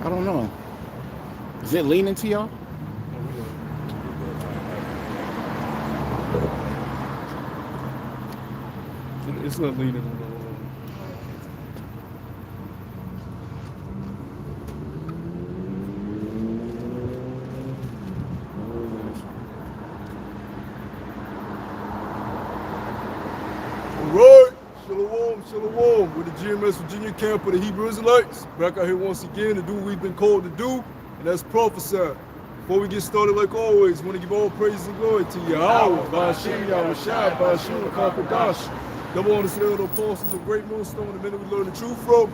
I don't know. Is it leaning to y'all? It's not leaning on the Alright, Shalom, with the GMS Virginia camp of the Hebrew Israelites. Back out here once again to do what we've been called to do, and that's prophesy. Before we get started, like always, I want to give all praise and glory to Yahweh, Ba'ashim, Yahweh Shai, Ba'ashim, Kakadash. Double honor to the elder apostles, a great millstone, the men that we learn the truth from.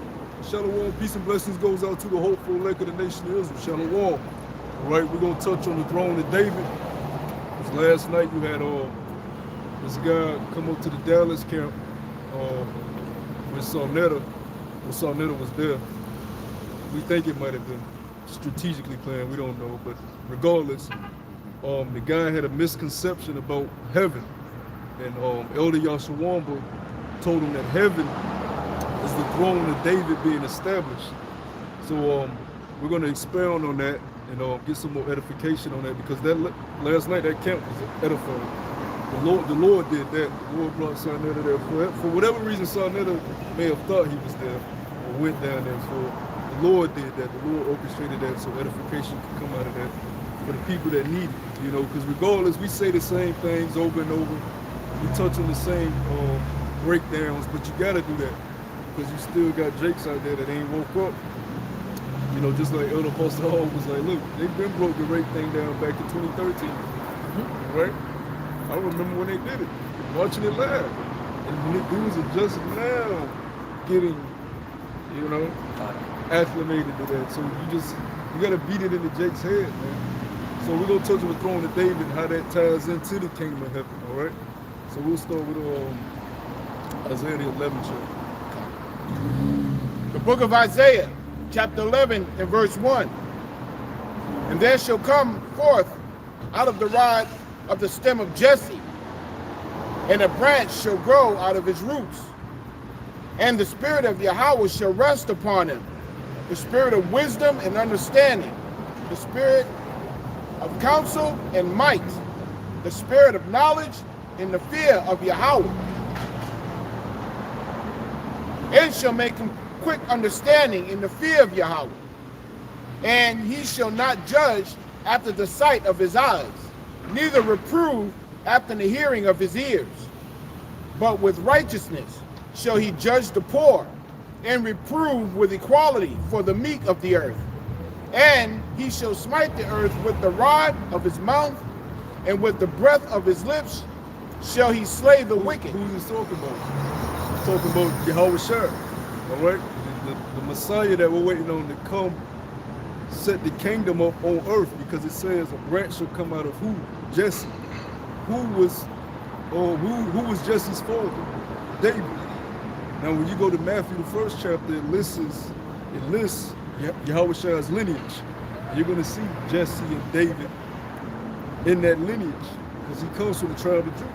Shalom, peace and blessings goes out to the hopeful elect of the nation of Israel. Shalom. All right, we're going to touch on the throne of David. Because last night you had this guy come up to the Dallas camp with Sarnetta. When Sarnetta was there. We think it might have been strategically planned, we don't know, but regardless, the guy had a misconception about heaven. And Elder Yashawamba told him that heaven is the throne of David being established. So we're going to expound on that and get some more edification on that, because that last night that camp was edifying. The Lord did that. The Lord brought Sarnetta there. For whatever reason Sarnetta may have thought he was there or went down there for, the Lord did that. The Lord orchestrated that so edification could come out of that for the people that need it. You know, because regardless, we say the same things over and over. We touch on the same breakdowns, but you gotta do that because you still got Jakes out there that ain't woke up. You know, just like Elder Apostle Hall was like, look, they've been broke the rate thing down back in 2013, right? I remember when they did it, watching it live, and the dudes are just now getting, you know, acclimated to that. So you gotta beat it into Jake's head, man. So we're gonna touch on the throne of David and how that ties into the kingdom of heaven, all right? So we'll start with Isaiah the 11th chapter. The book of Isaiah, chapter 11 and verse 1. And there shall come forth out of the rod of the stem of Jesse, and a branch shall grow out of his roots. And the spirit of Yahweh shall rest upon him, the spirit of wisdom and understanding, the spirit of counsel and might, the spirit of knowledge in the fear of Yahweh. And shall make him quick understanding in the fear of Yahweh. And he shall not judge after the sight of his eyes, neither reprove after the hearing of his ears. But with righteousness shall he judge the poor, and reprove with equality for the meek of the earth. And he shall smite the earth with the rod of his mouth, and with the breath of his lips shall he slay the wicked. Who's he talking about? He's talking about Yahweh Shai, all right? The Messiah that we're waiting on to come set the kingdom up on earth, because it says a branch shall come out of who? Jesse. Who was Jesse's father? David. Now when you go to Matthew the 1st chapter, it lists Yahweh Shai's lineage. You're going to see Jesse and David in that lineage, because he comes from the tribe of Judah.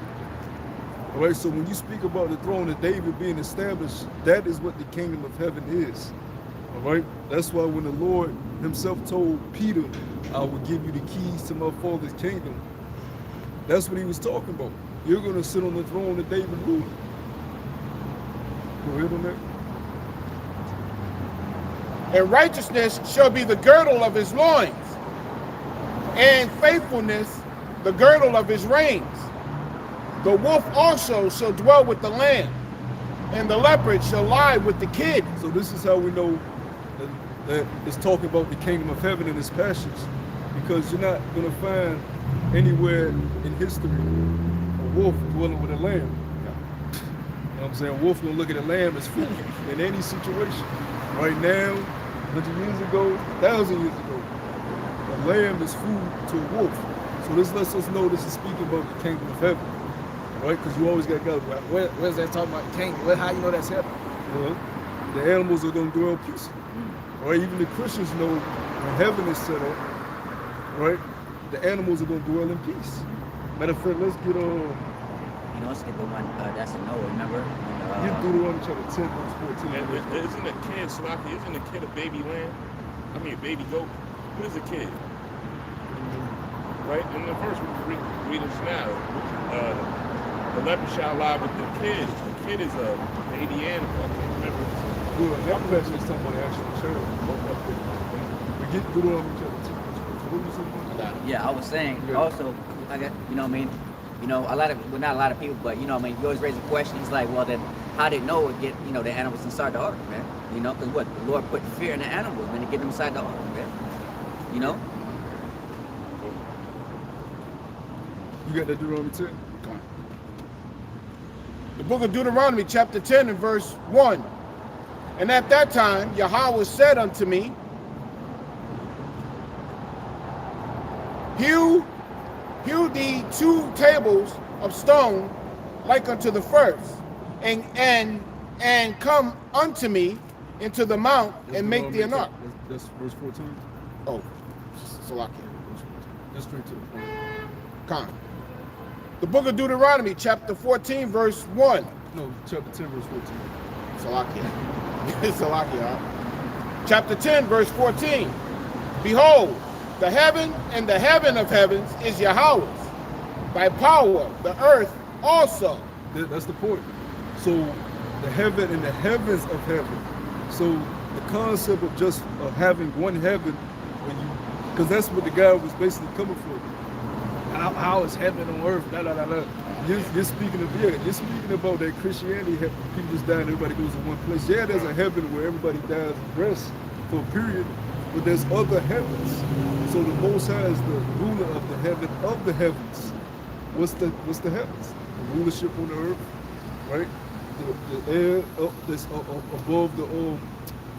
All right, so when you speak about the throne of David being established, that is what the kingdom of heaven is. All right, that's why when the Lord himself told Peter, I will give you the keys to my father's kingdom, that's what he was talking about. You're going to sit on the throne of David ruling. Go ahead on that. And righteousness shall be the girdle of his loins, and faithfulness the girdle of his reins. The wolf also shall dwell with the lamb, and the leopard shall lie with the kid. So this is how we know that it's talking about the kingdom of heaven in this passage, because you're not going to find anywhere in history a wolf dwelling with a lamb. You know what I'm saying? A wolf going to look at a lamb as food in any situation. Right now, 100 years ago, 1,000 years ago. a lamb is food to a wolf. So this lets us know this is speaking about the kingdom of heaven, right? Because you always got to go, Where's that talking about kingdom? How you know that's heaven? the animals are going to dwell peacefully. Right? Even the Christians know when heaven is set up, right? The animals are going to dwell in peace. Matter of fact, let's get on. You know, let's get the one that's a Noah, remember? Get Deuteronomy chapter 10, verse 14. Isn't a kid, Slocky, isn't a kid a baby lamb? I mean, a baby goat? What is a kid? Right? In the verse we read this now, the leopard shall lie with the kid. The kid is a baby animal. I can't remember. Good. That passage is talking about the actual child. We get Deuteronomy chapter 10, verse 14. What was it? Yeah, I was saying also, I got, you know what I mean? You know, a lot of, well, not a lot of people, but you know what I mean? You always raise the question, it's like, well, then how did Noah get, you know, the animals inside the ark, man? You know, because what? The Lord put fear in the animals when they get them inside the ark, man. You know? You got that Deuteronomy 10? The book of Deuteronomy, chapter 10, and verse 1. And at that time, Yahweh said unto me, Hew thee 2 tables of stone like unto the first, and come unto me into the mount and make thee an ark. That's verse 14. Oh, Salakia. That's straight to the point. Con. The book of Deuteronomy, chapter 14, verse 1. No, chapter 10, verse 14. Salakia. Salakia. Chapter 10, verse 14. Behold, the heaven and the heaven of heavens is Yahweh's. By power, the earth also. That's the point. So the heaven and the heavens of heaven. So the concept of just having one heaven, when you, because that's what the guy was basically coming from. How is heaven on earth? Blah, blah, blah, blah. You're speaking of, you're speaking about that Christianity, people just die and everybody goes to one place. Yeah, there's a heaven where everybody dies and rests for a period, but there's other heavens. So the Most High is the ruler of the heaven of the heavens. What's the heavens? The rulership on the earth, right? The air that's above the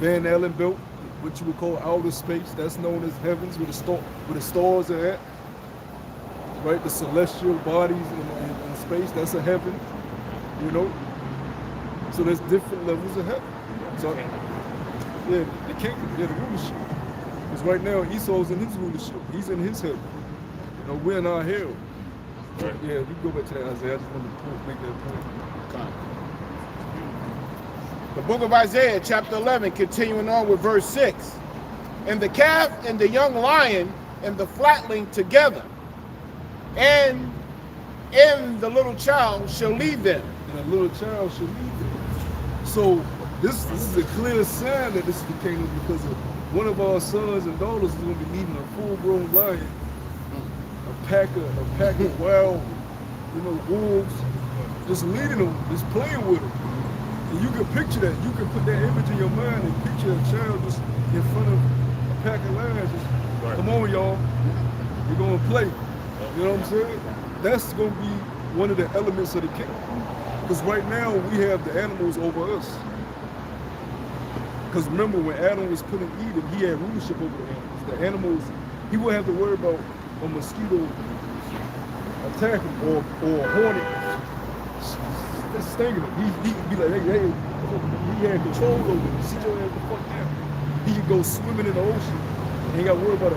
Van Allen belt, what you would call outer space, that's known as heavens, where the stars are at. Right, the celestial bodies in space, that's a heaven, you know. So there's different levels of heaven. So, yeah, the kingdom, the rulership. Because right now Esau's in his rulership, he's in his heaven. You know, we're in our hell. Right. Yeah, we go back to that Isaiah. I just wanted to make that point. The book of Isaiah, chapter 11, continuing on with verse 6. And the calf and the young lion and the flatling together, and the little child shall lead them. And a little child shall lead them. So this is a clear sign that this is the kingdom, because one of our sons and daughters is going to be leading a full-grown lion, a pack of wild, you know, wolves, just leading them, just playing with them. And you can picture that. You can put that image in your mind and picture a child just in front of a pack of lions. Just, come on, y'all, we're going to play. You know what I'm saying? That's going to be one of the elements of the kingdom. Because right now we have the animals over us. Because remember, when Adam was put in Eden, he had rulership over the animals. The animals, he wouldn't have to worry about a mosquito attacking or a hornet stinging him. He could be like, hey, he had control over him. Sit your ass the fuck down. He could go swimming in the ocean and he got to worry about a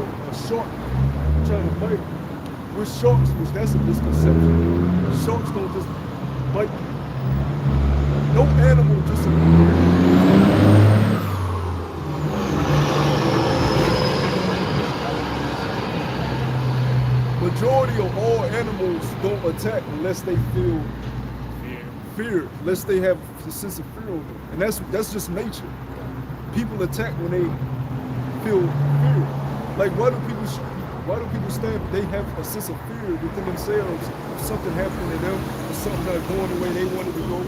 shark trying to bite him. With sharks, which that's a misconception. Sharks don't just bite you. No animal just. Majority of all animals don't attack unless they feel fear, unless they have a sense of fear over them. And that's just nature. People attack when they feel fear. Like, why do people stand? They have a sense of fear within themselves of something happening to them, or something not going the way they wanted to go.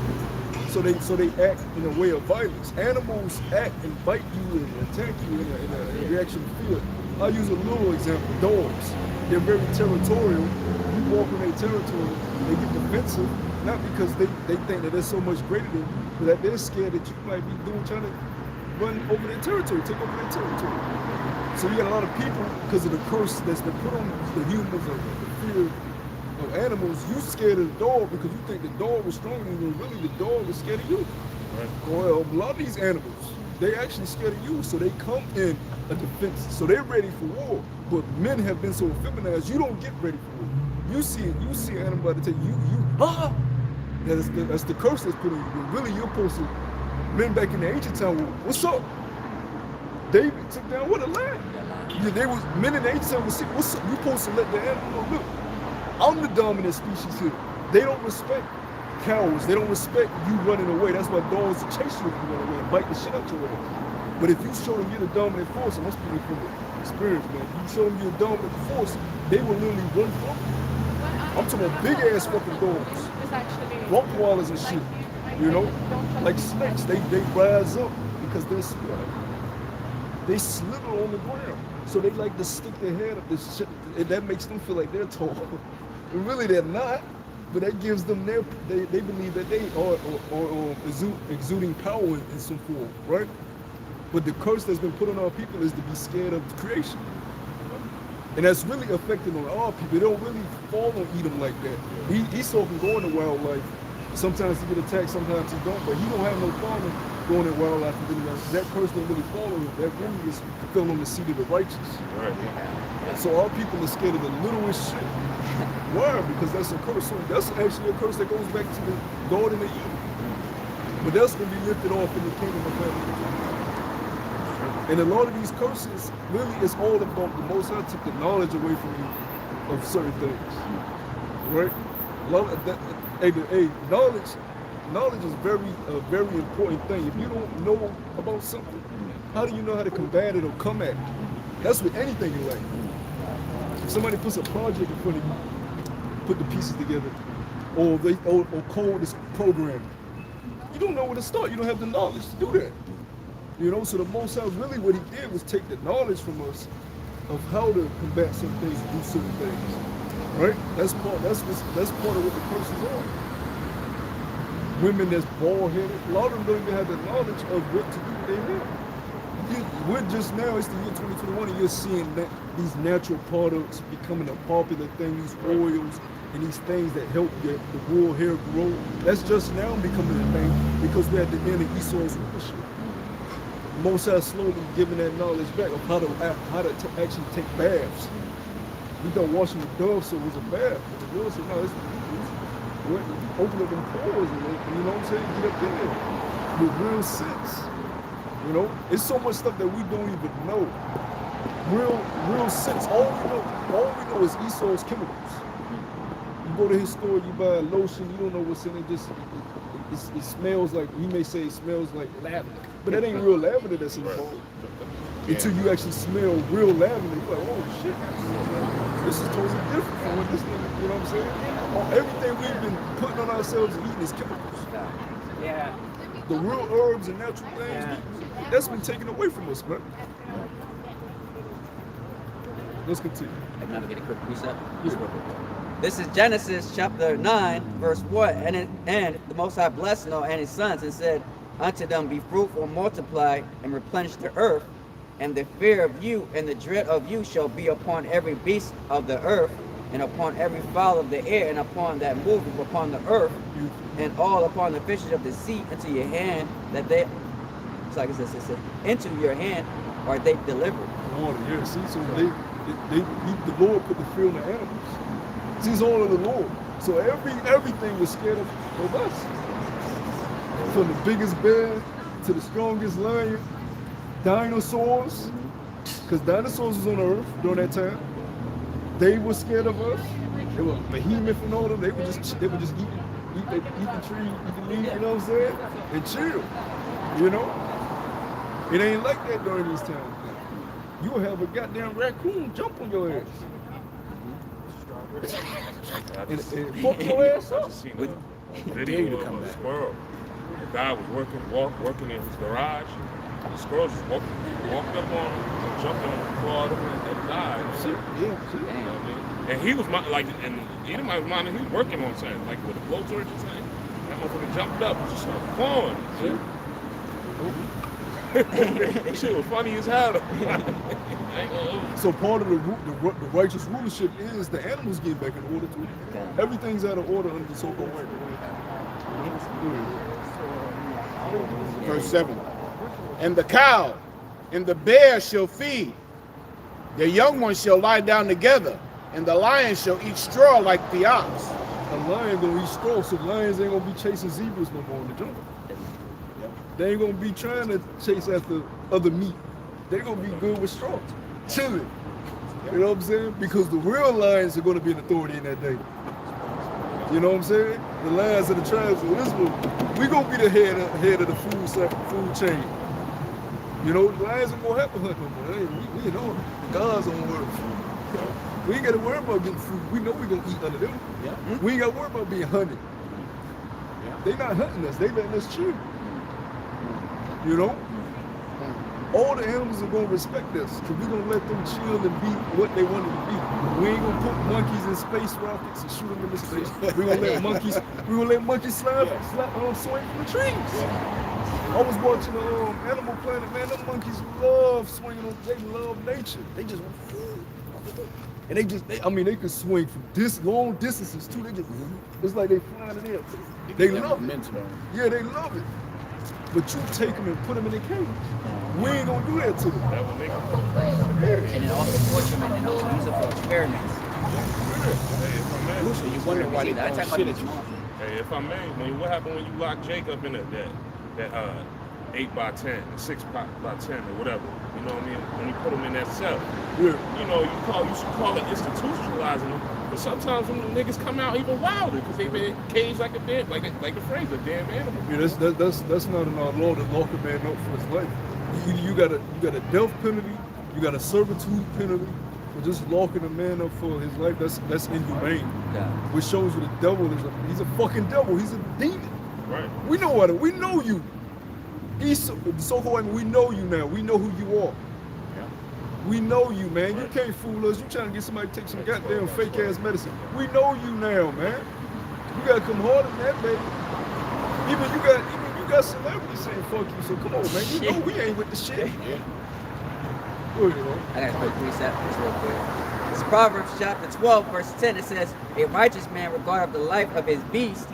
So they act in a way of violence. Animals act and bite you and attack you in a reaction to fear. I'll use a little example. Dogs. They're very territorial. You walk in their territory, they get defensive, not because they think that they're so much greater than you, but that they're scared that you might be trying to run over their territory, take over their territory. So you got a lot of people, because of the curse that's been put on the humans of the fear of animals, you scared of the dog because you think the dog was stronger than you, and really the dog is scared of you. Right. Well, a lot of these animals, they actually scared of you, so they come in a defense. So they're ready for war. But men have been so feminized, you don't get ready for war. You see an animal to take you, that's the curse that's put on you. But really, you're supposed to, men back in the ancient time, what's up? David took down what, a lamb? Yeah, they was, men in the ancient time was saying, what's up? You're supposed to let the animal know, look, I'm the dominant species here. They don't respect cowards. They don't respect you running away. That's why dogs will chase you if you run away and bite the shit out your ass. But if you show them you're the dominant force, and I'm speaking from experience, man, you show them you're the dominant force, they will literally run from you. I'm talking about big ass fucking dogs, Rottweilers and shit, you know, like snakes. They rise up because they're smart. They slither on the ground, so they like to stick their head up this shit, and that makes them feel like they're tall. And really, they're not. But that gives them they believe that they are exuding power in some form, right? But the curse that's been put on our people is to be scared of creation. And that's really affecting on our people. They don't really fall on Edom like that. Esau can go into wildlife. Sometimes he get attacked, sometimes he don't, but he don't have no problem going in wildlife and really that curse don't really fall on him. That really is fell on the seat of the righteous. Right. So our people are scared of the littlest shit. Why? Because that's a curse. So that's actually a curse that goes back to the Garden of Eden. But that's going to be lifted off in the kingdom of heaven. And a lot of these curses, really, is all about the Most High took the knowledge away from you of certain things. Right? A lot of that, knowledge is a very important thing. If you don't know about something, how do you know how to combat it or come at it? That's with anything in life. If somebody puts a project in front of you, put the pieces together, or code this program, you don't know where to start. You don't have the knowledge to do that. You know, so the Most High, really what he did was take the knowledge from us of how to combat certain things and do certain things. Right? That's part of what the curses are. Women that's bald-headed, a lot of them don't even have the knowledge of what to do with their hair. We're just now, it's the year 2021, and you're seeing that these natural products becoming a popular thing, these oils and these things that help the wool hair grow. That's just now becoming a thing because we're at the end of Esau's rulership. Most High slowly giving that knowledge back of how to actually take baths. We thought washing the dove so it was a bath. But the Lord said, no, it's open up them pores and you know what I'm saying? Get up in there with real sense. You know, it's so much stuff that we don't even know. Real sense. All we know is Esau's chemicals. You go to his store, you buy a lotion, you don't know what's in it. It smells like, he may say it smells like lavender, but that ain't real lavender that's involved. Until you actually smell real lavender, you're like, oh shit, this is totally different from what this thing, you know what I'm saying? Everything we've been putting on ourselves and eating is chemicals. Yeah. The real herbs and natural things, that's been taken away from us, man. Let's continue. I'm going to get a quick precept. This is Genesis chapter 9, verse 1. And the Most High blessed Noah and his sons and said unto them, be fruitful, multiply, and replenish the earth. And the fear of you and the dread of you shall be upon every beast of the earth, and upon every fowl of the air, and upon that moveth upon the earth, and all upon the fishes of the sea into your hand, that they, it's like it says, into your hand are they delivered. Water, yeah, see, so the Lord put the fear in the animals. See, it's all of the Lord. So everything was scared of us. From the biggest bear to the strongest lion, dinosaurs, because dinosaurs was on the earth during that time. They were scared of us. They were behemoth and all them. They would just eat the tree, eat the leaf, you know what I'm saying? And chill, you know? It ain't like that during these times. You'll have a goddamn raccoon jump on your ass. And fuck your ass up. I just seen a video of a squirrel. The guy was working in his garage. The squirrel just walked up on him, and jumped on him, clawed him, and died. Shit, yeah, shit. You know what I mean? And he was and Edom was minding, he was working on something, like with a blowtorch or something. That motherfucker jumped up and just started clawing. Shit was funny as hell. I ain't gonna- So part of the righteous rulership is the animals getting back in order too. Everything's out of order under the so-called white. Verse 7. And the cow and the bear shall feed. Their young ones shall lie down together, and the lion shall eat straw like the ox. A lion gonna eat straw, so lions ain't gonna be chasing zebras no more in the jungle. They ain't gonna be trying to chase after other meat. They gonna be good with straw, chilling. You know what I'm saying? Because the real lions are gonna be an authority in that day. You know what I'm saying? The lions of the tribes of Israel, we gonna be the head of the food chain. You know, the lions ain't gonna have to hunt no more. We know God's on word of food. We ain't gotta worry about getting food. We know we gonna eat under them. Yeah. We ain't gotta worry about being hunted. They not hunting us, they letting us chill. You know? All the animals are gonna respect us, because we gonna let them chill and be what they wanted to be. We ain't gonna put monkeys in space rockets and shoot them into space. We gonna let monkeys swing from the trees. I was watching Animal Planet, man. Them monkeys love swinging on. They love nature. They just and they can swing from long distances too. They just it's like they flying in the air. They love it. Yeah, they love it. But you take them and put them in a cage. We ain't gonna do that to them. That would make them. And then also torture them and also use it for experiments. Hey, if I may. So you wonder why they That's don't how shit much at you. Hey, if I may, what happened when you locked Jacob in that 8x10, 6x10 or whatever? You know what I mean? When you put him in that cell. Yeah. You know, you should call it institutionalizing them. But sometimes when the niggas come out even wilder because they been caged like a damn, like the phrase, a damn animal. Yeah, that's not in our law to lock a man up for his life. You got a death penalty, you got a servitude penalty, for just locking a man up for his life. That's inhumane. Yeah. Which shows you the devil is he's a fucking devil. He's a demon. Right. We know what we know you. So-called, we know you now. We know who you are. Yeah. We know you, man. You can't fool us. You trying to get somebody to take some goddamn fake ass medicine. We know you now, man. You gotta come harder than that, baby. Even you got celebrities saying fuck you. So come on, man. You know we ain't with the shit. Yeah. Go ahead, man. I gotta quick reset this real quick. It's Proverbs chapter 12, verse 10. It says, "A righteous man regardeth the life of his beast,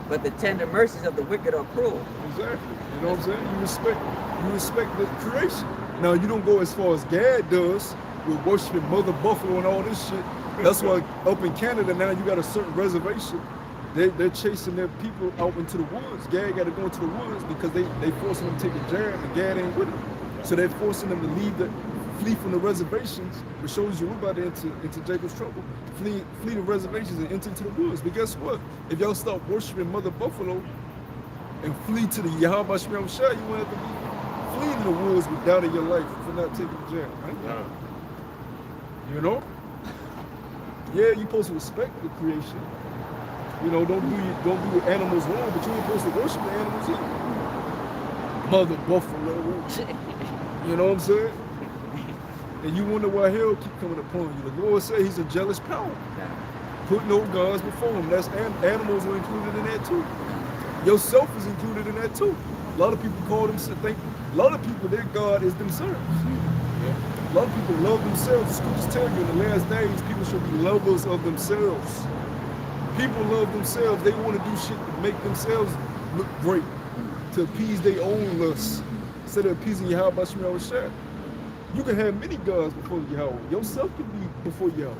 but the tender mercies of the wicked are cruel." Exactly. You know what I'm saying? You respect the creation. Now you don't go as far as Gad does with worshiping Mother Buffalo and all this shit. That's why up in Canada now you got a certain reservation. They're chasing their people out into the woods. Gad got to go into the woods because they forcing them to take a jab and Gad ain't with it. So they're forcing them to flee from the reservations, which shows you we're about to enter into Jacob's trouble. Flee the reservations and enter into the woods. But guess what? If y'all start worshiping Mother Buffalo and flee to the Yahweh Shemel Shah, you won't have to be fleeing in the woods with doubt in your life for not taking the jab, right? Yeah. You know? Yeah, you're supposed to respect the creation. You know, don't do animals wrong, but you ain't supposed to worship the animals either. Mother Buffalo. You know what I'm saying? And you wonder why hell keep coming upon you. The Lord said he's a jealous power. Put no gods before him. That's animals are included in that too. Yourself is included in that too. A lot of people a lot of people, their God is themselves. A lot of people love themselves. The scriptures tell you in the last days, people should be lovers of themselves. People love themselves. They want to do shit to make themselves look great, to appease their own lusts, instead of appeasing Yahweh Shemel Shah. You can have many gods before Yahweh. Yourself can be before Yahweh.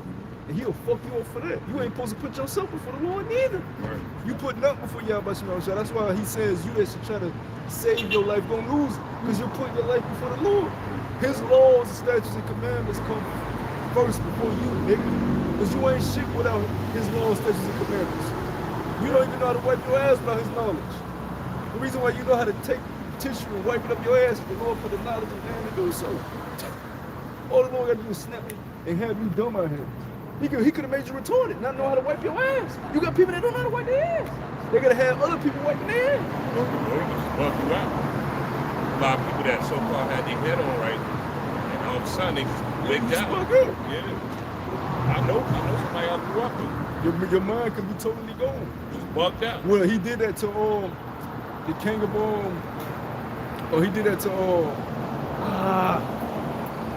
And he'll fuck you up for that. You ain't supposed to put yourself before the Lord neither. Right. You put nothing before Yahweh Shemel Shah. That's why he says you that should try to save your life gonna lose it. Because you're putting your life before the Lord. His laws, statutes, and commandments come first before you, nigga. Because you ain't shit without his laws, statutes, and commandments. You don't even know how to wipe your ass without his knowledge. The reason why you know how to take tissue and wipe it up your ass is the Lord put the knowledge in man to do so. All the Lord got to do is snap it and have you dumb out here. He could have made you retarded, not know how to wipe your ass. You got people that don't know how to wipe their ass. They gotta have other people wiping their ass. Or you can just bug you out. A lot of people that so-called had their head on right, and all of a sudden they just wigged out. Bug out. Yeah. I know somebody I grew up with. Your mind can be totally gone. Just bugged out. Well, he did that to the king of he did that to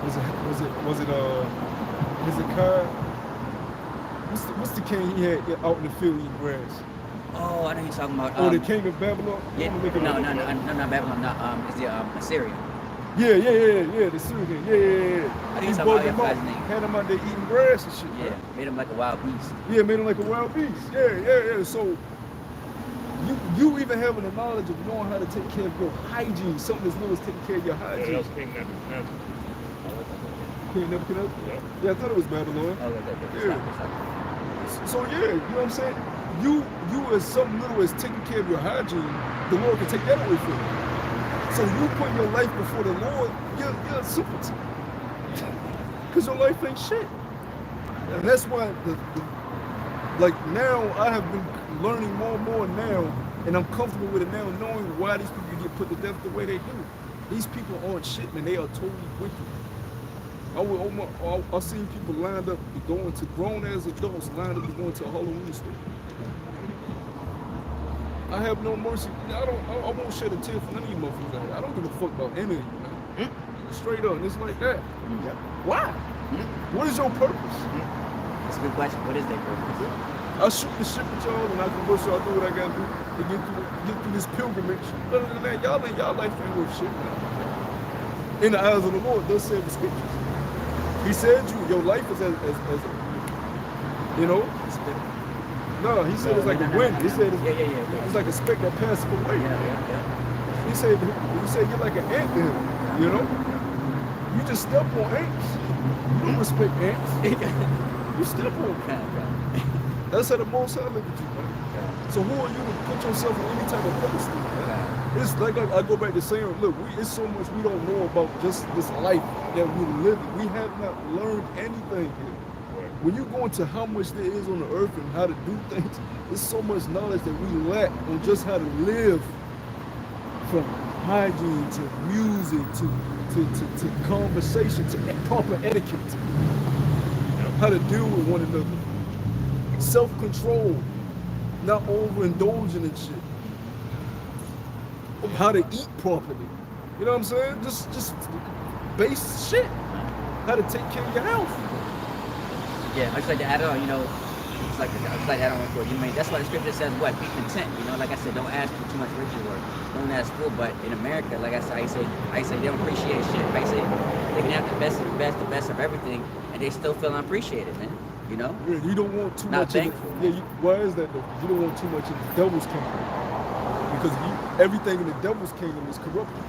Was it Hezekiah? What's the king he had out in the field eating grass? Oh, I know you're talking about. The king of Babylon? Yeah, no, not Babylon. Not it's the Assyria. Yeah, the Syrian. Yeah. I He think brought somebody them out, else's name. had them out there eating grass and shit. Yeah, Man. made him like a wild beast. Yeah, made him like a wild beast. Yeah. So you even having the knowledge of knowing how to take care of your hygiene, something as little as taking care of your Yeah, hygiene. that was King Nebuchadnezzar. King Nebuchadnezzar? Yeah. Yeah, I thought it was Babylon. Oh, okay. Yeah. So yeah, you know what I'm saying? You as something little as taking care of your hygiene, the Lord can take that away from you. So you put your life before the Lord, you're a simpleton. Because your life ain't shit. And that's why like now I have been learning more and more now, and I'm comfortable with it now, knowing why these people get put to death the way they do. These people aren't shit, man. They are totally wicked. I've seen people lined up to going to grown as adults lined up to go into a Halloween store. I have no mercy. I won't shed a tear for none of you motherfuckers out here. I don't give a fuck about any of you, man. Straight up, it's like that. Yep. Why? What is your purpose? That's a good question. What is their purpose? I shoot the shit with y'all and I can work, so I do what I gotta do to get through this pilgrimage. Other than that, y'all life ain't worth shit, man. In the eyes of the Lord, thus said the scriptures. He said your life is as you know. No, he said it's like a wind. He said it's like a speck that passes away. Yeah. He said you're like an ant to him, you know? You just step on ants. You don't respect ants. You step on them. That's how the Most High look at you, man. So who are you to put yourself on any type of pedestal, man? It's like I go back to saying, look, it's so much we don't know about just this life that we're living. We have not learned anything here. When you go into how much there is on the earth and how to do things, there's so much knowledge that we lack on just how to live, from hygiene to music to conversation to proper etiquette, how to deal with one another, self-control, not overindulging in shit, how to eat properly. You know what I'm saying? Just base shit. How to take care of your health. Yeah, I just like to add on, it's like add on for you. I mean, that's why the scripture says what? Be content. Like I said, don't ask for too much riches or don't ask for. But in America, like I say they don't appreciate shit. I say they can have the best of everything, and they still feel unappreciated, man. Yeah, you don't want too Not much. thankful. Why is that though? You don't want too much in the devil's kingdom, because everything in the devil's kingdom is corrupted.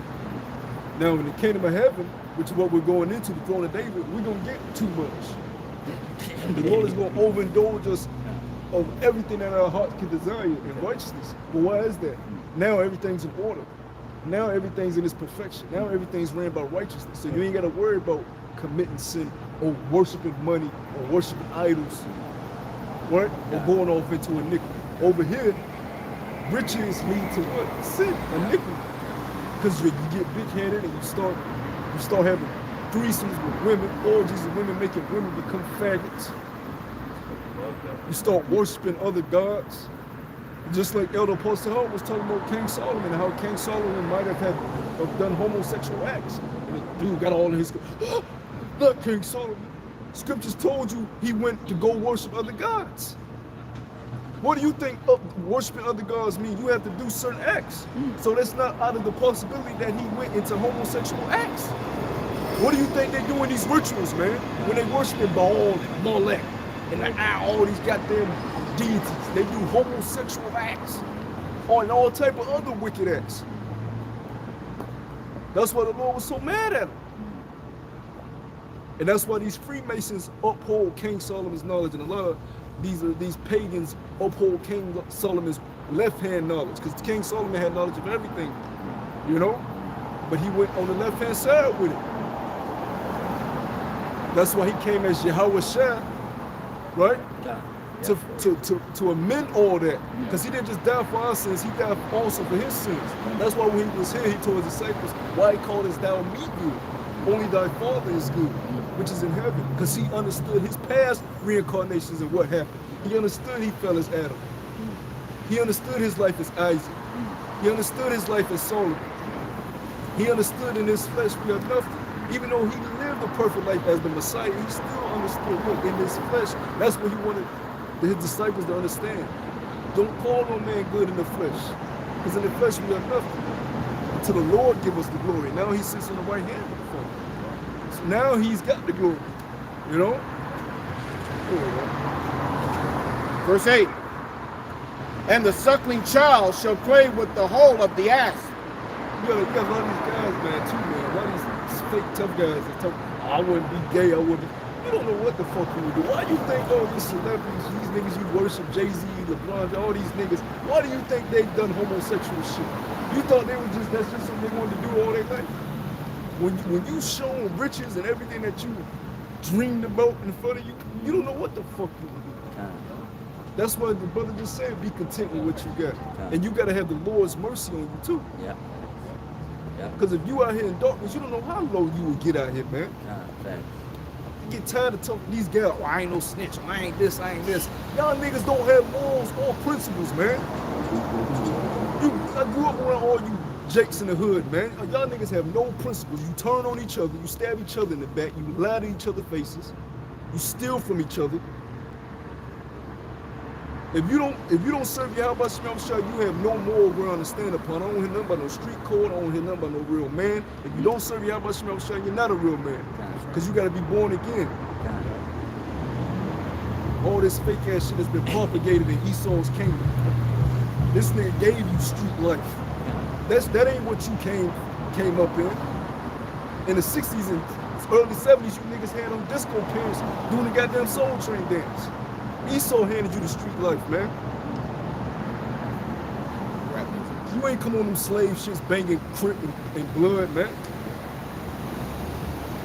Now in the kingdom of heaven, which is what we're going into, the throne of David, we're gonna get too much. The Lord is going to overindulge us of everything that our hearts can desire in righteousness. But why is that? Now everything's in order. Now everything's in its perfection. Now everything's ran by righteousness. So you ain't got to worry about committing sin or worshiping money or worshiping idols, right? Or going off into iniquity. Over here, riches lead to what? Sin, iniquity. Because you get big-headed and you start having threesomes with women, orgies of women, making women become faggots. You start worshiping other gods. Just like Elder Apostle Hall was talking about King Solomon, how King Solomon might have done homosexual acts. And the dude got all of his, not King Solomon. Scriptures told you he went to go worship other gods. What do you think worshiping other gods mean? You have to do certain acts. So that's not out of the possibility that he went into homosexual acts. What do you think they do in these rituals, man? When they worshiping Baal and Molech and all these goddamn deities, they do homosexual acts and all type of other wicked acts. That's why the Lord was so mad at them. And that's why these Freemasons uphold King Solomon's knowledge, and a lot of these pagans uphold King Solomon's left-hand knowledge, because King Solomon had knowledge of everything, but he went on the left-hand side with it. That's why he came as Yahweh Shah, right? To amend all that. Because he didn't just die for our sins, he died also for his sins. That's why when he was here, he told his disciples, why he called us thou me good? Only thy Father is good, which is in heaven. Because he understood his past reincarnations and what happened. He understood he fell as Adam. He understood his life as Isaac. He understood his life as Solomon. He understood in his flesh we are nothing. Even though he lived a perfect life as the Messiah, he still understood, look, in his flesh, that's what he wanted his disciples to understand. Don't call no man good in the flesh, because in the flesh we are nothing. Until the Lord give us the glory. Now he sits on the right hand of the Father. So now he's got the glory, you know? Verse 8. And the suckling child shall play with the hole of the asp. You got a lot of these guys, man, too, man. A lot of these fake tough guys that talk, I wouldn't be gay, I wouldn't be. You don't know what the fuck you would do. Why do you think all these celebrities, these niggas you worship, Jay-Z, LeBron, all these niggas, why do you think they've done homosexual shit? You thought they were just, that's just something they wanted to do all their life? When you show them riches and everything that you dreamed about in front of you, you don't know what the fuck you would do. That's why the brother just said, be content with what you got. And you gotta have the Lord's mercy on you too. Yeah. Because if you out here in darkness, you don't know how low you will get out here, man. You get tired of talking to these guys, oh, I ain't no snitch, I ain't this, I ain't this. Y'all niggas don't have morals or principles, man. I grew up around all you jakes in the hood, man. Y'all niggas have no principles. You turn on each other, you stab each other in the back, you lie to each other's faces, you steal from each other. If you don't serve Yahweh Shem, you have no moral ground to stand upon. I don't hear nothing about no street code. I don't hear nothing about no real man. If you don't serve Yahweh Shem, you're not a real man. Because you got to be born again. All this fake ass shit has been propagated in Esau's kingdom. This nigga gave you street life. That ain't what you came up in. In the 60s and early 70s, you niggas had them disco pants doing the goddamn Soul Train dance. Esau handed you the street life, man. You ain't come on them slave shits banging crip and blood, man.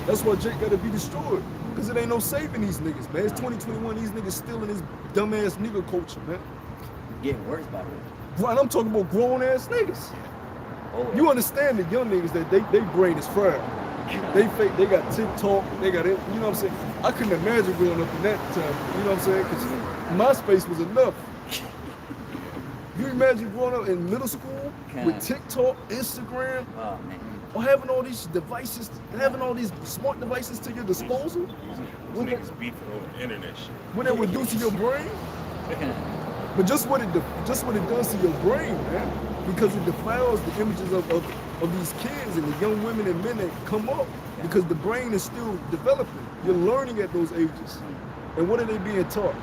That's why Jake gotta be destroyed. Because it ain't no saving these niggas, man. It's 2021, these niggas still in this dumbass nigga culture, man. Getting worse by it. Right, I'm talking about grown ass niggas. Oh, You understand the young niggas that they brain is fried. They fake, they got TikTok, they got it, you know what I'm saying? I couldn't imagine growing up in that time, you know what I'm saying? Because MySpace was enough. You imagine growing up in middle school with TikTok, Instagram, or having all these devices, having all these smart devices to your disposal? These niggas beefing over internet shit. When it would do to your brain? But just what it does to your brain, man, because it defiles the images of these kids and the young women and men that come up, because the brain is still developing. You're learning at those ages. And what are they being taught?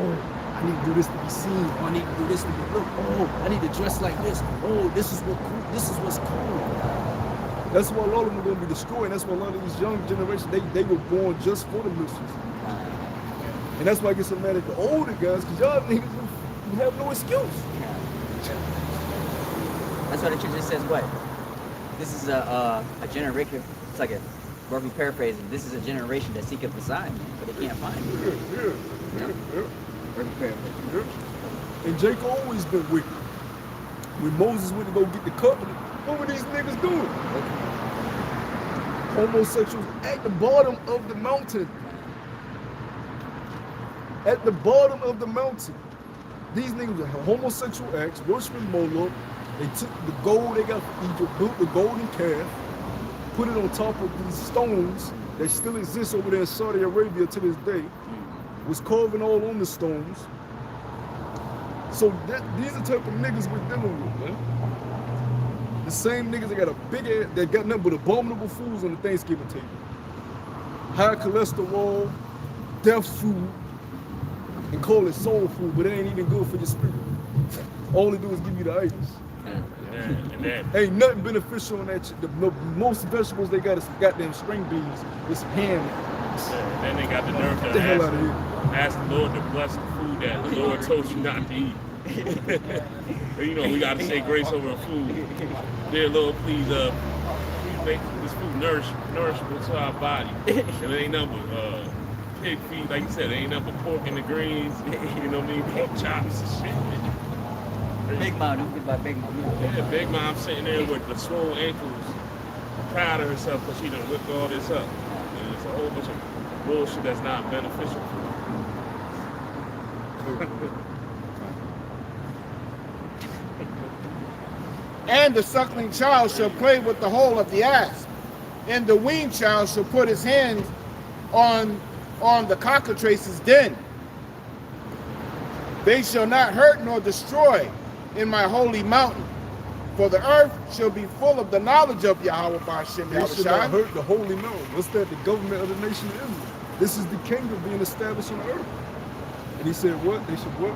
Oh, I need to do this to be seen. Oh, I need to do this to be looked. Oh, I need to dress like this. Oh, this is what's cool. That's why a lot of them are going to be destroyed. That's why a lot of these young generations, they were born just for the missions. And that's why I get so mad at the older guys, because y'all niggas you have no excuse. That's why the church just says what? This is a generation. It's like a roughly paraphrasing. This is a generation that seeketh the sign, but they can't find it. Roughly paraphrasing. And Jacob always been wicked. When Moses went to go get the covenant, what were these niggas doing? Homosexuals at the bottom of the mountain. At the bottom of the mountain. These niggas were homosexual acts, worshiping Moloch. They took the gold they got from Egypt, built the golden calf, put it on top of these stones that still exist over there in Saudi Arabia to this day, was carving all on the stones. So these are the type of niggas we're dealing with, man. The same niggas that got a big ass, that got nothing but abominable foods on the Thanksgiving table. High cholesterol, death food, and call it soul food, but it ain't even good for your spirit. All it do is give you the itis. Ain't nothing beneficial on that shit. The most vegetables they got is goddamn string beans. It's ham. Then they got the nerve Get the hell out of here. ask the Lord to bless the food that the Lord told you not to eat. You know, we got to say grace over food. Dear Lord, please make this food nourishable to our body. And it ain't nothing but pig feet, like you said, it ain't nothing but pork in the greens, you know what I mean, pork chops and shit. Big Mom, don't forget about Big Mom. Yeah, Big Mom sitting there with the swollen ankles, proud of herself because she done whipped all this up. And it's a whole bunch of bullshit that's not beneficial for her. And the suckling child shall play with the hole of the asp, and the weaned child shall put his hands on the cockatrice's den. They shall not hurt nor destroy in my holy mountain, for the earth shall be full of the knowledge of Yahweh Ba'ashem They should not Yahushua. hurt the holy mountain. What's that? The government of the nation of Israel. This is the kingdom being established on the earth. And he said, what? They should what?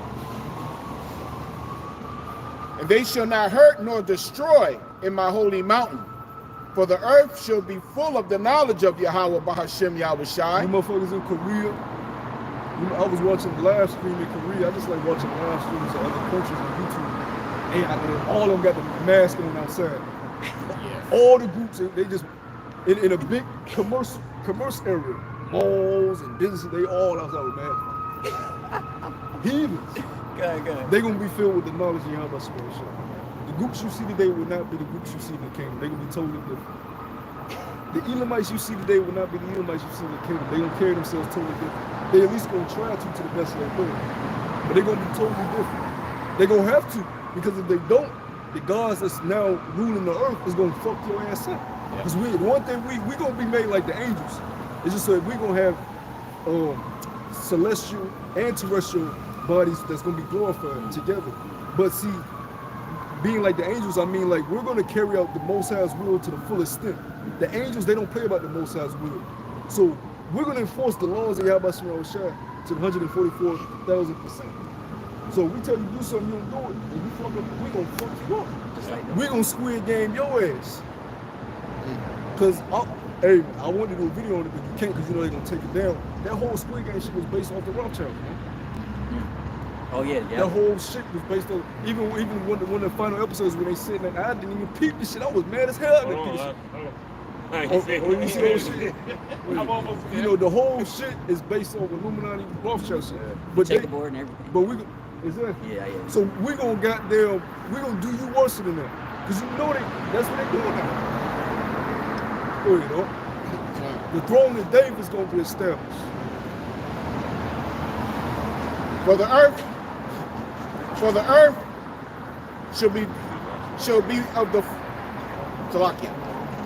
And they shall not hurt nor destroy in my holy mountain, for the earth shall be full of the knowledge of Yahweh Ba'ashem You Yahushua. motherfuckers in Korea. You know, I was watching live stream in Korea. I just like watching live streams of other countries on YouTube. And all of them got the mask on outside. All the groups, they just in a big commercial area, malls and businesses, they all outside with masks. Heathens. Good. They gonna be filled with the knowledge of Yahweh Shah. The groups you see today will not be the groups you see in the kingdom. They gonna be totally different. The Elamites you see today will not be the Elamites you see in the kingdom. They gonna carry themselves totally different. They at least gonna try to the best of their ability, but they gonna be totally different. They gonna have to, because if they don't, the gods that's now ruling the earth is gonna fuck your ass up. Because one thing we gonna be made like the angels. It's just that we gonna have celestial and terrestrial bodies that's gonna be glorified together. But see, being like the angels, I mean like we're gonna carry out the Most High's will to the full extent. The angels, they don't play about the Most High's will. So we're gonna enforce the laws of Yahweh Shah to 144,000%. So we tell you to do something, you don't do it, and you fuck up, we gonna fuck you up. We gonna squid game your ass. Cause hey, I wanted to do a video on it, but you can't because you know they're gonna take it down. That whole squid game shit was based off the Rothschild, man. Oh yeah. That whole shit was based on even one of the final episodes when they sitting and I didn't even peep this shit. I was mad as hell. You see those shit? You know, the whole shit is based on Illuminati Rothschild shit. But Checkerboard and everything. But we is that? Yeah. So we gonna do you worse than that. Cause you know that's what they doing now. Oh, you know. The throne of David is gonna be established. For the earth shall be of the Salakia.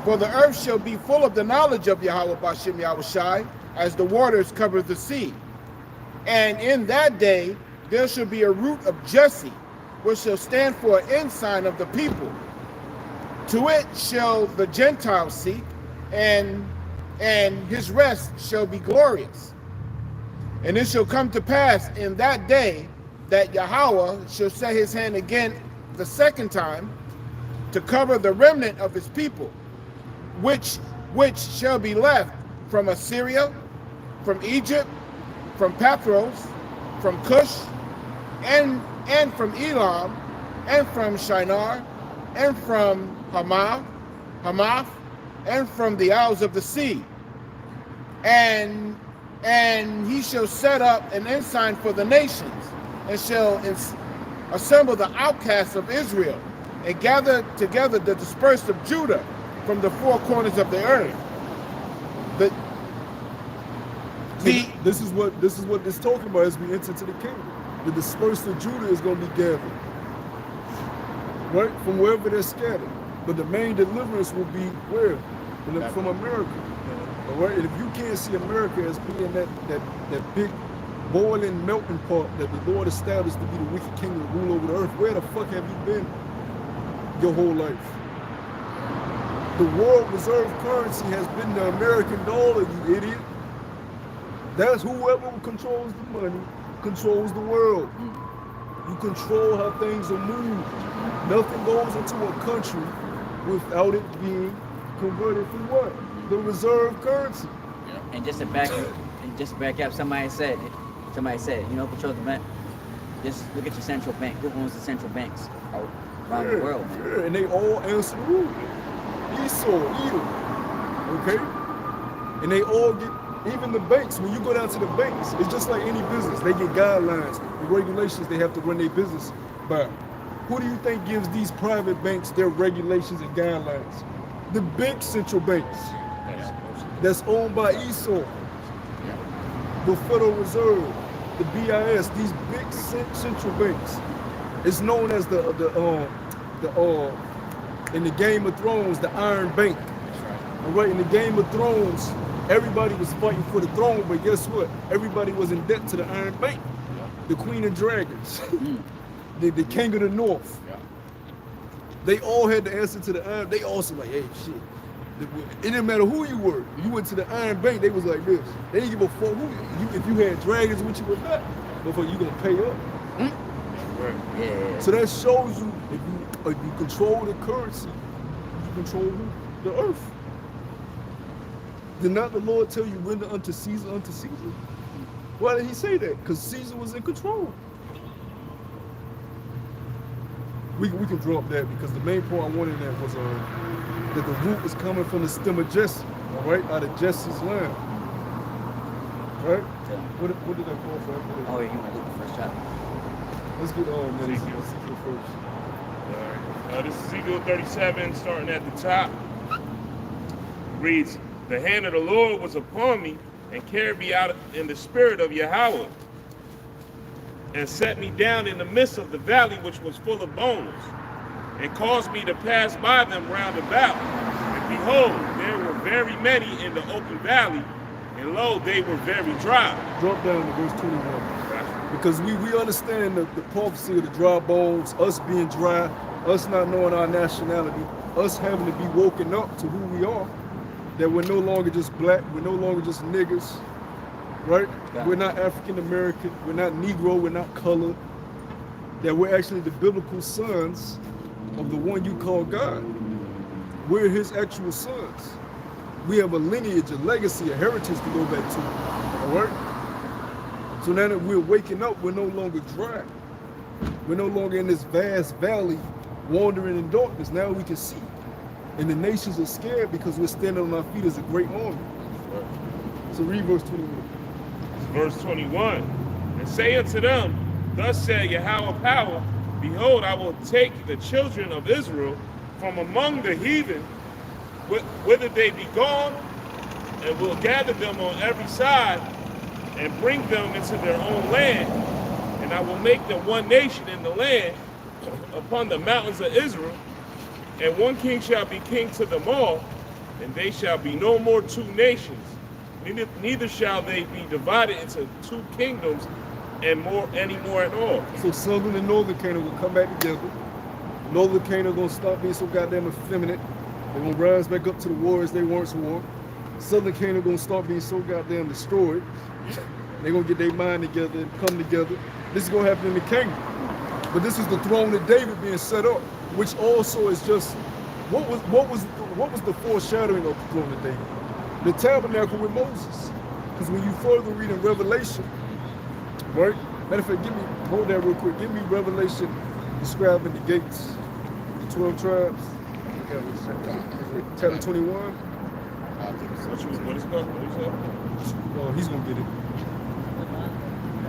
For the earth shall be full of the knowledge of Yahweh Ba'ashem Yahushai, as the waters cover the sea. And in that day there shall be a root of Jesse, which shall stand for an ensign of the people. To it shall the Gentiles seek, and his rest shall be glorious. And it shall come to pass in that day that Yahweh shall set his hand again the second time to cover the remnant of his people, which shall be left from Assyria, from Egypt, from Pathros, from Cush, and from Elam, and from Shinar, and from Hamath, and from the isles of the sea. And he shall set up an ensign for the nations, and shall assemble the outcasts of Israel, and gather together the dispersed of Judah from the four corners of the earth. This is what it's talking about as we enter into the kingdom. The dispersed of Judah is going to be gathered, right, from wherever they're scattered. But the main deliverance will be where? From America. All right, and if you can't see America as being that big boiling melting pot that the Lord established to be the wicked kingdom to rule over the earth, where the fuck have you been your whole life? The world reserve currency has been the American dollar, you idiot. That's whoever controls the money, controls the world. You control how things are moved. Nothing goes into a country without it being converted for what? The reserve currency. And just to back up, somebody said, you know, control the bank. Just look at your central bank. Who owns the central banks around the world, man? Yeah, and they all answer the rule. Esau, Edom, okay? And they all get, even the banks, when you go down to the banks, it's just like any business. They get guidelines, the regulations they have to run their business by. Who do you think gives these private banks their regulations and guidelines? The big central banks that's owned by Esau, the Federal Reserve, the BIS, these big central banks. It's known as the in the Game of Thrones, the Iron Bank. All right, in the Game of Thrones, everybody was fighting for the throne, but guess what? Everybody was in debt to the Iron Bank. The Queen of Dragons, the King of the North. They all had the answer to the Iron. They also like, hey, shit. It didn't matter who you were. You went to the Iron Bank, they was like this. They didn't give a fuck who you, if you had dragons with you or not. Motherfucker, you gonna pay up. Right. Yeah. So that shows you if you control the currency, you control the earth. Did not the Lord tell you render unto Caesar unto Caesar? Why did he say that? Because Caesar was in control. We can drop that because the main point I wanted in that was that the root is coming from the stem of Jesse, all right, out of Jesse's line. Right? What did that call for? Oh, yeah, you want to look at the first chapter? Let's get Ezekiel. Ezekiel first. All right. This is Ezekiel 37, starting at the top. Reads, the hand of the Lord was upon me and carried me out in the spirit of Yahweh and set me down in the midst of the valley which was full of bones and caused me to pass by them round about. And behold, there were very many in the open valley, and lo, they were very dry. Drop down to verse 21. Because we understand the prophecy of the dry bones, us being dry, us not knowing our nationality, us having to be woken up to who we are, that we're no longer just black, we're no longer just niggas, right? Yeah. We're not African American, we're not Negro, we're not colored, that we're actually the biblical sons of the one you call God. We're his actual sons. We have a lineage, a legacy, a heritage to go back to, all right? So now that we're waking up, we're no longer dry. We're no longer in this vast valley wandering in darkness. Now we can see. And the nations are scared because we're standing on our feet as a great army. So read verse 21. Verse 21. And say unto them, thus said Yahweh power, behold, I will take the children of Israel from among the heathen, whither they be gone, and will gather them on every side, and bring them into their own land. And I will make them one nation in the land upon the mountains of Israel, and one king shall be king to them all, and they shall be no more two nations, neither shall they be divided into two kingdoms any more at all. So southern and northern Canaan will come back together. Northern Canaan gonna stop being so goddamn effeminate. They're gonna rise back up to the warriors they once were. Southern Canaan gonna start being so goddamn destroyed. They're gonna get their mind together and come together. This is gonna happen in the kingdom. But this is the throne of David being set up, which also is just what was the foreshadowing of the throne of David? The tabernacle with Moses. Because when you further read in Revelation, right? Matter of fact, hold that real quick. Give me Revelation describing the gates, the 12 tribes. Chapter 21. What is it called? Oh, he's gonna get it.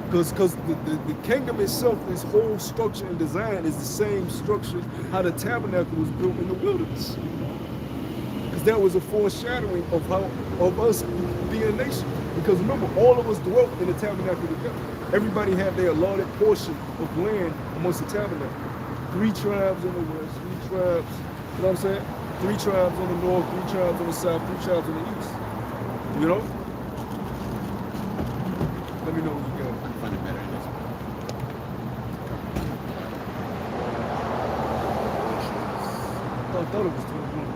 Because the kingdom itself, its whole structure and design is the same structure how the tabernacle was built in the wilderness. Because that was a foreshadowing of us being a nation. Because remember, all of us dwelt in the tabernacle together. Everybody had their allotted portion of land amongst the tabernacle. 3 tribes in the west, 3 tribes, you know what I'm saying? 3 tribes on the north, 3 tribes on the south, 3 tribes on the east. You know? Let me know what you got. I find it better in this one. I thought it was 21.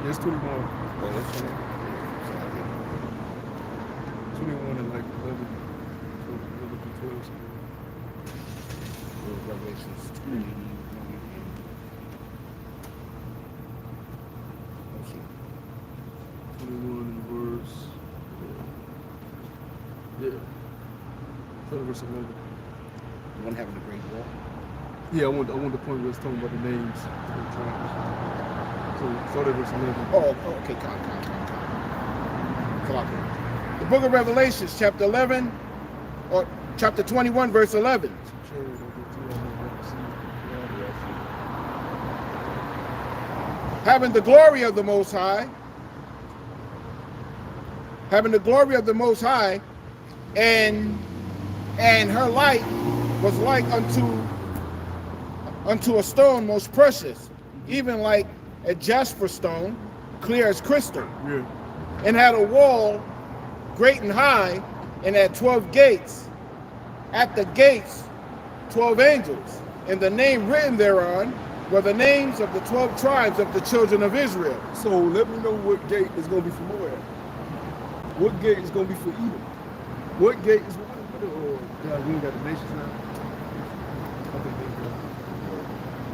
It's 21. Well, that's 21 and like 11 to 12. Revelations 21 verse. Yeah. Verse 11. The one having the great wall. Yeah, I want the point where it's talking about the names of the tribes. So start at verse 11. Oh, okay, come on. The book of Revelations, chapter 11, or chapter 21, verse 11. Having the glory of the Most High, and her light was like unto a stone most precious, even like a jasper stone, clear as crystal, Yeah. and had a wall great and high, and had 12 gates. At the gates 12 angels, and the name written thereon were the names of the 12 tribes of the children of Israel. So let me know what gate is going to be for Moab. What gate is going to be for Edom? What gate is God, we ain't got the nations now.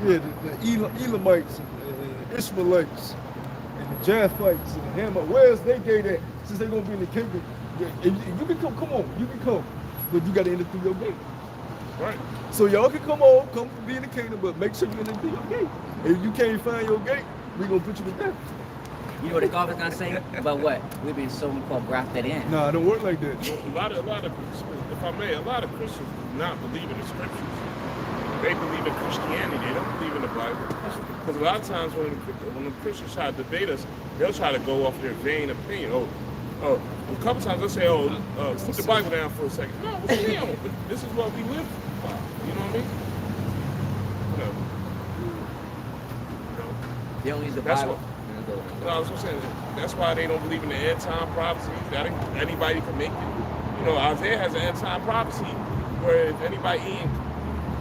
Yeah, the Elamites and the Ishmaelites and the Japhites and the Hamites. Where's their gate at? Since they're going to be in the kingdom. And you can come on, you can come. But you got to enter through your gate. Right. So y'all can come be in the kingdom, but make sure you enter through your gate. If you can't find your gate, we going to put you to death. You know what the golfer's gonna say about what? We've been so-called grafted in. Nah, it don't work like that. A lot of, if I may, a lot of Christians do not believe in the scriptures. They believe in Christianity. They don't believe in the Bible. Because a lot of times when the Christians try to debate us, they'll try to go off their vain opinion. A couple times they'll say, put the Bible down for a second. No, what you mean? This is what we live by. You know what I mean? They don't use the That's Bible. No, I was just saying, that's why they don't believe in the end time prophecies. That anybody can make it. You know, Isaiah has an end time prophecy where if anybody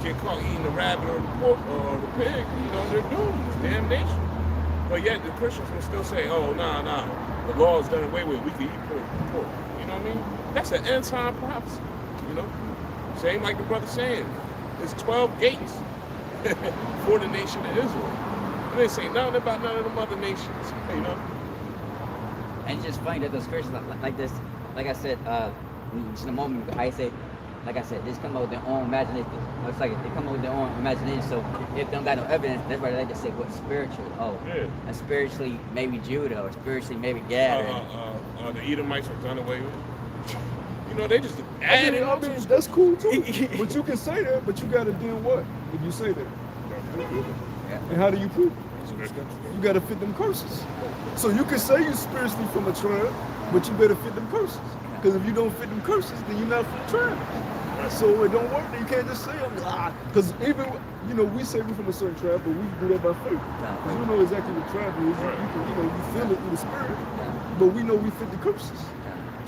get caught eating the rabbit or the pork or the pig, you know, they're doomed. It's damnation. But yet the Christians will still say, oh, nah, the law is done away with. We can eat pork. You know what I mean? That's an end time prophecy. You know? Same like the brother saying, there's 12 gates for the nation of Israel. They say nothing about none of them other nations, you know. And it's just funny that those Christians like this, like I said, just a moment ago, I say, like I said, they just come up with their own imagination. It's like they come up with their own imagination. So if they don't got no evidence, that's why they just say what's spiritual. Oh, yeah. And spiritually maybe Judah, or spiritually maybe Gad. The Edomites were done away with. You know, they just add it. I mean, that's cool too. But you can say that, but you got to deal what if you say that? And how do you prove it? You got to fit them curses. So you can say you're spiritually from a tribe, but you better fit them curses. Because if you don't fit them curses, then you're not from the tribe. So it don't work. You can't just say because even we say we're from a certain tribe, but we do that by faith. Because we know exactly what tribe is. You feel it through the spirit, but we know we fit the curses.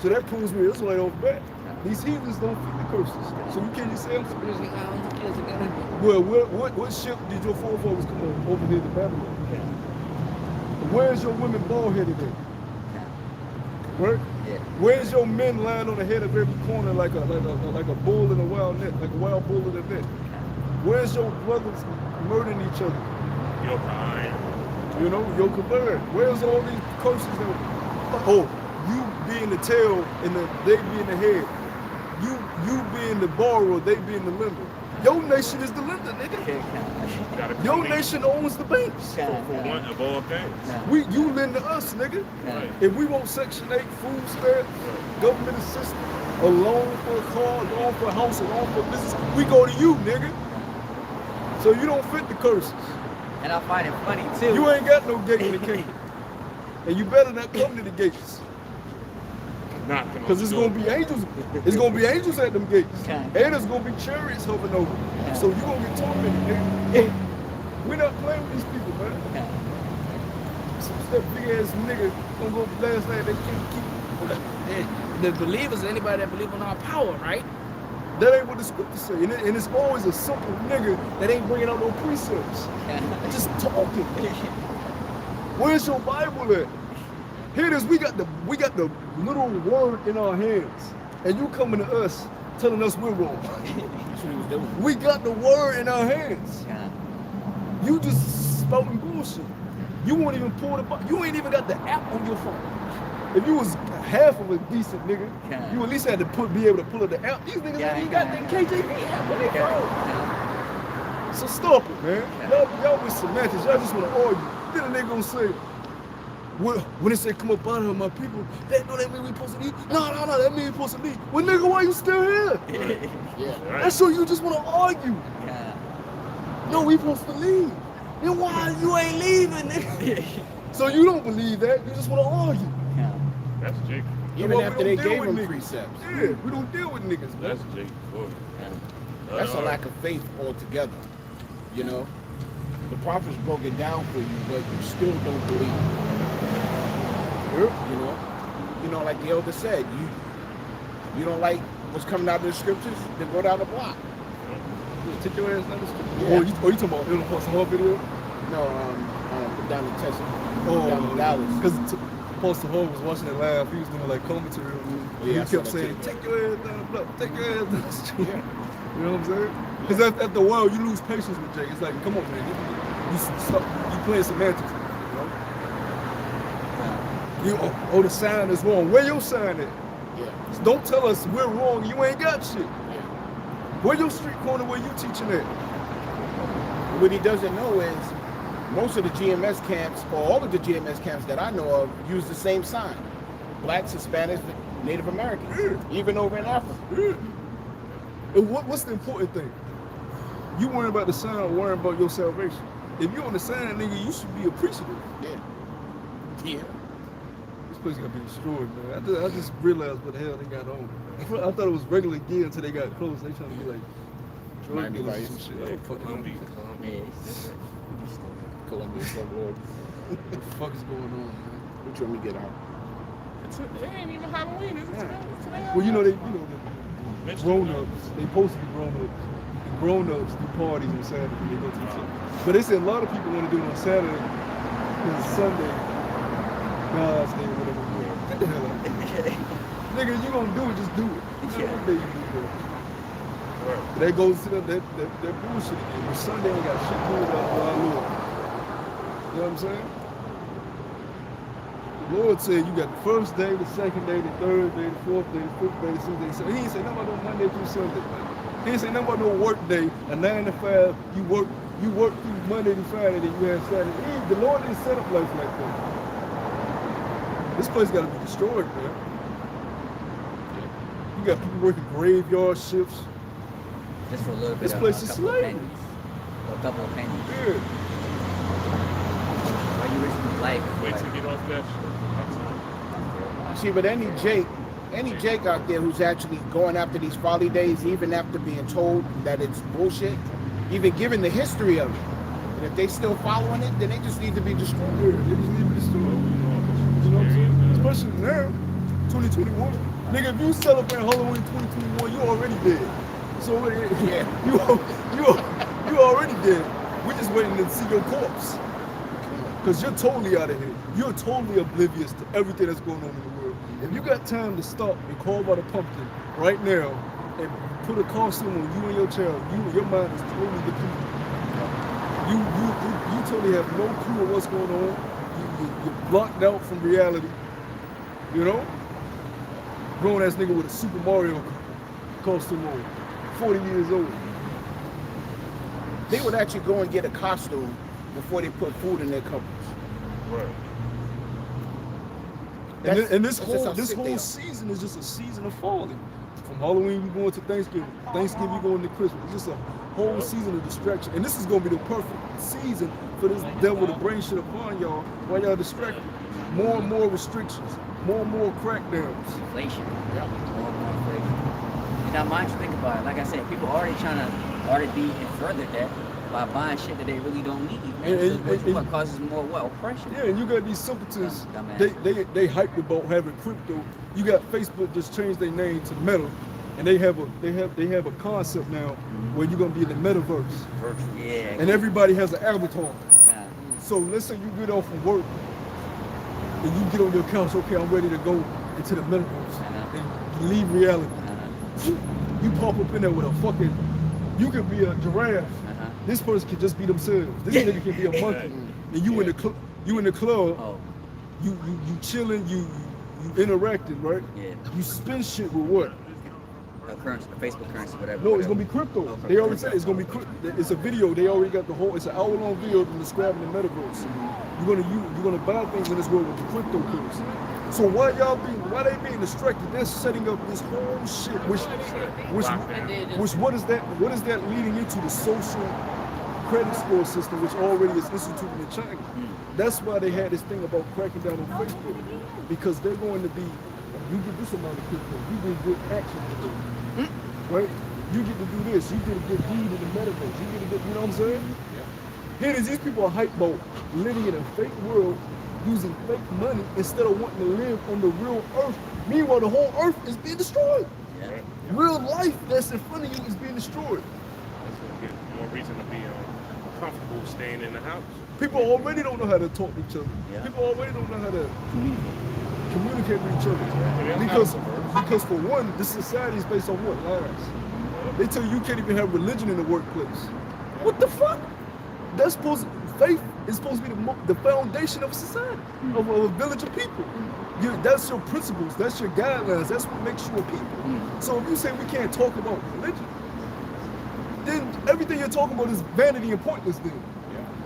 So that proves we're Israelite off the bat. These heathens don't fit the curses. So you can't just say I'm spiritually. Well, what ship did your forefathers come over here to Babylon? Where's your women bald-headed at? Right? Yeah. Where's your men lying on the head of every corner like a bull in a wild net, like a wild bull in a net? Where's your brothers murdering each other? Yoke of iron. Where's all these curses that? Oh, you being the tail and they being the head. You being the borrower, they being the lender. Your nation is the lender, nigga. Your nation owns the banks. For one of all things. You lend to us, nigga. Right. If we want Section 8, food stamps, government assistance, a loan for a car, a loan for a house, a loan for a business, we go to you, nigga. So you don't fit the curses. And I find it funny too. You ain't got no gate in the kingdom. And you better not come to the gates. Because it's gonna be angels. It's gonna be angels at them gates. And there's gonna be chariots hovering over. So you gonna get tormented, nigga. We're not playing with these people, man. That big ass nigga gonna go last night. They can't keep. The believers, anybody that believe in our power, right? That ain't what the scriptures say. And it's always a simple nigga that ain't bringing out no precepts. Just talking. Where's your Bible at? Here it is. We got the little word in our hands, and you coming to us telling us we're wrong. We got the word in our hands. You just spouting bullshit. You won't even pull the Bible. You ain't even got the app on your phone. If you was half of a decent nigga, you at least had to be able to pull up the app. These niggas ain't even got the KJV app on their phone. So stop it, man. Y'all with semantics. Y'all just want to argue. Then a nigga gonna say, when they say come up out of here, my people, that mean we supposed to leave? No, that mean we supposed to leave. Well, nigga, why you still here? That's so you just want to argue. No, we supposed to leave. Then why you ain't leaving, nigga? So you don't believe that, you just want to argue. That's Jake. Even Well, we after don't they deal gave with him niggas. precepts. Yeah, we don't deal with niggas, man. That's Jake for That's a lack of faith altogether. You know, the prophets broke it down for you, but you still don't believe. You know, like the elder said, you don't like what's coming out of the scriptures, then go down the block. Take your ass down the street. Yeah. Oh, you talking about in the Hall video? No, down in Texas, Oh, down in Dallas. because Pastor Hall was watching it live. He was doing like commentary. Yeah, I He saw kept that saying, too. "Take your ass down the block. Take your ass down the street." Yeah. You know what I'm saying? Because after a while, you lose patience with Jake. It's like, come on, man. You stop. You playing semantics. You know? The sign is wrong. Where your sign at? Yeah. Don't tell us we're wrong. You ain't got shit. Yeah. Where your street corner? Where you teaching at? What he doesn't know is most of the GMS camps, or all of the GMS camps that I know of, use the same sign. Blacks, Hispanics, Native Americans, even over in Africa. And what's the important thing? You worrying about the sign or worrying about your salvation? If you on the sign, nigga, you should be appreciative. Yeah. Yeah. This place got to be destroyed, man. I just realized what the hell they got on. I thought it was regular gear until they got close. They trying to be like drug Miami dealers Vice. and some shit. Yeah, I don't fucking Columbia. know. Columbia Suburb. What the fuck is going on, man? What you want me to get out? It ain't even Halloween, is it? Today? Well, the grown-ups, they supposed to be grown-ups. The grown-ups do parties on Saturday when they go to the church. But they said a lot of people want to do it on Saturday because Sunday, God's day, whatever. Get the hell out. Nigga, you gonna do it, just do it. What day you do that? Right. That goes to that bullshit again. But Sunday ain't got shit to do with our Lord. You know what I'm saying? The Lord said you got the first day, the second day, the third day, the fourth day, the fifth day, the sixth day. So he ain't say nothing about no Monday through Sunday, man. He ain't say nothing about no work day, a 9 to 5, you work through Monday to Friday, then you have Saturday. The Lord didn't set up life like that. This place gotta be destroyed, man. You got people working graveyard shifts. Just for a little bit. This of, place a is couple of slavery. pennies. Or a couple of pennies. Yeah. Are you risking life? Wait to get off that shit. See, but any Jake out there who's actually going after these folly days, even after being told that it's bullshit, even given the history of it, and if they still following it, then they just need to be destroyed. Yeah, they just need to be destroyed. You know what I'm saying? Especially now, 2021. Nigga, if you celebrate Halloween 2021, you already dead. So Yeah. you already dead. We're just waiting to see your corpse. Because you're totally out of here. You're totally oblivious to everything that's going on in the world. If you got time to stop and carve out a pumpkin right now and put a costume on you and your child, your mind is totally depleted. You totally have no clue of what's going on. You're blocked out from reality. You know? Grown ass nigga with a Super Mario costume on, 40 years old. They would actually go and get a costume before they put food in their cupboards. Right. And this that's just how whole sick they are. season is just a season of falling. From Halloween we going to Thanksgiving. Thanksgiving we going to Christmas. It's just a whole season of distraction. And this is gonna be the perfect season for this devil to bring shit upon y'all while y'all distracted. More and more restrictions, more and more crackdowns. Inflation. Yeah. More and more inflation. And now mind you think about it. Like I said, people are already be further that by buying shit that they really don't need. What causes more oppression? Yeah, and you got these simpletons. Dumbass. They hyped about having crypto. You got Facebook just changed their name to Meta, and they have a concept now where you're gonna be in the metaverse. Yeah. And everybody has an avatar. God. So let's say you get off from work and you get on your couch. Okay, I'm ready to go into the metaverse and leave reality. You pop up in there with a fucking. You could be a giraffe. This person can just be themselves. This nigga can be a monkey. And you in the club. Oh. You chilling. You interacting, right? Yeah. You spend shit with what? Currency, Facebook currency, whatever. No, it's gonna be crypto. They already said it's gonna be crypto. It's a video. They already got the whole. It's an hour-long video of them describing the metaverse. You're gonna buy things in this world with the cryptocurrency. So why they being distracted? They're setting up this whole shit. Which what is that leading into? The social credit score system, which already is instituted in China. That's why they had this thing about cracking down on Facebook, because they're going to be you get this amount of crypto. You get good action today, right? You get to do this. You get a good deed in the metaverse. You get a good, you know what I'm saying? Here it is, these people are hype about living in a fake world, using fake money instead of wanting to live on the real earth. Meanwhile, the whole earth is being destroyed. Yeah. Real life that's in front of you is being destroyed. That's gonna give more reason to be comfortable staying in the house. People already don't know how to talk to each other. Yeah. People already don't know how to communicate with each other. Yeah. Because for one, this society is based on what? Lies. They tell you can't even have religion in the workplace. What the fuck? Faith is supposed to be the foundation of a society, of a village of people. That's your principles, that's your guidelines, that's what makes you a people. So if you say we can't talk about religion, then everything you're talking about is vanity and pointless then.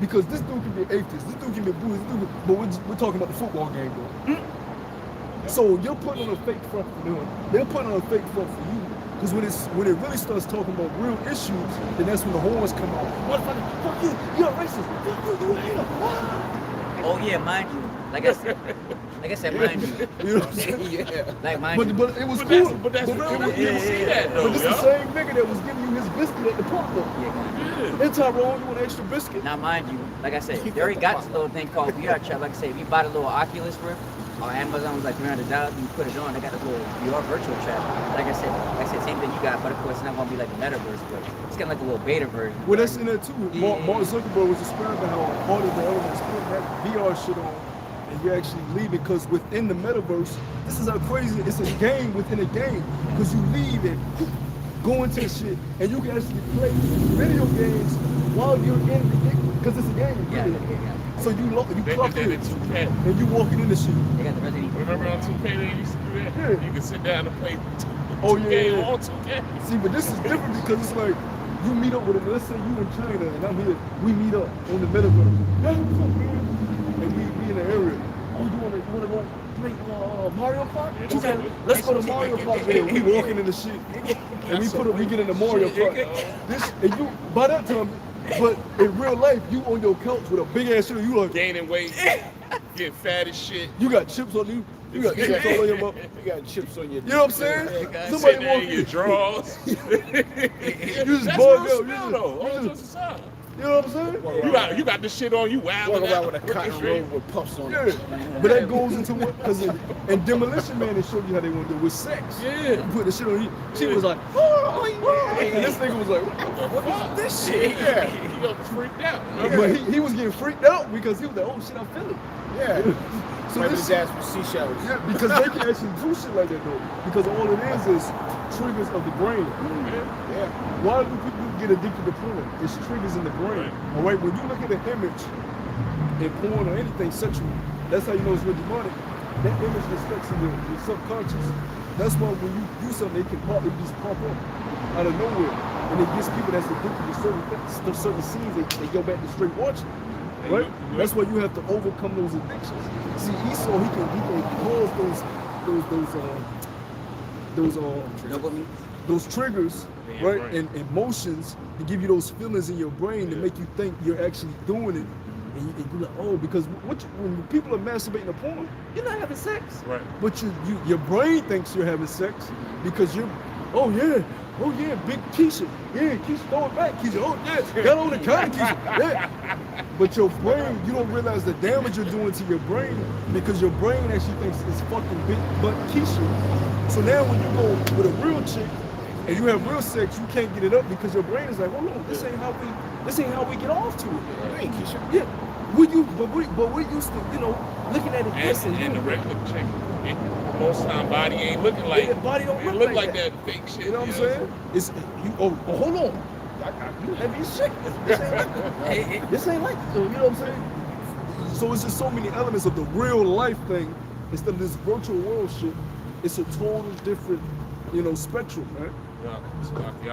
Because this dude can be atheist, this dude can be Buddhist, but we're talking about the football game though. So you're putting on a fake front for them, they're putting on a fake front for you. Because when it really starts talking about real issues, then that's when the horns come out. Motherfucker, fuck you, you're a racist, fuck you a hater. Oh yeah, mind you. Like I said, mind you. You know what I'm saying? Yeah. Like mind you. But it was But cool. that's real. You see that though. But it's the same nigga that was giving you his biscuit at the park though. Yeah. And Tyrone, you want an extra biscuit? Now mind you, like I said, they already got this little thing called VR chat. Like I said, if you bought a little Oculus Rift, on Amazon was like $300, you put it on, they got a little VR virtual chat. Like I said, same thing you got, but of course it's not gonna be like the metaverse, but it's kind of like a little beta version. Well, that's in there too. Yeah. Mark Zuckerberg was describing how part of the elements putting that VR shit on, and you actually leave it because within the metaverse, this is how crazy it's a game within a game. Because you leave and go into the shit, and you can actually play video games while you're in the game because it's a game. Yeah, Really. yeah. So you clock They in did 2K. and you walking in the shit. They got the Resident Evil. Remember on 2K they used to do that? Yeah. You can sit down and play 2K Oh, yeah. on 2K. See, but this is different because it's like you meet up with let's say you in China and I'm here. We meet up on the metaverse. Hey, what's up, man? And we in the area. Oh, you wanna go play Mario Kart? Yeah, She said, let's go to Mario Kart. Yeah, we walking in the shit, and we get into Mario Kart. And you by that time. But in real life, you on your couch with a big ass shit, you like Gaining weight, getting fat as shit. you got chips on you. You got chips all on your mouth. You got chips on your. You know what I'm saying? Sitting Somebody there walk in your in. drawers. You just That's bugged real out. smell though. All jokes aside. You know what I'm saying? You got this shit on, you Walk wilding around out. with a cotton robe with puffs on Yeah. it. But that goes into what? Because in Demolition Man, they showed you how they want to do it with sex. Yeah. You put the shit on you. She was like, oh, and this nigga was like, what is this shit? Yeah. He got freaked out. But he was getting freaked out because he was like, oh shit, I feel it. Yeah. So Wipe this his ass with seashells. Yeah, because they can actually do shit like that though. Because all it is triggers of the brain. Yeah. Why do people get addicted to porn? It's triggers in the brain. All right, when you look at an image in porn or anything sexual, that's how you know it's really demonic. That image is stuck in your subconscious. That's why when you do something, it just pop up out of nowhere, and it gets people that's addicted to certain scenes. They go back to straight watching. Right? That's why you have to overcome those addictions. See, Esau, he can cause those triggers, right? And emotions to give you those feelings in your brain to make you think you're actually doing it. And you're like, oh, because when people are masturbating to porn, you're not having sex. Right. But your brain thinks you're having sex because oh yeah, big Keisha. Yeah, Keisha, throw it back. Keisha, oh yeah, got on the cotton, Keisha. Yeah. But your brain, you don't realize the damage you're doing to your brain because your brain actually thinks it's fucking big butt Keisha. So now when you go with a real chick and you have real sex, you can't get it up because your brain is like, hold on, this ain't how we get off to it. Hey, Keisha. Yeah. But we used to, looking at it this And the regular chick, most time body ain't looking like. Yeah, body don't it look like like that fake shit. You know what I'm saying? It's hold on. You heavy as shit. This ain't like you know what I'm saying? So it's just so many elements of the real life thing instead of this virtual world shit. It's a total different, spectrum, man. I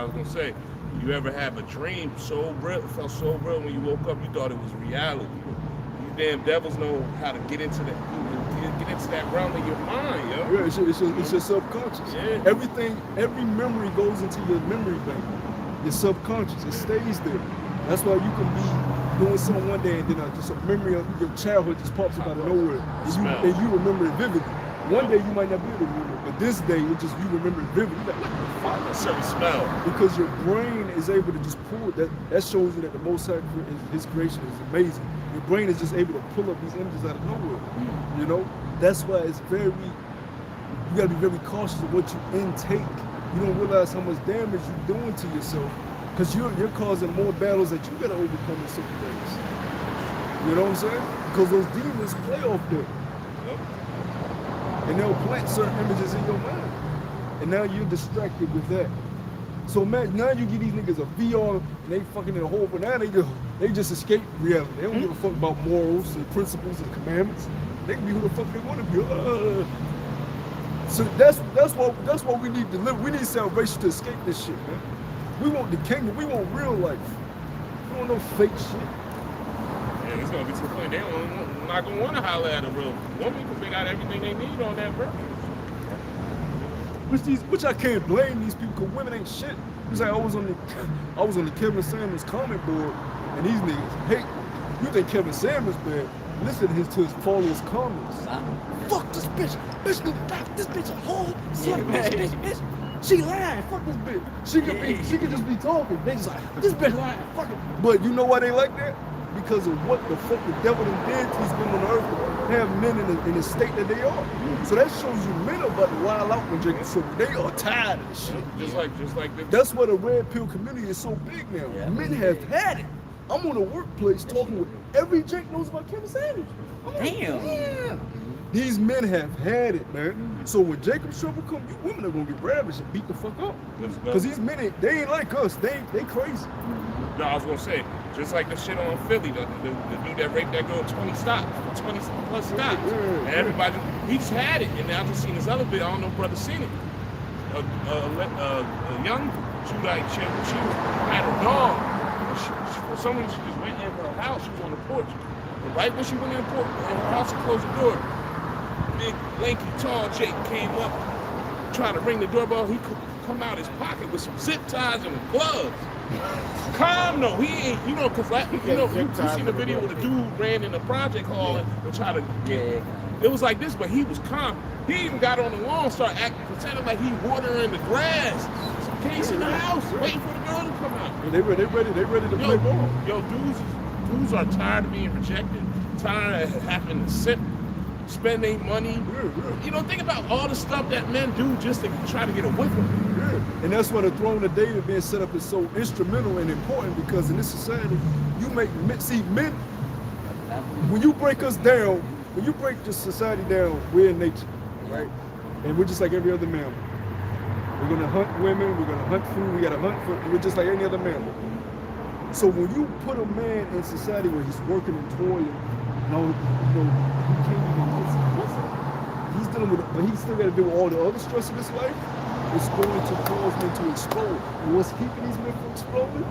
was gonna say, you ever have a dream so real, it felt so real when you woke up, you thought it was reality. You damn devils know how to get into that realm of your mind, yo. Yeah, it's your subconscious. Yeah. Every memory goes into your memory bank. Your subconscious, it stays there. That's why you can be doing something one day and then just a memory of your childhood just pops up out of nowhere. And you remember it vividly. One day you might not be able to remember, but this day it just you remember it vividly. You're like, what the fuck? A certain smell. Because your brain is able to just pull it. That shows you that the Most High, His creation is amazing. Your brain is just able to pull up these images out of nowhere. You know, that's why it's very. You gotta be very cautious of what you intake. You don't realize how much damage you're doing to yourself, because you're causing more battles that you gotta overcome in certain ways. You know what I'm saying? Because those demons play off there. And they'll plant certain images in your mind. And now you're distracted with that. So man, now you give these niggas a VR and they fucking in a hole, but now they just escape reality. They don't give a fuck about morals and principles and commandments. They can be who the fuck they want to be. So that's what we need to live. We need salvation to escape this shit, man. We want the kingdom. We want real life. We don't want no fake shit. And it's gonna be to the point they're not gonna want to holler at a real woman because they got everything they need on that bird. Which I can't blame these people, because women ain't shit. It's like I was on the Kevin Samuels comment board, and these niggas, hey, you think Kevin Samuels bad? Listen to his followers' comments. Fuck this bitch. Bitch, this bitch a whole son of a bitch. She lying. Fuck this bitch. She could just be talking. They just like, this bitch lying. Fuck it. But you know why they like that? Because of what the fuck the devil done did to these men on earth to have men in the state that they are. So that shows you men are about to wild out when drinking sugar. They are tired of this shit. Just like this. That's why the red pill community is so big now. Yeah. Men have had it. I'm on a workplace talking with every Jake knows about Kevin Sanders. Damn. These men have had it, man. So when Jacob's trouble come, you women are gonna get ravaged and beat the fuck up. Because these men, they ain't like us. They crazy. No, I was gonna say, just like the shit on Philly, the dude that raped that girl 20 stops, 20 plus stops. And everybody, he's had it. And I just seen this other bit, I don't know if brother seen it. A young Judite chick, she had a dog. For some reason, she just went in her house, she was on the porch. And right when she went in her house, she closed the door. Big, lanky, tall Jake came up, trying to ring the doorbell. He could come out his pocket with some zip ties and gloves. Calm though, he ain't, you know, cause you seen the video where the dude ran in the project hall and tried to get, it was like this, but he was calm. He even got on the lawn, started acting, pretending like he watering the grass. Some case in the house, waiting for the girl to come out. Yeah, they ready to play ball. Yo, dudes are tired of being rejected, tired of having to spend their money. You know, think about all the stuff that men do just to try to get a whiff of it. And that's why the throne of David being set up is so instrumental and important, because in this society, you make men, when you break us down, when you break this society down, we're in nature, right? And we're just like every other mammal. We're gonna hunt women, we're gonna hunt food, we gotta hunt food, we're just like any other mammal. So when you put a man in society where he's working and toiling, he can't even listen. He's dealing with it, but he's still got to deal with all the other stress of his life. It's going to cause men to explode. And what's keeping these men from exploding?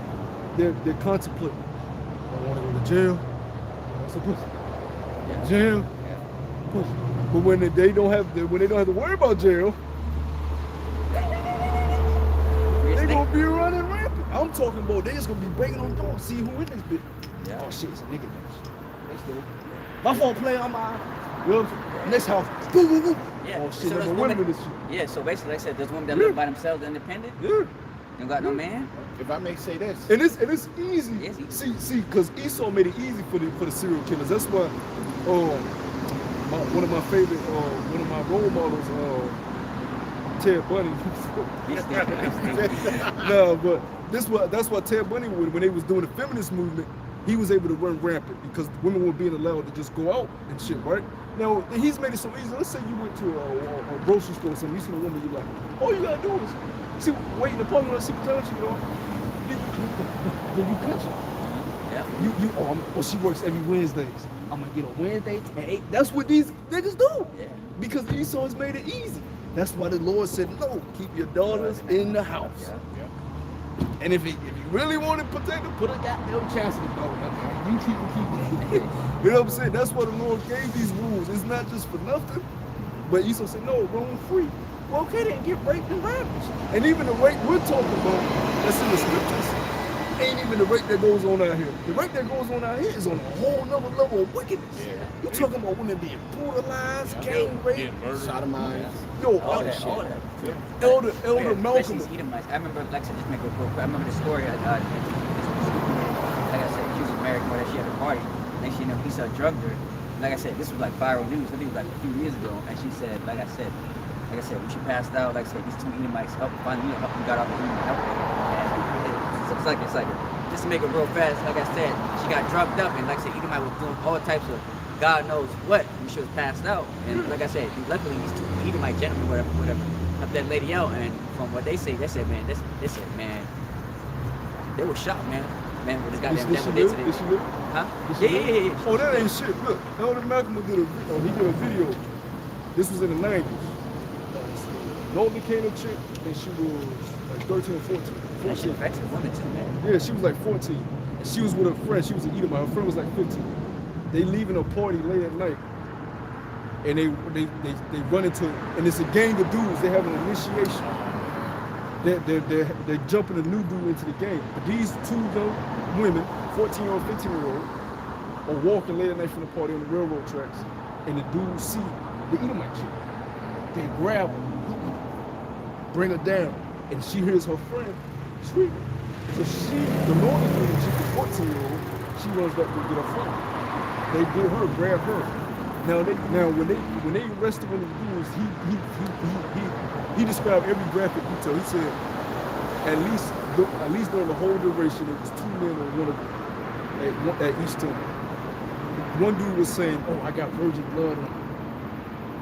They're contemplating. I want to go to jail. That's a pussy. Jail. Pussy. But when they don't have to worry about jail, they're gonna be running rampant. I'm talking about they just gonna be banging on doors, see who in this bitch. Yeah. Oh shit, it's a nigga. My phone playing on my next house. Boom, boom, boom. Yeah. Oh shit, So there's those a woman women- in this shit. Yeah, so basically, like I said, there's women that live by themselves, independent. Yeah. Don't got no man. If I may say this, And it's easy. Yes, easy. See, because Esau made it easy for the serial killers. That's why one of my favorite, one of my role models, Ted Bundy. No, but that's why Ted Bundy, when they was doing the feminist movement, he was able to run rampant because women were being allowed to just go out and shit, right? Now, he's made it so easy. Let's say you went to a grocery store or something, you see a woman, you like, all you gotta do is wait in the parking lot, see what time she on. Then you catch her. Yeah. She works every Wednesdays. I'm gonna get on Wednesday at 8. That's what these niggas do. Yeah. Because Esau has made it easy. That's why the Lord said, no, keep your daughters in the house. Yeah. And if you really want to protect them, put a goddamn chastity belt. You keep it. You know what I'm saying? That's why the Lord gave these rules. It's not just for nothing. But Esau said, no, roam free. Well, okay, then get raped and ravaged. And even the rape we're talking about, that's in the scriptures. ain't even the rape that goes on out here. The rape that goes on out here is on a whole nother level of wickedness. Yeah. You talking about women being brutalized, gang raped, Getting murdered. Sodomized. yo, All that. Elder Yeah, Malcolm. especially Edomites. I remember, like I said, just make it real quick. I remember the story. Like I said, she was married, but she had a party. And she, he drugged her. Like I said, this was like viral news. I think it was like a few years ago. And she said, like I said, when she passed out, like I said, these two Edomites helped finally help got out the room and helped her. And it's like, just to make it real fast, like I said, she got drugged up, and like I said, Edomite was doing all types of God knows what when she was passed out. And like I said, luckily these two Edomite gentlemen, whatever, helped that lady out. And from what they said, man, they were shocked, man, when this goddamn devil did to them. Did she live? Huh? Yeah. Oh, that ain't shit. Look, Elder Malcolm did a video. This was in the 90s. Norton came a chick, and she was like 13 or 14. And she affected women too, man. Yeah, she was like 14. And she was with her friend. She was an Edomite. Her friend was like 15. They leaving a party late at night. And they run into, and it's a gang of dudes. They have an initiation. They're jumping a new dude into the gang. But these two young women, 14-year-old, 15-year-old, are walking late at night from the party on the railroad tracks. And the dudes see the Edomite chick. They grab her, bring her down, and she hears her friend screaming. So the northern lady, she was 14-year-old, she runs back to get her friend. They get her, grab her. Now when they arrested one of the dudes, he described every graphic detail. He said at least during the whole duration, it was two men on one of them at each time. One dude was saying, "Oh, I got virgin blood on."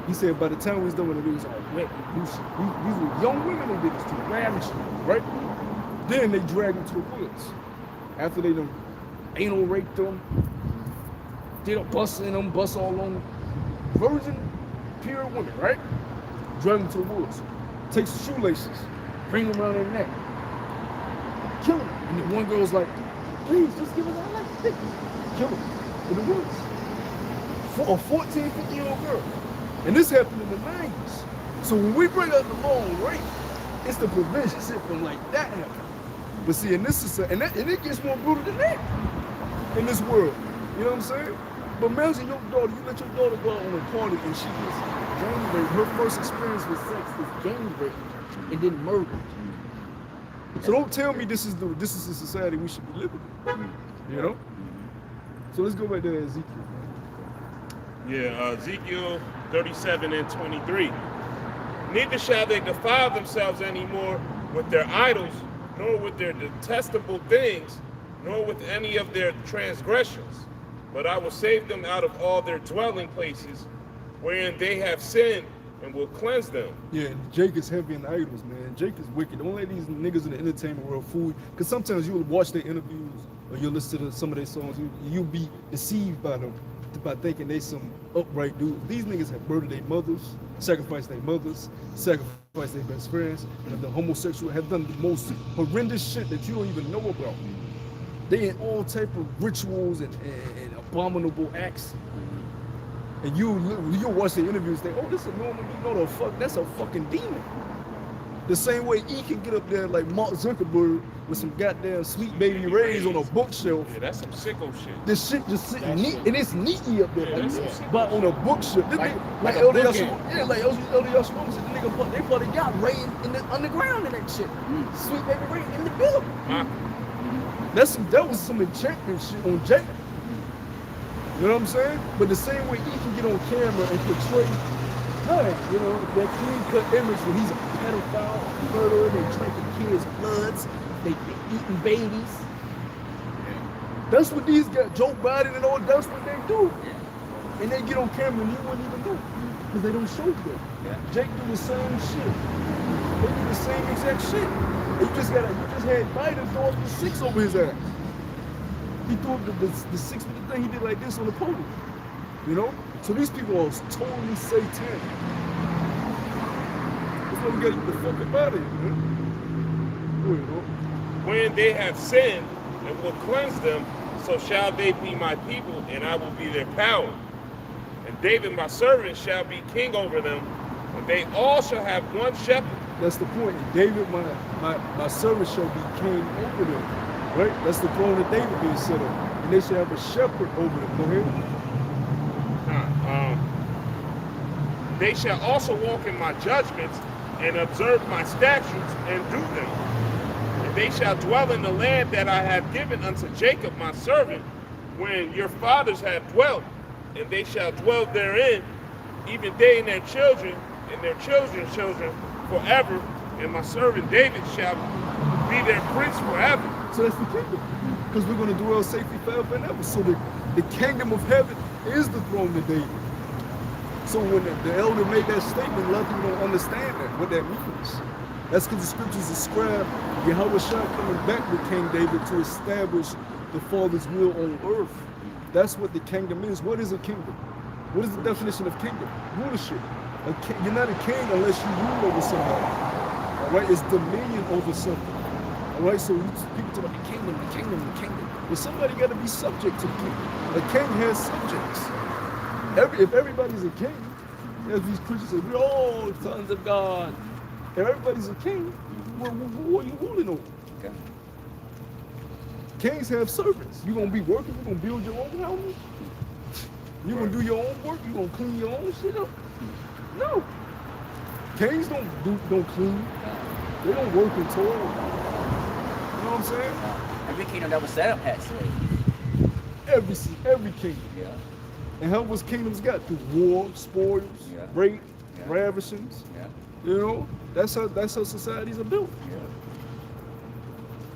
He said by the time we was done with it, it was all wet and loose. These were young women they did this to, ravishing, right? Then they dragged them to the woods. After they done anal raped them, did a bust in them, bust all on them. Virgin, pure women, right? Drag them to the woods. Take some shoelaces, bring them around their neck, kill them. And then one girl's like, "Please, just give us our life." Kill them in the woods. For a 14, 15-year-old girl. And this happened in the 90s. So when we bring up the law on rape, it's the prevention system like that happened. But see, in this society, and it gets more brutal than that in this world. You know what I'm saying? But imagine your daughter, you let your daughter go out on a party and she gets gang raped. Her first experience with sex is gang rape and then murdered. So don't tell me this is the society we should be living in. You know? So let's go back to Ezekiel. Yeah, Ezekiel 37:23. Neither shall they defile themselves anymore with their idols, nor with their detestable things, nor with any of their transgressions. But I will save them out of all their dwelling places, wherein they have sinned, and will cleanse them. Yeah, Jake is heavy in idols, man. Jake is wicked. Don't let these niggas in the entertainment world fool you. Because sometimes you'll watch their interviews or you'll listen to some of their songs. You'll be deceived by them, by thinking they some upright dudes. These niggas have murdered their mothers, sacrificed their mothers, sacrificed their best friends, and the homosexual have done the most horrendous shit that you don't even know about. They in all type of rituals and abominable acts. And you'll watch the interviews and think, "Oh, this is a normal, you know the fuck, that's a fucking demon." The same way he can get up there like Mark Zuckerberg with some goddamn Sweet Baby Ray's on a bookshelf. Yeah, that's some sicko shit. This shit just sitting neat, and it's neatly up there, Yeah, like, that's some sick but on a bookshelf. This Like like a Elder book Yashua, yeah, like Elder Yashua said, the nigga, they probably got Ray in the underground in that shit. Sweet Baby Ray in the building. That was some enchantment shit on Jake. You know what I'm saying? But the same way he can get on camera and portray, you know, that clean-cut image when he's a pedophile, murderer, they drinking kids' bloods, they eating babies. That's what these guys, Joe Biden and all, that's what they do. And they get on camera and you wouldn't even know, because they don't show you. Jake do the same shit. They do the same exact shit. You just had Biden throw up the 6 over his ass. He threw up the 6 with the thing, he did like this on the podium. You know? So these people are totally satanic. That's why we gotta get the fuck up out of here, man. You know? When they have sinned, and will cleanse them, so shall they be my people, and I will be their power. And David my servant shall be king over them, and they all shall have one shepherd. That's the point. David, my servant shall be king over them. Right? That's the throne of David being set up. And they should have a shepherd over them. Go ahead. They shall also walk in my judgments and observe my statutes and do them. And they shall dwell in the land that I have given unto Jacob my servant, when your fathers have dwelt, and they shall dwell therein, even they and their children children's children forever, and my servant David shall be their prince forever. So that's the kingdom. Because we're going to dwell safely forever and ever. So the kingdom of heaven is the throne of David. So when the elder made that statement, a lot of people don't understand that, what that means. That's because the scriptures describe Yahweh Shah coming back with King David to establish the Father's will on earth. That's what the kingdom is. What is a kingdom? What is the definition of kingdom? Rulership. You're not a king unless you rule over somebody. All right? It's dominion over something. All right? So people talk about the kingdom, the kingdom, the kingdom. But somebody got to be subject to the kingdom. A king has subjects. If everybody's a king, as these Christians say, we're all sons of God. If everybody's a king, what are you ruling over? Okay. Kings have servants. You're going to be working, you're going to build your own houses. You're going to do your own work, you're going to clean your own shit up. No. Kings don't clean. They don't work and toil. You know what I'm saying? Every kingdom that was set up had slaves. Every kingdom. Yeah. And how was kingdoms got? Through war, spoils, rape, ravishings. Yeah. You know, that's how societies are built. Yeah.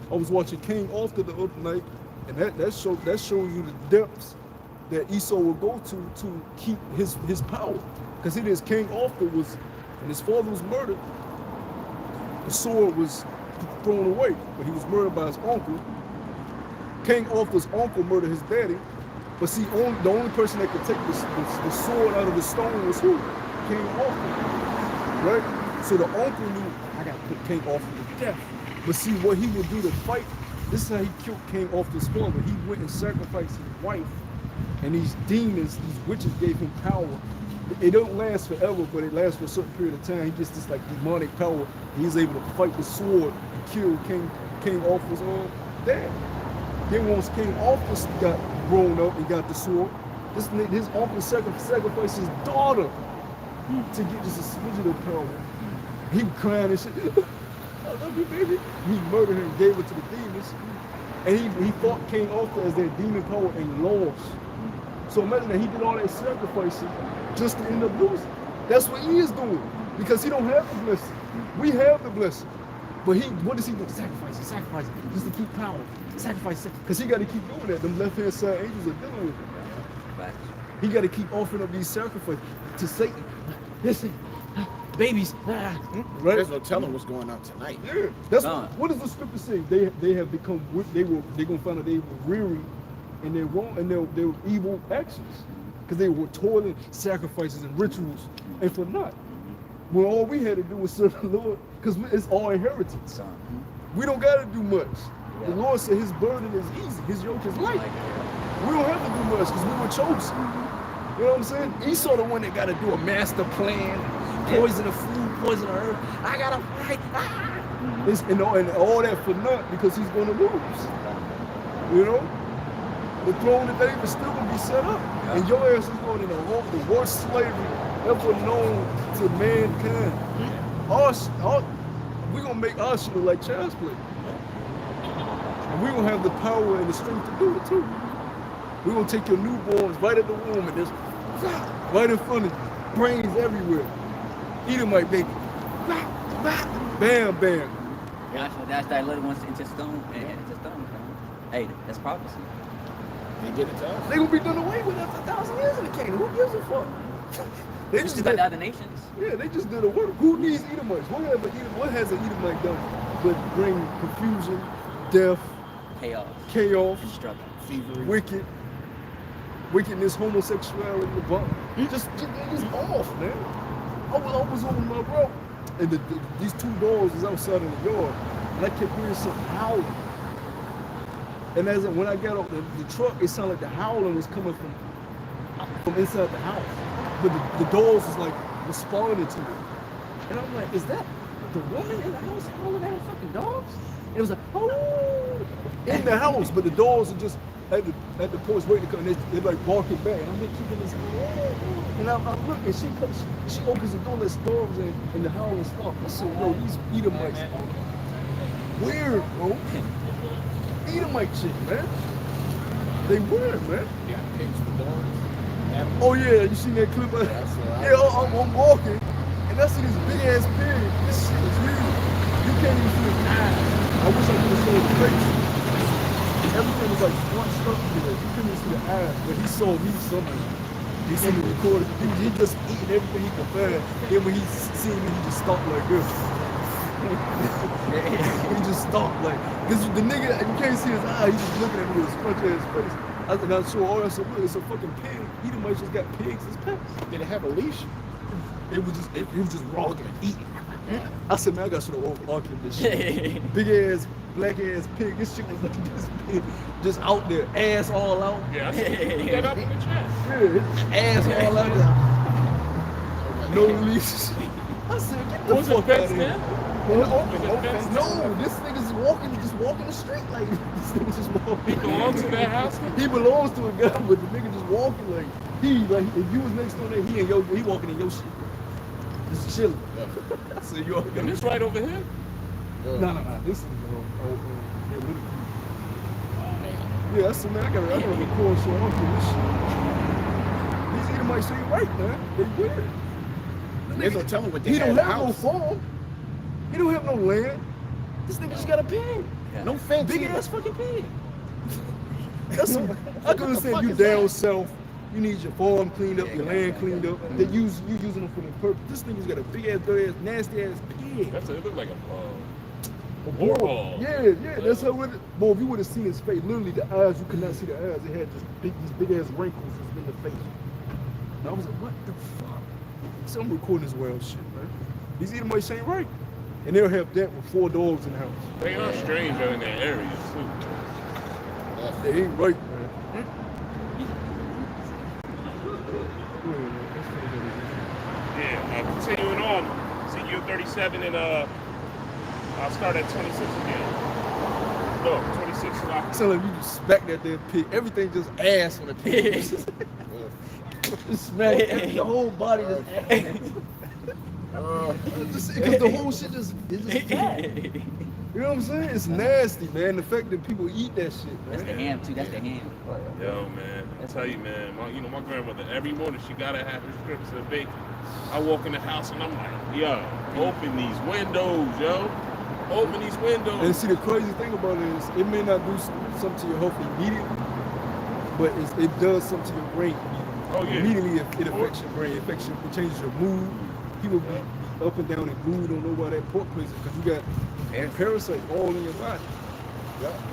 I was watching King Arthur the other night, and that shows you the depths that Esau will go to keep his power. Because it is King Arthur was, when his father was murdered, the sword was thrown away, but he was murdered by his uncle. King Arthur's uncle murdered his daddy. But see, the only person that could take the sword out of the stone was who? King Arthur, right? So the uncle knew, I got to put King Arthur to death. But see, what he would do to fight, this is how he killed King Arthur's father. He went and sacrificed his wife, and these demons, these witches gave him power. It don't last forever, but it lasts for a certain period of time. He just this like demonic power. He's able to fight the sword and kill King Arthur's dad. Then once King Arthur got grown up and got the sword, his uncle sacrificed his daughter to get just a smidgen of power. He was crying and shit. I love you, baby. He murdered her and gave her to the demons. And he fought King Arthur as their demon power and lost. So imagine that he did all that sacrificing just to end up losing. That's what he is doing. Because he don't have the blessing. We have the blessing. But what does he do? Sacrifice, just to keep power. Sacrifice, because he got to keep doing that. Them left-hand side angels are dealing with him. Right. He got to keep offering up these sacrifices to Satan. Listen, babies. Right? There's no telling what's going on tonight. Yeah. That's what does the scripture say? They have become. They're gonna find out they were weary and they're wrong and their evil actions because they were toiling, sacrifices and rituals, and for naught. When all we had to do was serve the Lord, because it's our inheritance. We don't got to do much. The Lord said his burden is easy, his yoke is light. We don't have to do much because we were chosen. You know what I'm saying? Esau the one that got to do a master plan, poison the food, poison the herb. I got to fight. And all that for naught because he's going to lose. You know? The throne of David is still going to be set up. And your ass is going in the worst slavery ever known to mankind. We're going to make our shit look like child's play. And we're going to have the power and the strength to do it too. We're going to take your newborns right at the womb and just right in front of you. Brains everywhere. Eat them like baby. Bam, bam. That's that little one's into stone. Into stone. Hey, that's prophecy. They get it to us. They're going to be done away with after 1,000 years in the kingdom. Who gives a fuck? They just like the other nations. Yeah, they just did a work. Who needs Edomites? What has an Edomite done but bring confusion, death, chaos, destruction, wickedness, homosexuality, just off, man. I was on my bro, and these two dogs was outside in the yard, and I kept hearing something howling. And when I got off the truck, it sounded like the howling was coming from inside the house. But the dogs was like responding to it. And I'm like, is that the woman in the house howling at her fucking dogs? And it was like, oh. in the house, but the dogs are just at the porch waiting to come. They're like barking back, and I'm like keeping this. And I look, and she opens the door, there's dogs in the house and stuff. I said, yo, these Edomites are weird, bro. Edomite shit, man. They weird, man. Yeah, pigs for dogs. Oh yeah, you seen that clip? I'm walking, and I see this big ass pig. This shit is real. You can't even see his eyes. I wish I could have seen his face. Everything was like scrunched up there. You couldn't even see the eyes, but he saw me something. He seen me recorded. He just eating everything he could find. Then when he seen me, he just stopped like this. He just stopped like, cause the nigga, you can't see his eye. He's just looking at me with his scrunched ass face. And I saw all that. I said, look, it's a fucking pig. Edomites just got pigs as pets. Did it have a leash? It was just rocking, eating. I said, man, I got to walking this shit. Big ass, black ass pig. This shit was like this big, just out there, ass all out. Yeah, I see. Put that up in the chat. Yeah, ass all out there. No leash. I said, get the Was it fuck out of fenced here. in? No, fenced no, this nigga's walking the street like this nigga's just walking. He belongs to that house? He belongs to a guy, but the nigga just walking like if you was next door there, he walking in your shit. Just chilling. So you And this right over here? No. This is yeah, I said, man, I gotta record so I'm doing this shit. These Edomites say right, man. They weird. There's no telling what they He had don't in the have no house. farm. He don't have no land. This nigga just got a pig. No fence. Big either. ass fucking pig. That's I What could the say fuck you is down that? south. You need your farm cleaned up, your land cleaned up. They you using them for the purpose. This nigga's got a big ass, dirty ass, nasty ass pig. It looked like a Boy, warhol. yeah, that's how it. Boy, if you would have seen his face, literally the eyes, you could not see the eyes. It had these big ass wrinkles in the face. And I was like, what the fuck? So I'm recording this wild shit, man. These Edomites ain't right. And they'll have that with 4 dogs in the house. They are strange out in that area too. They ain't right, man. Yeah, continuing on, Ezekiel 37 and I'll start at 26 again. No, 26 slot. Sound like you just smack that damn pig. Everything just ass on the pig. Just smack it. Your whole body just ass. Because the whole shit just fat. You know what I'm saying? It's nasty, man. The fact that people eat that shit, man. That's the ham too. That's the ham. Yo, man, I tell you, man, my grandmother, every morning she gotta have her strips of bacon. I walk in the house and I'm like, yo, open these windows, yo. Open these windows. And see, the crazy thing about it is, it may not do something to your health immediately, but it does something to your brain immediately. Oh, yeah. Immediately, it affects your brain. It changes your mood. People be up and down in mood, don't know why that pork place is, because you got parasites all in your body.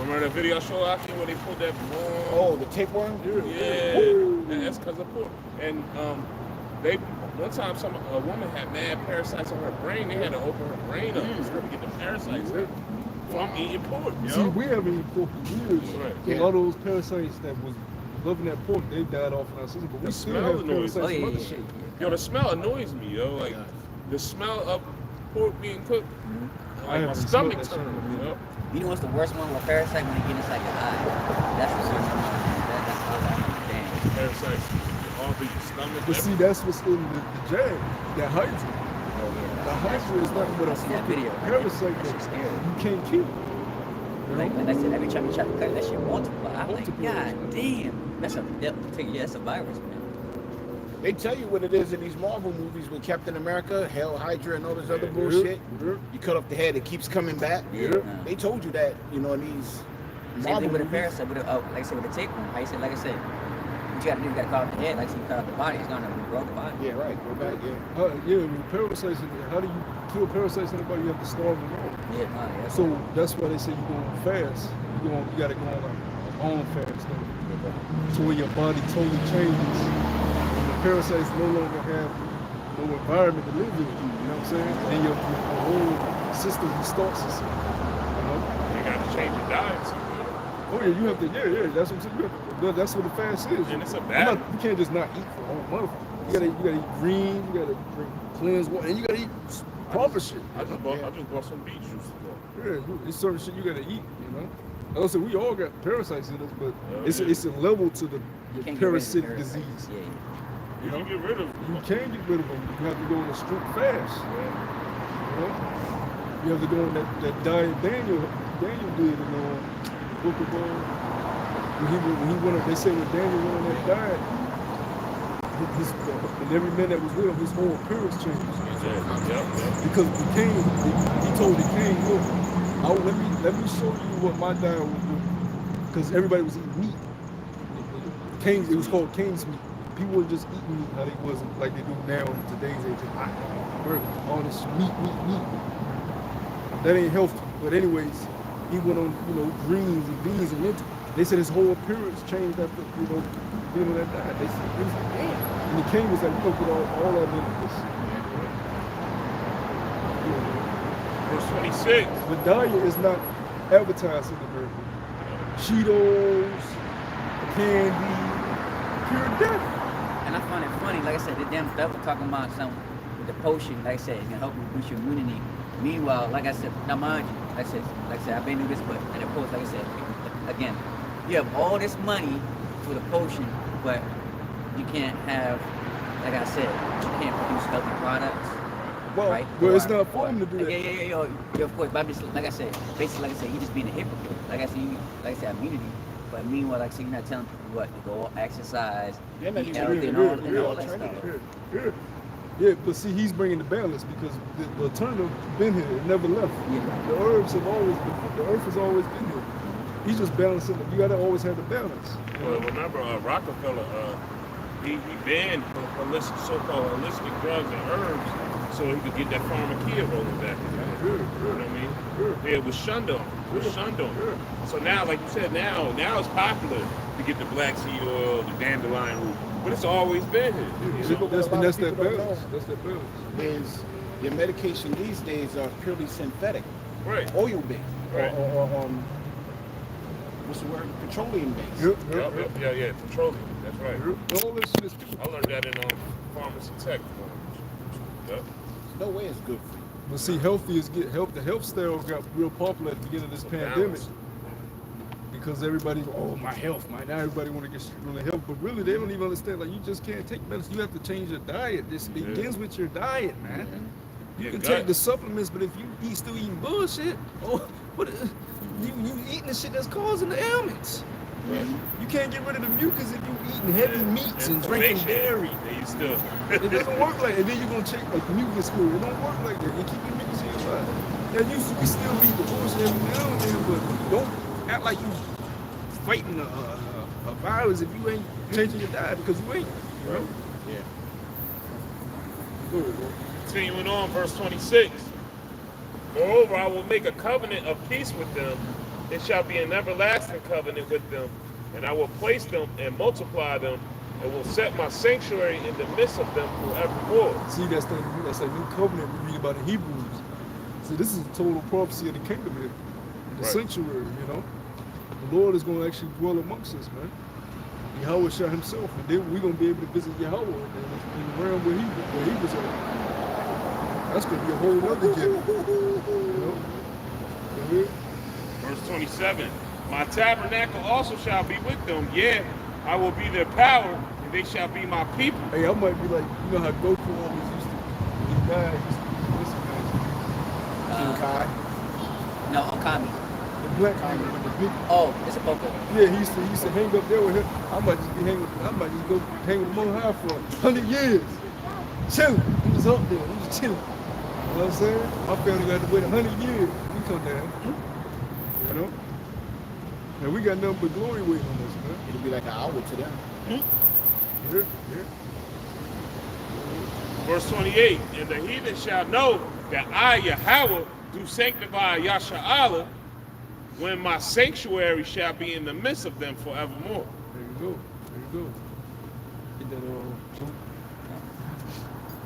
Remember that video I showed out here where they pulled that bone? Oh, the tapeworm? Yeah, and that's because of pork. And one time a woman had mad parasites on her brain. They had to open her brain up to get the parasites out from eating pork, yo. See, we haven't eaten pork in years. Right. So a lot of those parasites that was loving that pork, they died off in our system. But we The still smell have annoys parasites me. from other shit. Yo, the smell annoys me, yo. Like the smell of pork being cooked, like my haven't stomach smelled that shit in a turns, minute. yo. You know what's the worst one with parasite when they get inside your eye? That's the worst one. That's all I understand. Parasites all through your stomach. But see, that's what's in the jag, that hydra. The hydra is nothing but a See that fucking video? parasite That shit's that scary. you can't kill. Like I said, every time you try to cut it, that shit multiply. I'm like, Multiply. God damn. That's a virus, man. They tell you what it is in these Marvel movies with Captain America, Hell Hydra, and all this other bullshit. Yeah. You cut off the head, it keeps coming back. Yeah. They told you that, in these Same Marvel thing with a movies. parasite, like I said, with a tapeworm. Like I said, what you gotta do, you gotta cut off the head. Like I said, you cut off the body, it's gonna regrow the body. Yeah, right. Go back, yeah. With parasites, how do you kill parasites in the body? You have to starve them out. Yeah, no, yeah. So that's why they say you going fast. You gotta go on like on fast though. So when your body totally changes, and the parasites no longer have no environment to live in. You know what I'm saying? And your whole system restarts itself. You know? You got to change your diet. Oh yeah, you have to. Yeah. That's what I'm saying. That's what the fast is. And it's a I'm battle. not- You can't just not eat for a whole month. You gotta eat green. You gotta drink cleanse water, and you gotta eat proper shit. I just bought some beet juice. Yeah, it's certain shit you gotta eat. You know. Also, we all got parasites in us, but it's a level to the can't get rid of the parasitic parasites. disease. Yeah. You can get rid of You can't get rid of them. You have to go on a strict fast. You know? You have to go on that diet Daniel did in the book of when he went on, they say when Daniel went on that diet, and every man that was with him, his whole appearance changed. Because the king, he told the king, look, let me show you what my diet was doing. Because everybody was eating meat. It was called King's meat. People were just eating meat how they wasn't like they do now in today's age. All this meat. That ain't healthy. But anyways, he went on, greens and beans and lentils. They said his whole appearance changed after, being on that diet. They said, it was like, damn. And the king was like, put all that in this. Verse 26. The diet is not advertised in America. Cheetos, candy, pure death. And I find it funny, like I said, the damn devil talking about something with the potion, like I said, it can help you boost your immunity. Meanwhile, like I said, now mind you, like I said, I've been through this, but at the post, like I said, again, you have all this money for the potion, but you can't have, like I said, you can't produce healthy products. Well, right? It's not for him to do that. Yeah, of course. But I'm just, like I said, basically, like I said, you just being a hypocrite. Like I said, immunity. But meanwhile, like I said, you're not telling people what to go exercise, eat healthy, and all that stuff. Yeah, but see, he's bringing the balance because the alternative been here, it never left. Yeah. The herbs have always been, the earth has always been here. He's just balancing it. You gotta always have the balance. Well, remember Rockefeller, he banned so-called holistic drugs and herbs so he could get that pharmacia rolling back. You know what I mean? Yeah, it was shunned on. So now, like you said, now it's popular to get the black seed oil, the dandelion root, but it's always been here. That's that balance. That's that balance. Is your medication these days are purely synthetic, Right. oil based, Right. or what's the word? Petroleum based. Yeah, petroleum. That's right. All this shit is I learned that in pharmacy tech. Yep. No way it's good for you. But see, the health style got real popular at the beginning of this pandemic. Because everybody, my health, now everybody want to get really healthy, but really they don't even understand. Like you just can't take medicine. You have to change your diet. This begins with your diet, man. You can take the supplements, but if you still eating bullshit, you eating the shit that's causing the ailments. You can't get rid of the mucus if you eating heavy meats and drinking dairy. It doesn't work like that. And then you're gonna check like the mucus score. It don't work like that. You keep your mucus in your body. Now you still eat the bullshit every now and then, but don't act like you fighting a virus if you ain't changing your diet because you ain't. You know? Yeah. Go ahead, bro. Continuing on, verse 26. Moreover, I will make a covenant of peace with them. It shall be an everlasting covenant with them, and I will place them and multiply them, and will set my sanctuary in the midst of them forevermore. See, that's that new covenant we read about in Hebrews. See, this is a total prophecy of the kingdom here, the sanctuary. The Lord is going to actually dwell amongst us, man. Yahweh shall himself, and then we're going to be able to visit Yahweh in the realm where he was at. That's going to be a whole other gift. Verse 27. My tabernacle also shall be with them. Yeah, I will be their power, and they shall be my people. Hey, I might be like, you know how Goku always used to be. This guy used to be, what's his name? King Kai. No, Okami. The black guy with the big. Oh, it's a Poco. Yeah, he used to hang up there with him. I might just go hang with him high for 100 years. Chilling. He was up there. He was chilling. You know what I'm saying? My family got to wait 100 years. We come down. You know? And we got nothing but glory waiting on us, man. It'll be like an hour to them. Yeah. Verse 28. And the heathen shall know that I, Yahweh, do sanctify Yasha'Allah, when my sanctuary shall be in the midst of them forevermore. There you go. Get that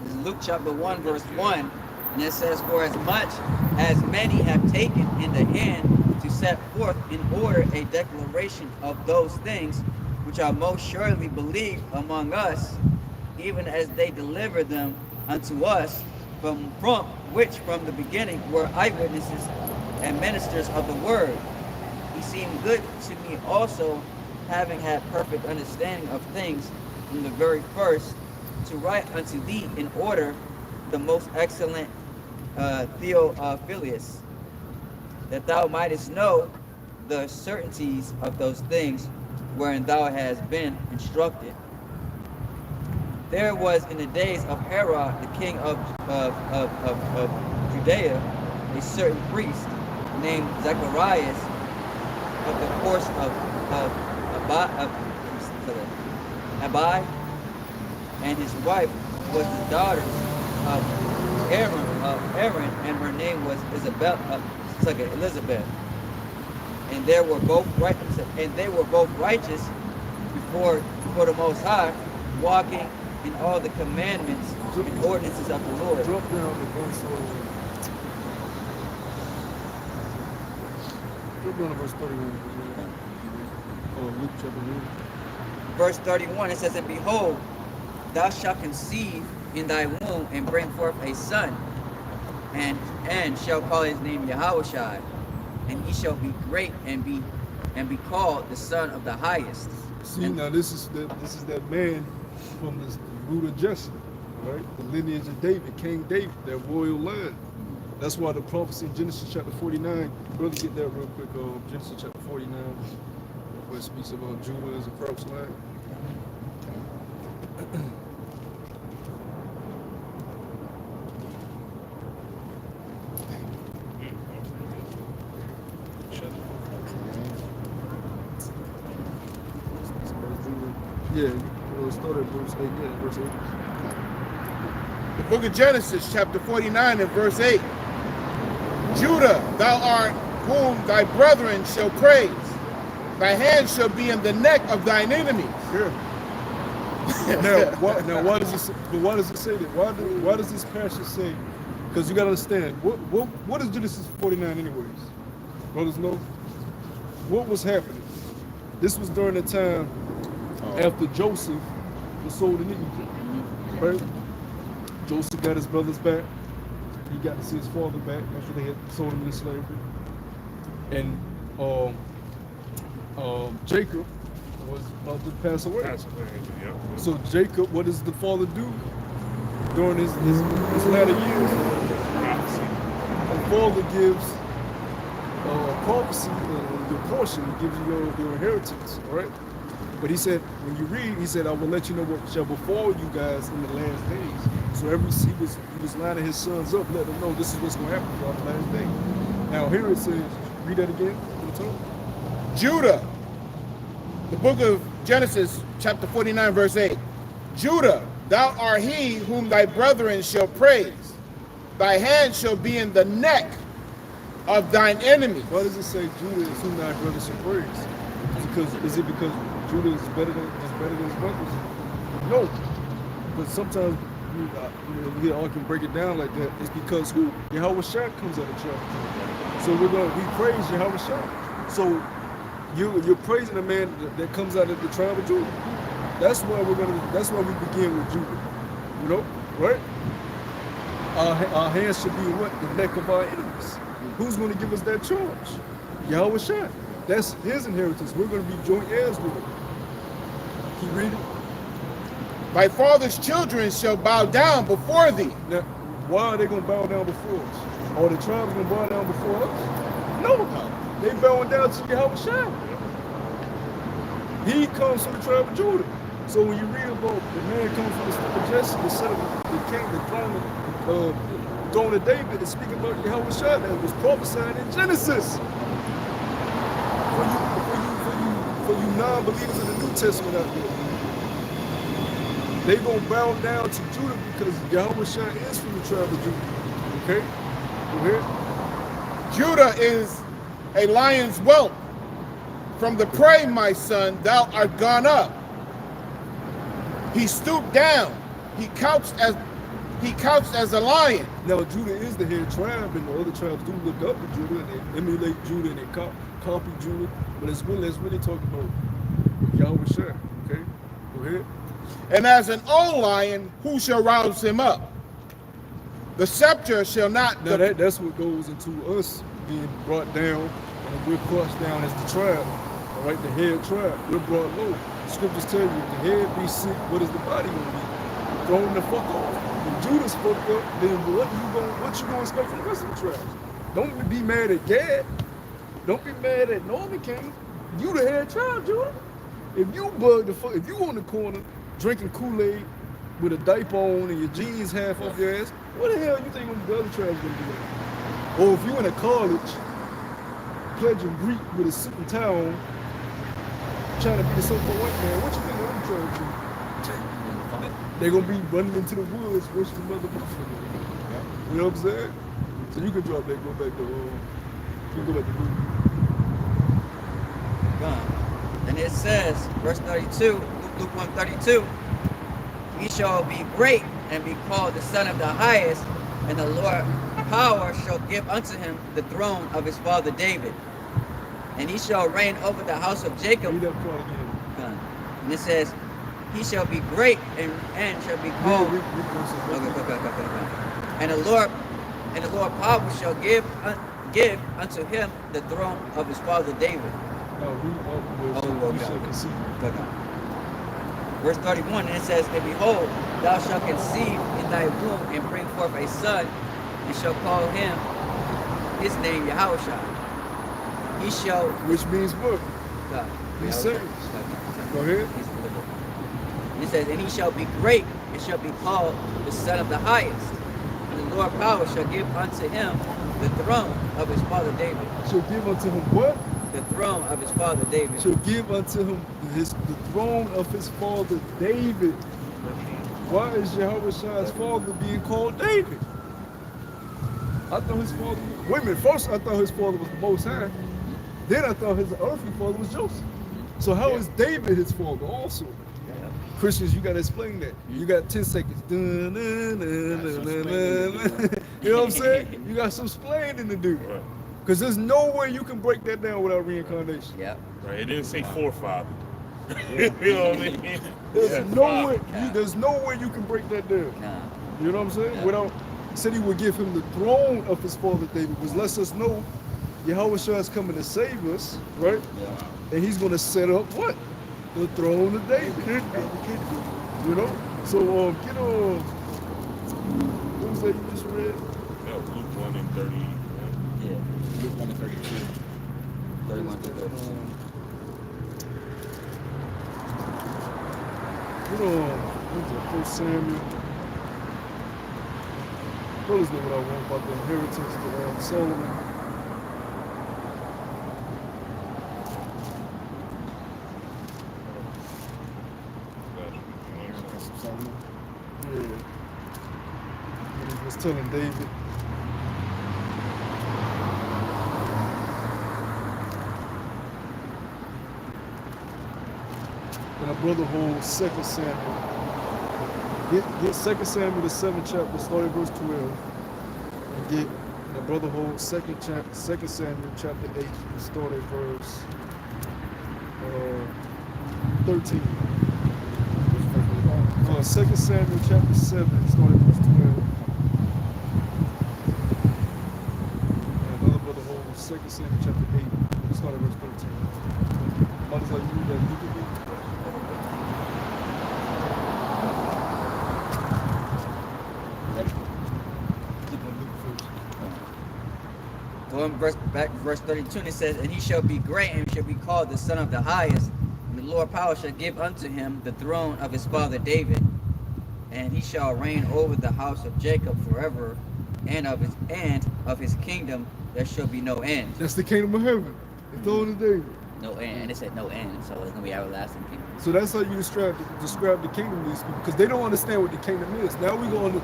This is Luke chapter 1, verse 1, and it says, for as much as many have taken in the hand to set forth in order a declaration of those things which are most surely believed among us, even as they deliver them unto us, from which from the beginning were eyewitnesses and ministers of the word, he seemed good to me also, having had perfect understanding of things from the very first, to write unto thee in order the most excellent Theophilus, that thou mightest know the certainties of those things wherein thou hast been instructed. There was in the days of Herod, the king of Judea, a certain priest named Zacharias of the course of Abi, and his wife was the daughter of Aaron, and her name was Elizabeth. And they were both righteous before the Most High, walking in all the commandments and ordinances of the Lord. Drop down to verse 31. Luke chapter 1. Verse 31, it says, and behold, thou shalt conceive in thy womb and bring forth a son, and shall call his name Yahushua, and he shall be great and be called the Son of the Highest. See, now this is that man from the root of Jesse, right? The lineage of David, King David, that royal line. That's why the prophecy in Genesis chapter 49, brother, get that real quick. Genesis chapter 49, where it speaks about Judah as a first line. Yeah, start at verse 8. Yeah, verse 8. The book of Genesis, chapter 49 and verse 8. Judah, thou art whom thy brethren shall praise. Thy hand shall be in the neck of thine enemies. Yeah. Now, why does it say that? Why does this passage say? Because you got to understand, what is Genesis 49 anyways? Brothers know? What was happening? This was during the time after Joseph was sold in Egypt, right? Joseph got his brothers back. He got to see his father back after they had sold him into slavery. And Jacob was about to pass away. So Jacob, what does the father do during his latter years? The father gives prophecy, your portion. He gives you your inheritance, all right? But he said, when you read, he said, I will let you know what shall befall you guys in the last days. So he was lining his sons up, letting them know this is what's going to happen throughout the last day. Now here it says, read that again. Judah, the book of Genesis, chapter 49, verse 8. Judah, thou art he whom thy brethren shall praise. Thy hand shall be in the neck of thine enemies. Why does it say Judah is whom thy brothers shall praise? Is it because Judah is better than his brothers? No. But sometimes we all can break it down like that. It's because who? Yahushua comes out of tribe. So we praise Yahushua. So you're praising a man that comes out of the tribe of Judah. That's why we begin with Judah. You know, right? Our hands should be in what? The neck of our enemies. Who's going to give us that charge? Yahushua. That's his inheritance. We're going to be joint heirs with him. Keep reading. Thy father's children shall bow down before thee. Now, why are they going to bow down before us? Are the tribes going to bow down before us? No. They bowing down to Yahushua. He comes from the tribe of Judah. So when you read about the man comes from the stock of Jesse, the son of the king, the throne of David, is speaking about Yahushua that was prophesied in Genesis. For you non-believers in the New Testament out there, they gonna bow down to Judah because Yahushua is from the tribe of Judah. Okay? Go ahead. Judah is a lion's whelp. From the prey, my son, thou art gone up. He stooped down. He couched as a lion. Now Judah is the head tribe, and the other tribes do look up to Judah and they emulate Judah and they copy Judah. But let's really talk about Yahushua. Okay? Go ahead. And as an old lion, who shall rouse him up? The scepter shall not. Now that's what goes into us being brought down And we're crushed down as the tribe, all right, the head tribe. We're brought low. The scriptures tell you if the head be sick, what is the body gonna be? Thrown the fuck off. If Judas fucked up, then what you gonna expect from the rest of the tribes? Don't be mad at Gad. Don't be mad at Northern King. You the head tribe, Judah. If you bug the fuck, if you on the corner drinking Kool-Aid with a diaper on and your jeans half off your ass, what the hell you think the other tribes gonna do that? Or if you in a college pledging Greek with a suit and tie on, trying to be the so-called white man, what you think them tribes do? They're gonna be running into the woods, worshiping motherfuckers. You know what I'm saying? So you can drop that, go back to you go back to Luke. And it says, verse 32, Luke 1:32, he shall be great and be called the Son of the Highest, and the Lord power shall give unto him the throne of his father David. And he shall reign over the house of Jacob. Read that part again. And it says, he shall be great and shall be called. And the Lord power shall give unto him the throne of his father David. No, he shall conceive. Verse 31, and it says, and behold, thou shalt conceive in thy womb and bring forth a son, and shall call him his name Yahushua. He shall, which means what? He saves. Go ahead. And it says, and he shall be great and shall be called the Son of the Highest. And the Lord power shall give unto him the throne of his father David. Shall give unto him what? The throne of his father David. Shall give unto him the throne of his father David. Why is Yahushua's father being called David? I thought his father, wait a minute, first I thought his father was the Most High. Then I thought his earthly father was Joseph. So how is David his father also? Christians, you gotta explain that. You got 10 seconds. You know what I'm saying? You got some explaining to do. Because there's no way you can break that down without reincarnation. Yeah. Right. It didn't say forefather. You know what I mean? There's no way you can break that down. Nah. You know what I'm saying? Yeah. Without, said he would give him the throne of his father David, which lets us know Yahushua is coming to save us, right? Yeah. And he's going to set up what? The throne of David. You know? So, get on. What was that you just read? Yeah, Luke 1 and 30. Yeah. Luke 1 and 32. 31 to 32. Get on. What was that? 1 Samuel. Brothers know what I want about the inheritance to Solomon. Yeah. When he was telling David. And a brother holds 2 Samuel. Get 2 Samuel, the 7th chapter, start at verse 12. And get the brother holds 2 Samuel chapter 8, and start at verse 13. 2 Samuel chapter 7, start at verse 12. And another brother holds 2 Samuel chapter 8, start at verse 13. Brothers like you that you can be. Going back to verse 32, and it says, and he shall be great and shall be called the Son of the Highest, and the Lord power shall give unto him the throne of his father David, and he shall reign over the house of Jacob forever, and of his kingdom there shall be no end. That's the kingdom of heaven. The throne of David. No end, and it said no end, so it's gonna be everlasting kingdom. So that's how you describe the kingdom to these people, because they don't understand what the kingdom is. Now we're gonna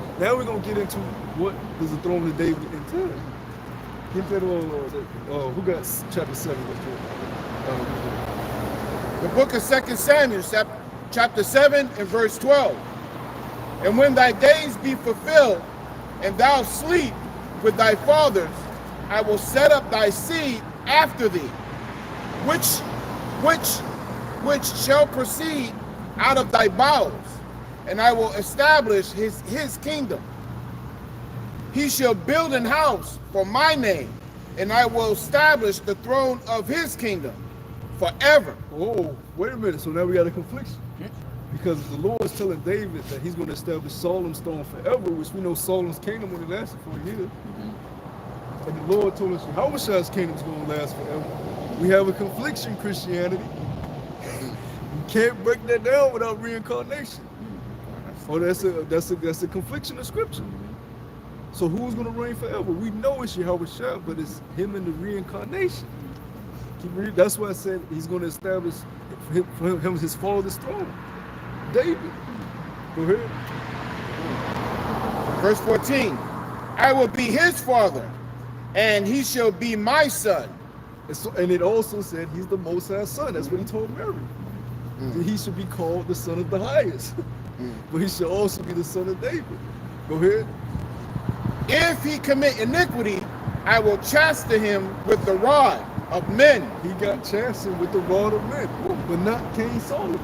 get into what does the throne of David entail. Get that who got chapter 7? The book of 2 Samuel, chapter 7 and verse 12. And when thy days be fulfilled, and thou sleep with thy fathers, I will set up thy seed after thee, which shall proceed out of thy bowels, and I will establish his kingdom. He shall build an house for my name, and I will establish the throne of his kingdom forever. Oh, wait a minute. So now we got a confliction. Because the Lord is telling David that he's going to establish Solomon's throne forever, which we know Solomon's kingdom only lasted for a year. And the Lord told us Yahweh's kingdom is going to last forever. We have a confliction, Christianity. You can't break that down without reincarnation. Oh, that's a confliction of scripture. So who's going to reign forever? We know it's Yahweh, but it's him in the reincarnation. Keep reading. That's why I said he's going to establish for him his father's throne. David. Go ahead. Verse 14, I will be his father, and he shall be my son. And it also said he's the Most High's son. That's what he told Mary. He should be called the son of the highest. But he should also be the son of David. Go ahead. If he commit iniquity, I will chasten him with the rod of men. He got chastened with the rod of men, but not King Solomon.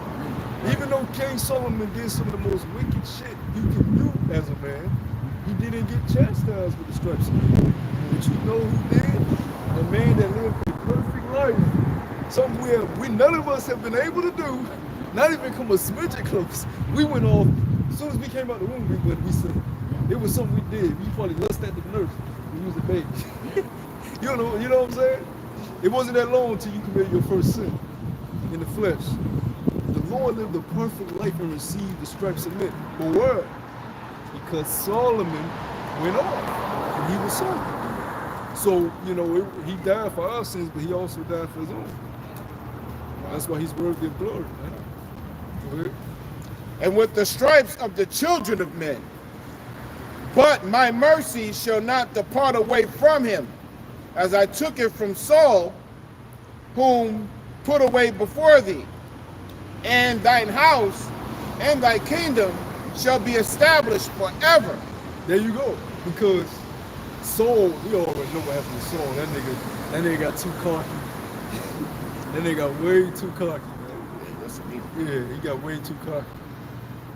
Even though King Solomon did some of the most wicked shit you can do as a man, he didn't get chastised with the stripes of men. But you know who did? A man that lived a perfect life. Somewhere none of us have been able to do, not even come a smidget close. We went off, as soon as we came out the womb, we said, it was something we did. We probably lusted at the nurse when you was a baby. you know what I'm saying? It wasn't that long until you committed your first sin in the flesh. The Lord lived a perfect life and received the stripes of men. But why? Because Solomon went off and he was Solomon. So, he died for our sins, but he also died for his own. That's why he's worthy of glory, man. Go ahead. And with the stripes of the children of men. But my mercy shall not depart away from him, as I took it from Saul, whom put away before thee. And thine house and thy kingdom shall be established forever. There you go. Because Saul, we already know what happened to Saul. That nigga got too cocky. That nigga got way too cocky, man. Yeah, he got way too cocky.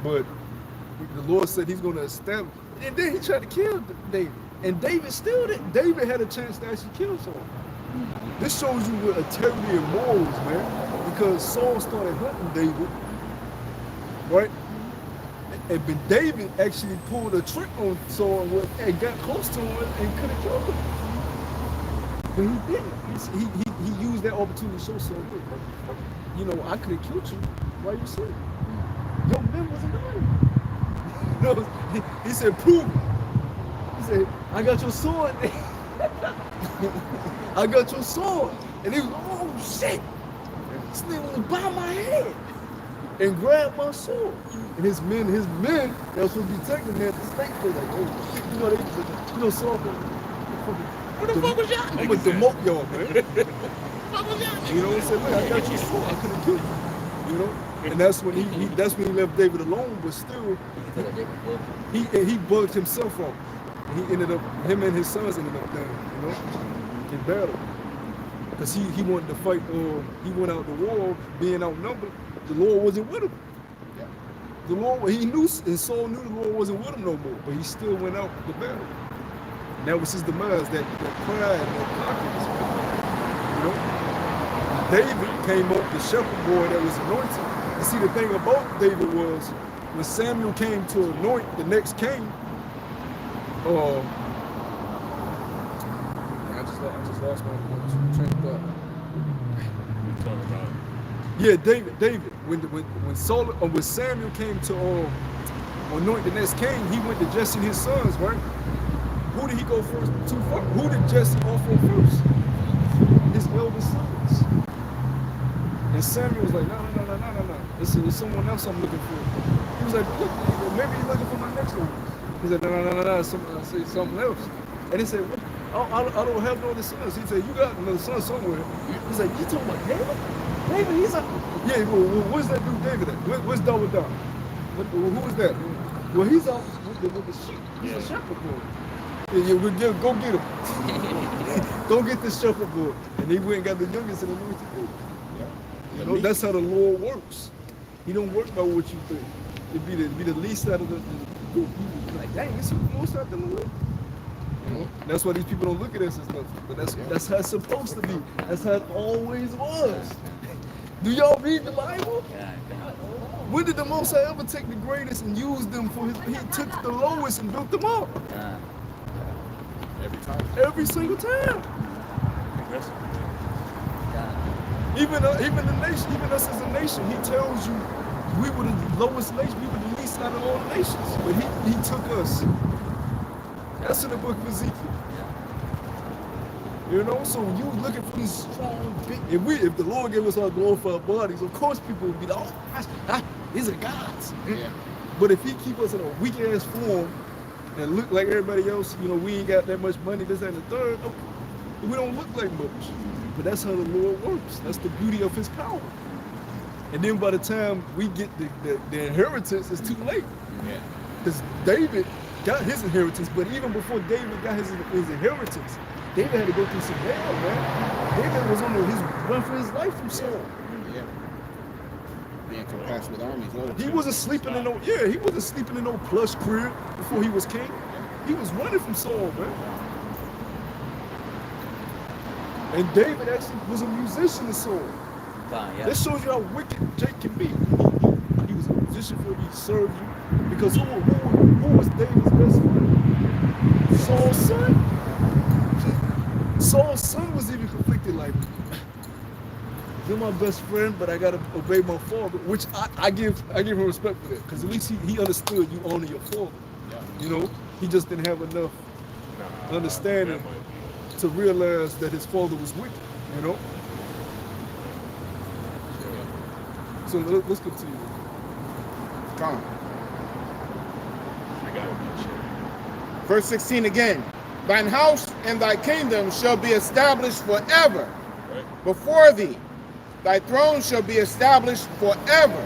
But the Lord said he's going to establish. And then he tried to kill David. And David still didn't. David had a chance to actually kill Saul. This shows you what integrity and morals, man. Because Saul started hunting David, right? And but David actually pulled a trick on Saul and got close to him and could have killed him. But he didn't. He used that opportunity to show Saul, I could have killed you while you sleep. Your men wasn't dying. He said, prove it. He said, I got your sword. I got your sword. And he was, oh shit. This nigga was by my head and grabbed my sword. And his men that was supposed to be taking him had to stay for like, oh shit, Saul. What the fuck was y'all? I'm gonna demote y'all, man. What I'm saying? Look, I got your sword. I could have killed you. And that's when he left David alone, but still he bugged himself out. He ended up, him and his sons ended up dying, in battle. Because he wanted to fight, he went out to war being outnumbered. The Lord wasn't with him. The Lord, he knew, and Saul knew the Lord wasn't with him no more, but he still went out to battle. And that was his demise, that pride, that confidence. David came up, the shepherd boy that was anointed. And see, the thing about David was, when Samuel came to anoint the next king, I just lost my train of thought. Yeah, David. When Samuel came to anoint the next king, he went to Jesse and his sons, right? Who did he go first to? Who did Jesse offer first? His eldest sons. And Samuel was like, no. It's someone else I'm looking for. He was like, look, maybe you're looking for my next one. He said, no, something else. And he said, I don't have no other sons. He said, you got another son somewhere. He's like, you talking about David? David, he's like, yeah, well, where's that dude David at? Where's David down? Who is that? Well, he's out with the sheep. He's a shepherd boy. Yeah, go get him. Go get this shepherd boy. And he went and got the youngest and anointed him. That's how the Lord works. He don't work by what you think. It'd be the least out of the group. Like, dang, this is the most out of the Lord. You know? That's why these people don't look at us as nothing. But that's how it's supposed to be. That's how it always was. Do y'all read the Bible? When did the Most High ever take the greatest and use them for his? He took the lowest and built them up. Every time. Every single time. Even the nation, even us as a nation, he tells you we were the lowest nation, we were the least out of all the nations. But he took us. That's in the book of Ezekiel. You know, so when you looking for these strong, big, if the Lord gave us our glorified bodies, of course people would be like, oh, these are gods. Yeah. But if he keep us in a weak ass form and look like everybody else, you know, we ain't got that much money, this and the third, we don't look like much. But that's how the Lord works. That's the beauty of his power. And then by the time we get the inheritance, it's too late. Yeah. Because David got his inheritance, but even before David got his inheritance, David had to go through some hell, man. David was on his run for his life from Saul. Yeah. Being compassed with armies. He wasn't sleeping in no plush crib before he was king. He was running from Saul, man. And David actually was a musician in Saul. That shows you how wicked Jake can be. He was a musician for you, he served you. Because who was David's best friend? Saul's son. Saul's son was even conflicted like, you're my best friend, but I gotta obey my father, which I give him respect for that, because at least he understood you honor your father. Yeah. You know, he just didn't have enough understanding to realize that his father was wicked. You know. So let's continue. Come. Verse 16 again. Thine house and thy kingdom shall be established forever before thee. Thy throne shall be established forever.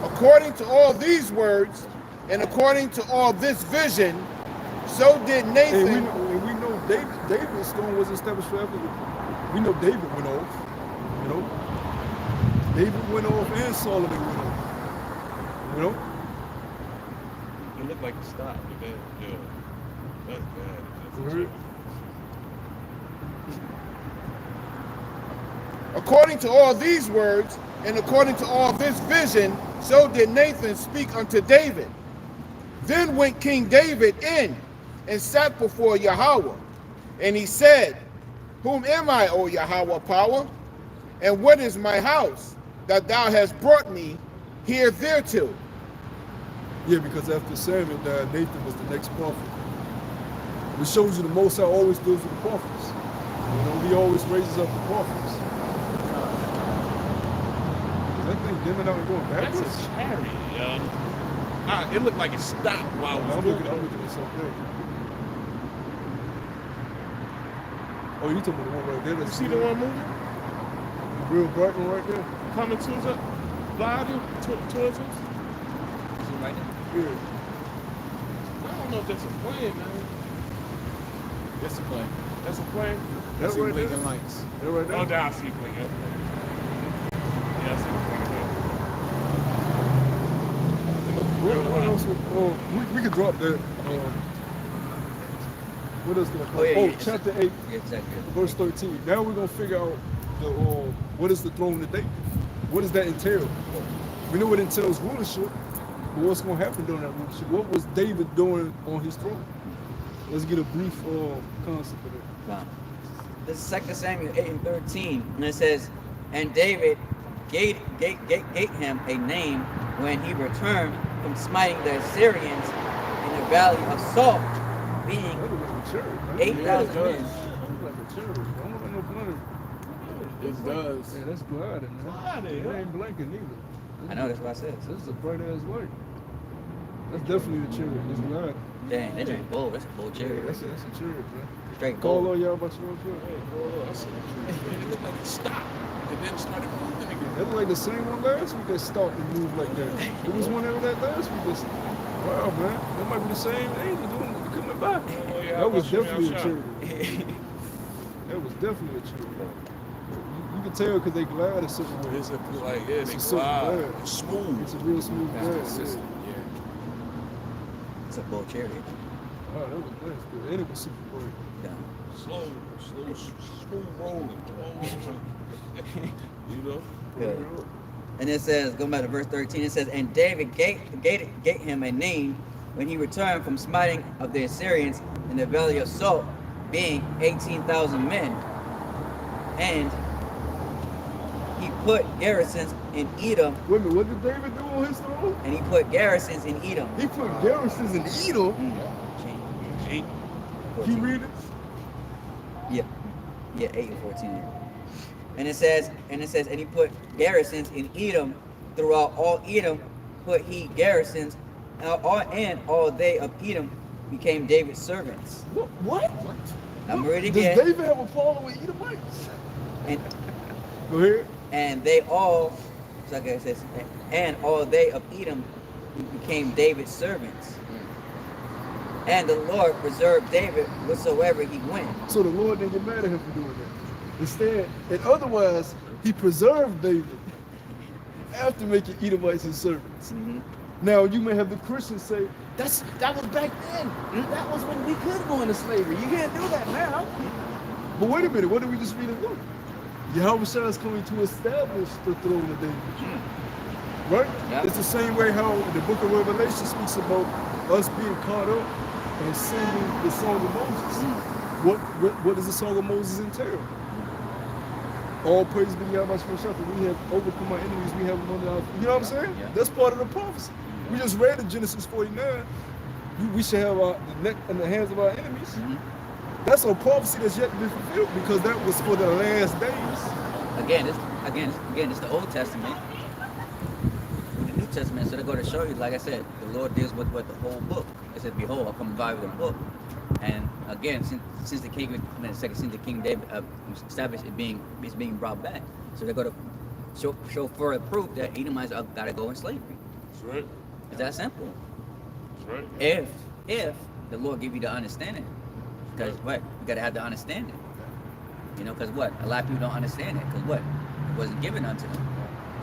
According to all these words, and according to all this vision, so did Nathan. And we know David's throne was established forever. We know David went off. You know, David went off and Solomon went off. You know. It looked like it stopped, but then, yeah, that's bad. According to all these words, and according to all this vision, so did Nathan speak unto David. Then went King David in and sat before Yahweh. And he said, Whom am I, O Yahweh power? And what is my house, that thou hast brought me here thereto? Yeah, because after Samuel died, Nathan was the next prophet. Which shows you the Most High always deals with the prophets. You know, he always raises up the prophets. Is that thing dimming out and going backwards? That's a chariot, it looked like it stopped while it was I'm moving. looking at something. Oh, you talking about the one right there? You see the one moving? The real bright one right there? Coming towards us, gliding towards us? Right there. Yeah. I don't know if that's a plane, man. That's a plane. That's a plane? That's right there. Blinking lights. That right there? Oh, there I see a plane. Yeah, I see the plane. What else? We could drop that. What else gonna come? Chapter 8, verse 13. Now we're gonna figure out what is the throne of David? What does that entail? We know it entails rulership, but what's gonna happen during that rulership? What was David doing on his throne? Let's get a brief concept of it. Wow. This is 2 Samuel 8 and 13, and it says, And David gave him a name when he returned from smiting the Assyrians in the valley of Salt, being 8,000 men. It does. Yeah, that's gliding, man. It ain't blinking either. I know, that's what I said. This is a bright ass light. That's definitely the chariot. It's gliding. Dang, that ain't bold. That's a bold chariot. That's a chariot, man. Straight Call bold. on y'all about your own chariot. It looked like it stopped and then started moving again. That looked like the same one last week that stopped and moved like that. It was one of that last week. Wow, man. That might be the same angel doing it coming by. Oh, yeah, That was definitely a outside. chariot. That was definitely a chariot. You can tell because they glide a certain way. It's like, yeah, It's they a certain glide. glide. It's smooth. It's a real smooth glide. Consistent. Yeah. Yeah. It's a bold chariot. Oh, that was good. And it was super great. Yeah. Slow, smooth rolling. You know? Good. And it says, go back to verse 13, it says, and David gave him a name when he returned from smiting of the Assyrians in the valley of Salt, being 18,000 men. And he put garrisons in Edom. Wait a minute, what did David do on his throne? And he put garrisons in Edom. He put garrisons in Edom. Eight. Can you read it? Yeah, 8 and 14. And it says, and he put garrisons in Edom, throughout all Edom put he garrisons, and all they of Edom became David's servants. What? I'm reading Does again. David have a problem with Edomites? And Go ahead. and they all, so it says, and all they of Edom became David's servants. And the Lord preserved David whatsoever he went. So the Lord didn't get mad at him for doing that. Instead, and otherwise, he preserved David after making Edomites his servants. Mm-hmm. Now, you may have the Christians say, That was back then. That was when we could go into slavery. You can't do that now. but wait a minute, what did we just read in Luke? Yahweh Shah is coming to establish the throne of David. Right? Yeah. It's the same way how the book of Revelation speaks about us being caught up and singing the song of Moses. What does the song of Moses entail? All praise be to Yahweh Shah. We have overcome our enemies. We have them under our, you know what I'm saying? Yeah. That's part of the prophecy. We just read in Genesis 49. We shall have the neck in the hands of our enemies. That's a prophecy that's yet to be fulfilled because that was for the last days. Again, it's the Old Testament. The New Testament, so they go to show you, like I said, the Lord deals with the whole book. It said, behold, I'll come by with a book. And again, since the king, since the King David established it's being brought back. So they're going to show further proof that Edomites are got to go in slavery. That's right. It's that simple. That's right. If the Lord give you the understanding, because what you got to have the understanding. You know, because what a lot of people don't understand it. Because what it wasn't given unto them.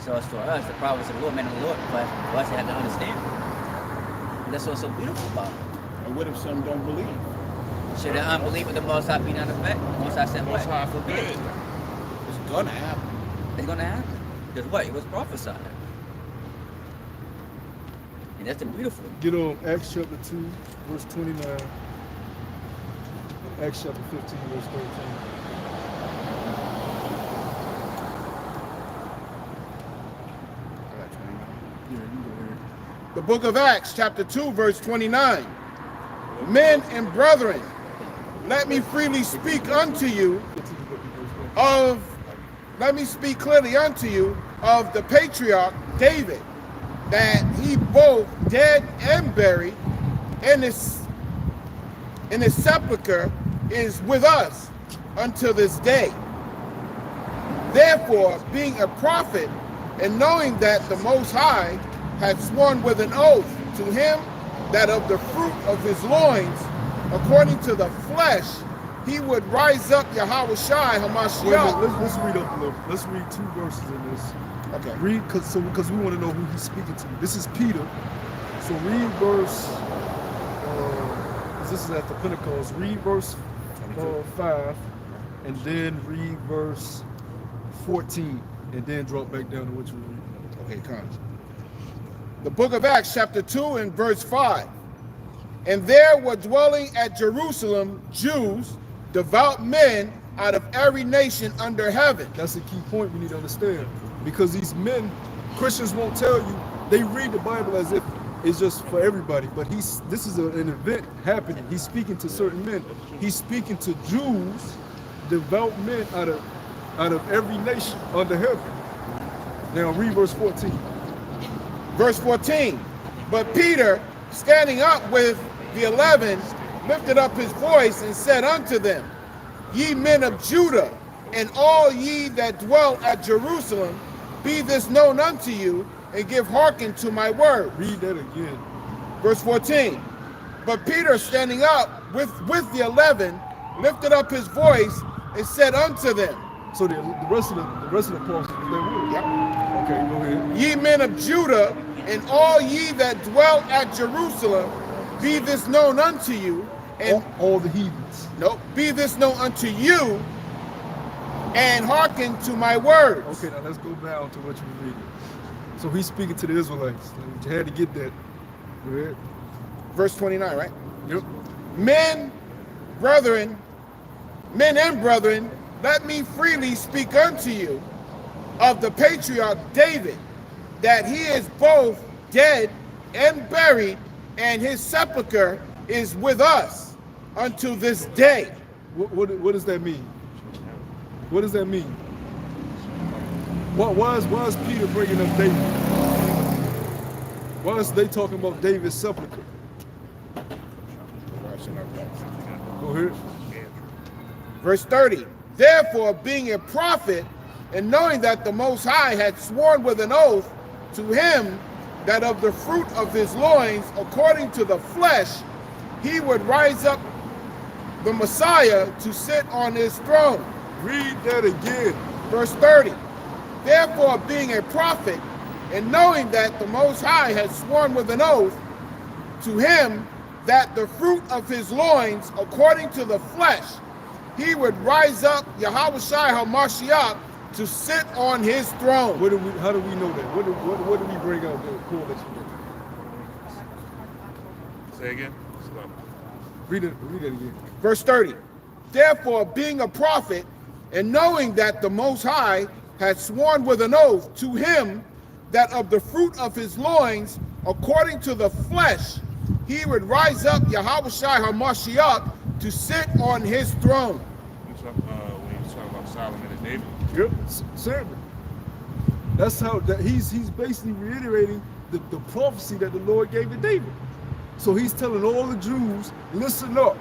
So it's for us, the prophets of the Lord, men of the Lord, but for us to have to understand it. And that's what's so beautiful about it. And what if some don't believe? Should the unbelief of the Most High be not effect? The Most High said what? Most High forbid. It's gonna happen. It's going to happen. Because what? It was prophesied. And that's the beautiful. Get on Acts chapter 2, verse 29. Acts chapter 15, verse 13. The book of Acts, chapter 2, verse 29. Men and brethren, let me freely speak unto you let me speak clearly unto you of the patriarch David, that he both dead and buried, and his sepulchre is with us until this day. Therefore, being a prophet, and knowing that the Most High had sworn with an oath to him that of the fruit of his loins, according to the flesh, he would rise up Yahweh Shai Wait a Hamashiach. minute, let's read up a little. Let's read 2 verses in this. Okay. Read, because we want to know who he's speaking to. This is Peter. So read verse, this is after Pentecost. Read verse 5, and then read verse 14, and then drop back down to what you read. Okay, come. The book of Acts, chapter 2, and verse 5. And there were dwelling at Jerusalem Jews, devout men out of every nation under heaven. That's a key point we need to understand. Because these men, Christians won't tell you, they read the Bible as if it's just for everybody. But this is an event happening. He's speaking to certain men. He's speaking to Jews, devout men out of every nation under heaven. Now read verse 14. Verse 14. But Peter, standing up with the 11, lifted up his voice and said unto them, Ye men of Judah, and all ye that dwell at Jerusalem, be this known unto you, and give hearken to my word. Read that again. Verse 14. But Peter, standing up with the 11, lifted up his voice and said unto them, So the rest of the apostles was there with Yep. Okay, go ahead. Ye men of Judah, and all ye that dwell at Jerusalem, be this known unto you, And all the heathens. nope, be this known unto you, and hearken to my words. Okay, now let's go down to what you were reading. So he's speaking to the Israelites. You had to get that. Go ahead. Verse 29, right? Yep. Men and brethren, let me freely speak unto you of the patriarch David, that he is both dead and buried, and his sepulchre is with us unto this day. What does that mean? What does that mean? Why is Peter bringing up David? Why is they talking about David's sepulchre? Go ahead. Verse 30, therefore, being a prophet, and knowing that the Most High had sworn with an oath to him that of the fruit of his loins, according to the flesh, he would rise up the Messiah to sit on his throne. Read that again. Verse 30, therefore, being a prophet, and knowing that the Most High had sworn with an oath to him that the fruit of his loins, according to the flesh, he would rise up Yahweh Shai HaMashiach to sit on his throne. How do we know that? What do we bring out there? Correlation there? Say again. Read it again. Verse 30, therefore, being a prophet, and knowing that the Most High had sworn with an oath to him that of the fruit of his loins, according to the flesh, he would rise up Yahweh Shai HaMashiach to sit on his throne. When you talk about Solomon and David. Yep, certainly. That's how he's basically reiterating the prophecy that the Lord gave to David. So he's telling all the Jews, listen up.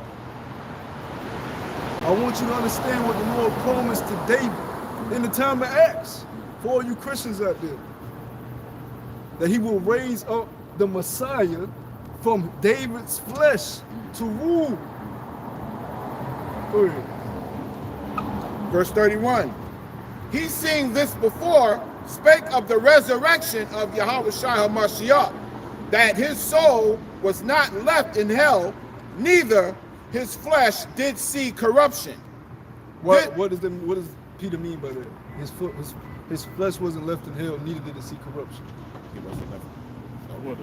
I want you to understand what the Lord promised to David in the time of Acts, for all you Christians out there, that he will raise up the Messiah from David's flesh to rule. Go ahead. Verse 31, he seeing this before spake of the resurrection of Yahweh Shai HaMashiach, that his soul was not left in hell, neither his flesh did see corruption. What does Peter mean by that? His flesh wasn't left in hell, neither did it see corruption. He wasn't left. What?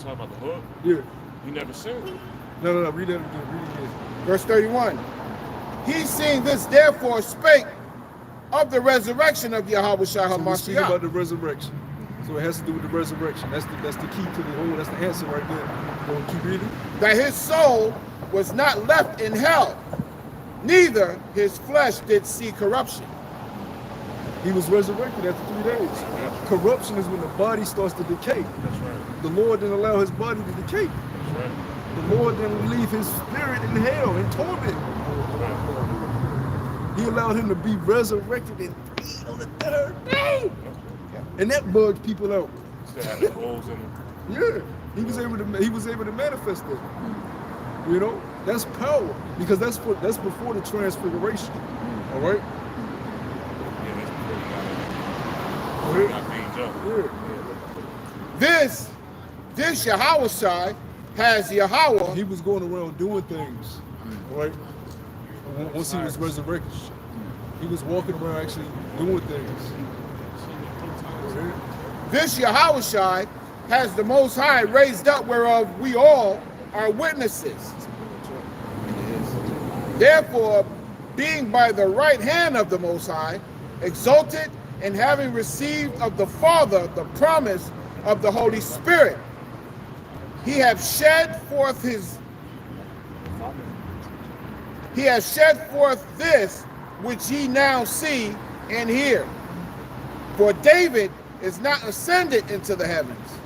Talk about the hood? Yeah. You never said it. No, read that again. Read it again. Verse 31, he seeing this therefore spake of the resurrection of Yahweh Shai So we're speaking about HaMashiach. the resurrection. So it has to do with the resurrection. That's the key to the whole. That's the answer right there. Go keep reading. That his soul was not left in hell, neither his flesh did see corruption. He was resurrected after 3 days. Corruption is when the body starts to decay. That's right. The Lord didn't allow his body to decay. That's right. The Lord didn't leave his spirit in hell, in torment. He allowed him to be resurrected and raised on the 3rd day. And that bugged people out. Still have the holes in them. Yeah, he was able to manifest it. You know, that's power, because that's before the transfiguration. All right. Yeah, that's before you got beamed up. Yeah. This Yahweh Shai has Yahweh. He was going around doing things, right? Once he was resurrected, he was walking around actually doing things. This Yahweh Shai has the Most High raised up, whereof we all are witnesses. Therefore, being by the right hand of the Most High, exalted, and having received of the Father the promise of the Holy Spirit, he hath shed forth this which ye now see and hear. For David is not ascended into the heavens,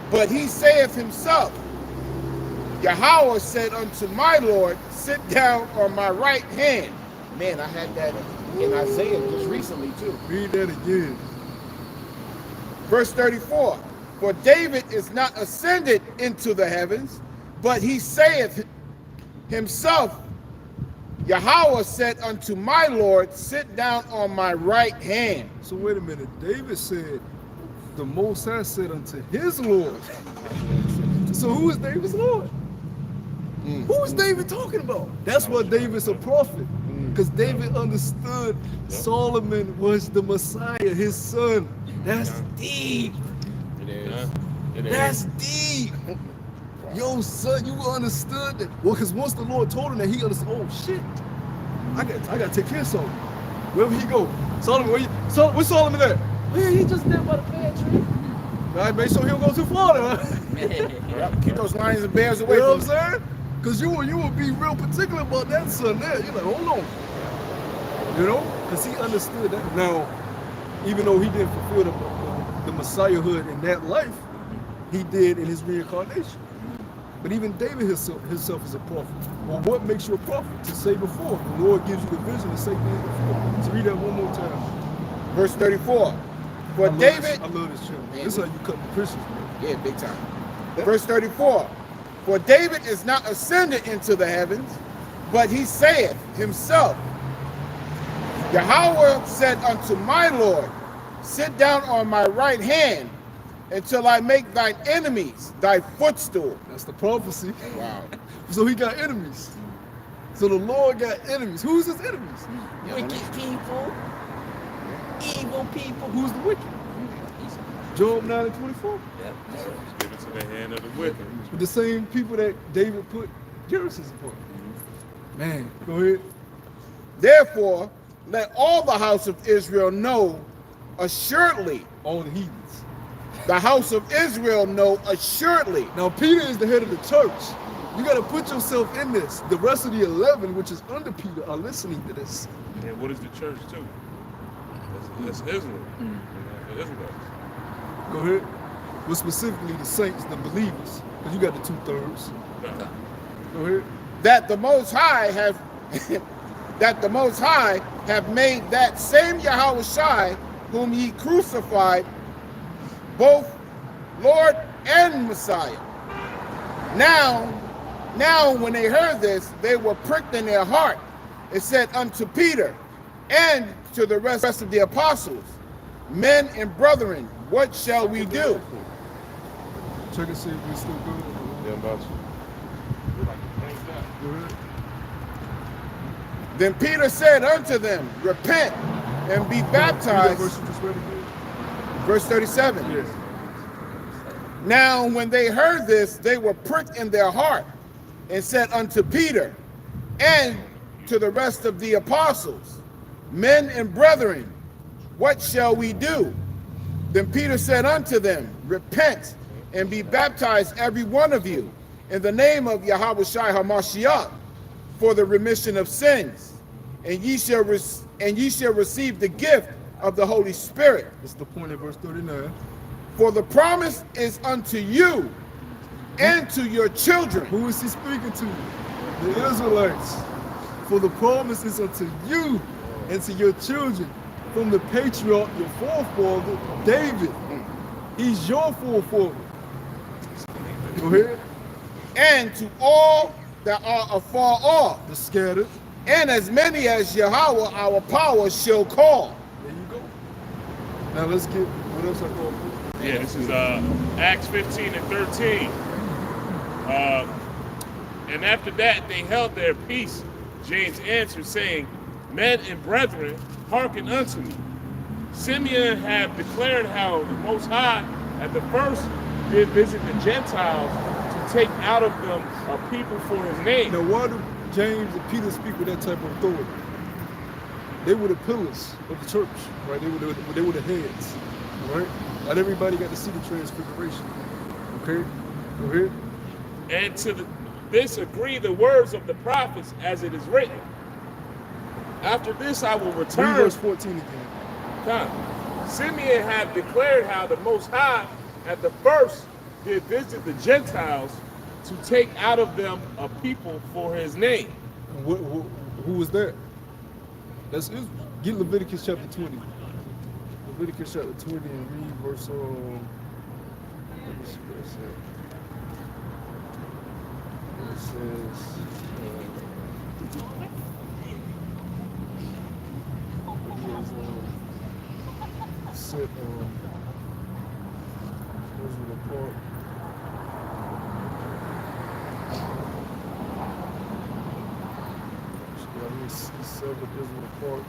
but he saith himself, Yahweh said unto my Lord, sit down on my right hand. Man, I had that in Isaiah just recently too. Read that again. Verse 34, for David is not ascended into the heavens, but he saith himself, Yahweh said unto my Lord, sit down on my right hand. So wait a minute. David said, the Most High said unto his Lord. So who is David's Lord? Who is David talking about? That's why David's a prophet. Because David understood Solomon was the Messiah, his son. That's deep. It is. That's deep. Yo, son, you understood that. Well, because once the Lord told him that, he understood, oh, shit. I got to take care of Solomon. Wherever he go. Solomon, where's Solomon at? Oh, yeah, he just there by the pear tree. All right, make sure he don't go too far, huh? Yep, keep those lions and bears away You know from what I'm saying? Because you will be real particular about that son there. You're like, hold on. You know? Because he understood that. Now, even though he didn't fulfill the Messiahhood in that life, he did in his reincarnation. But even David himself is a prophet. Well, what makes you a prophet? To say before. The Lord gives you the vision to say things before. Let's read that one more time. Verse 34. For David, I love this channel. This is how you cut the Christians, man. yeah, big time. Verse 34. For David is not ascended into the heavens, but he saith himself, Yahweh said unto my Lord, sit down on my right hand until I make thine enemies thy footstool. That's the prophecy. Wow. So he got enemies. So the Lord got enemies. Who's his enemies? Wicked people. Evil people. Who's the wicked? Job 9:24. Give it to the hand of the wicked. With the same people that David put garrisons upon. Man, go ahead. Therefore, let all the house of Israel know assuredly, All the heathens. the house of Israel know assuredly. Now Peter is the head of the church. You got to put yourself in this. The rest of the 11, which is under Peter, are listening to this. And what is the church too? That's Israel. The Israelites. Go ahead. Well, specifically the saints, the believers, because you got the 2/3. Go ahead. That the Most High have made that same Yahweh Shai whom ye crucified, both Lord and Messiah. Now when they heard this, they were pricked in their heart. It said unto Peter and to the rest of the apostles, men and brethren, what shall we do? Check and see if we're still good. Yeah, about you. Go ahead. Then Peter said unto them, repent and be baptized. Verse you just read again? Verse 37. Yes. Now when they heard this, they were pricked in their heart and said unto Peter and to the rest of the apostles, men and brethren, what shall we do? Then Peter said unto them, repent and be baptized every one of you in the name of Yahweh Shai HaMashiach for the remission of sins, and ye shall receive the gift of the Holy Spirit. That's the point in verse 39. For the promise is unto you and to your children. Who is he speaking to? The Israelites. For the promise is unto you and to your children, from the patriarch, your forefather, David. He's your forefather. Go ahead. And to all that are afar off, The scattered. and as many as Yahweh our power shall call. There you go. Now let's get, what else I call? Yeah, this is Acts 15 and 13. And after that, they held their peace. James answered, saying, men and brethren, hearken unto me. Simeon hath declared how the Most High at the first did visit the Gentiles to take out of them a people for his name. Now why do James and Peter speak with that type of authority? They were the pillars of the church, right? They were the heads, right? Not everybody got to see the transfiguration. Okay? Go ahead. And to this agree the words of the prophets as it is written. After this I will Read return. verse 14 again. Simeon had declared how the Most High at the first did visit the Gentiles to take out of them a people for his name. And who was that? That's Israel. Get Leviticus chapter 20. Leviticus chapter 20 and read verse, let me see what it says. It says, set Israel apart. he severed Israel apart.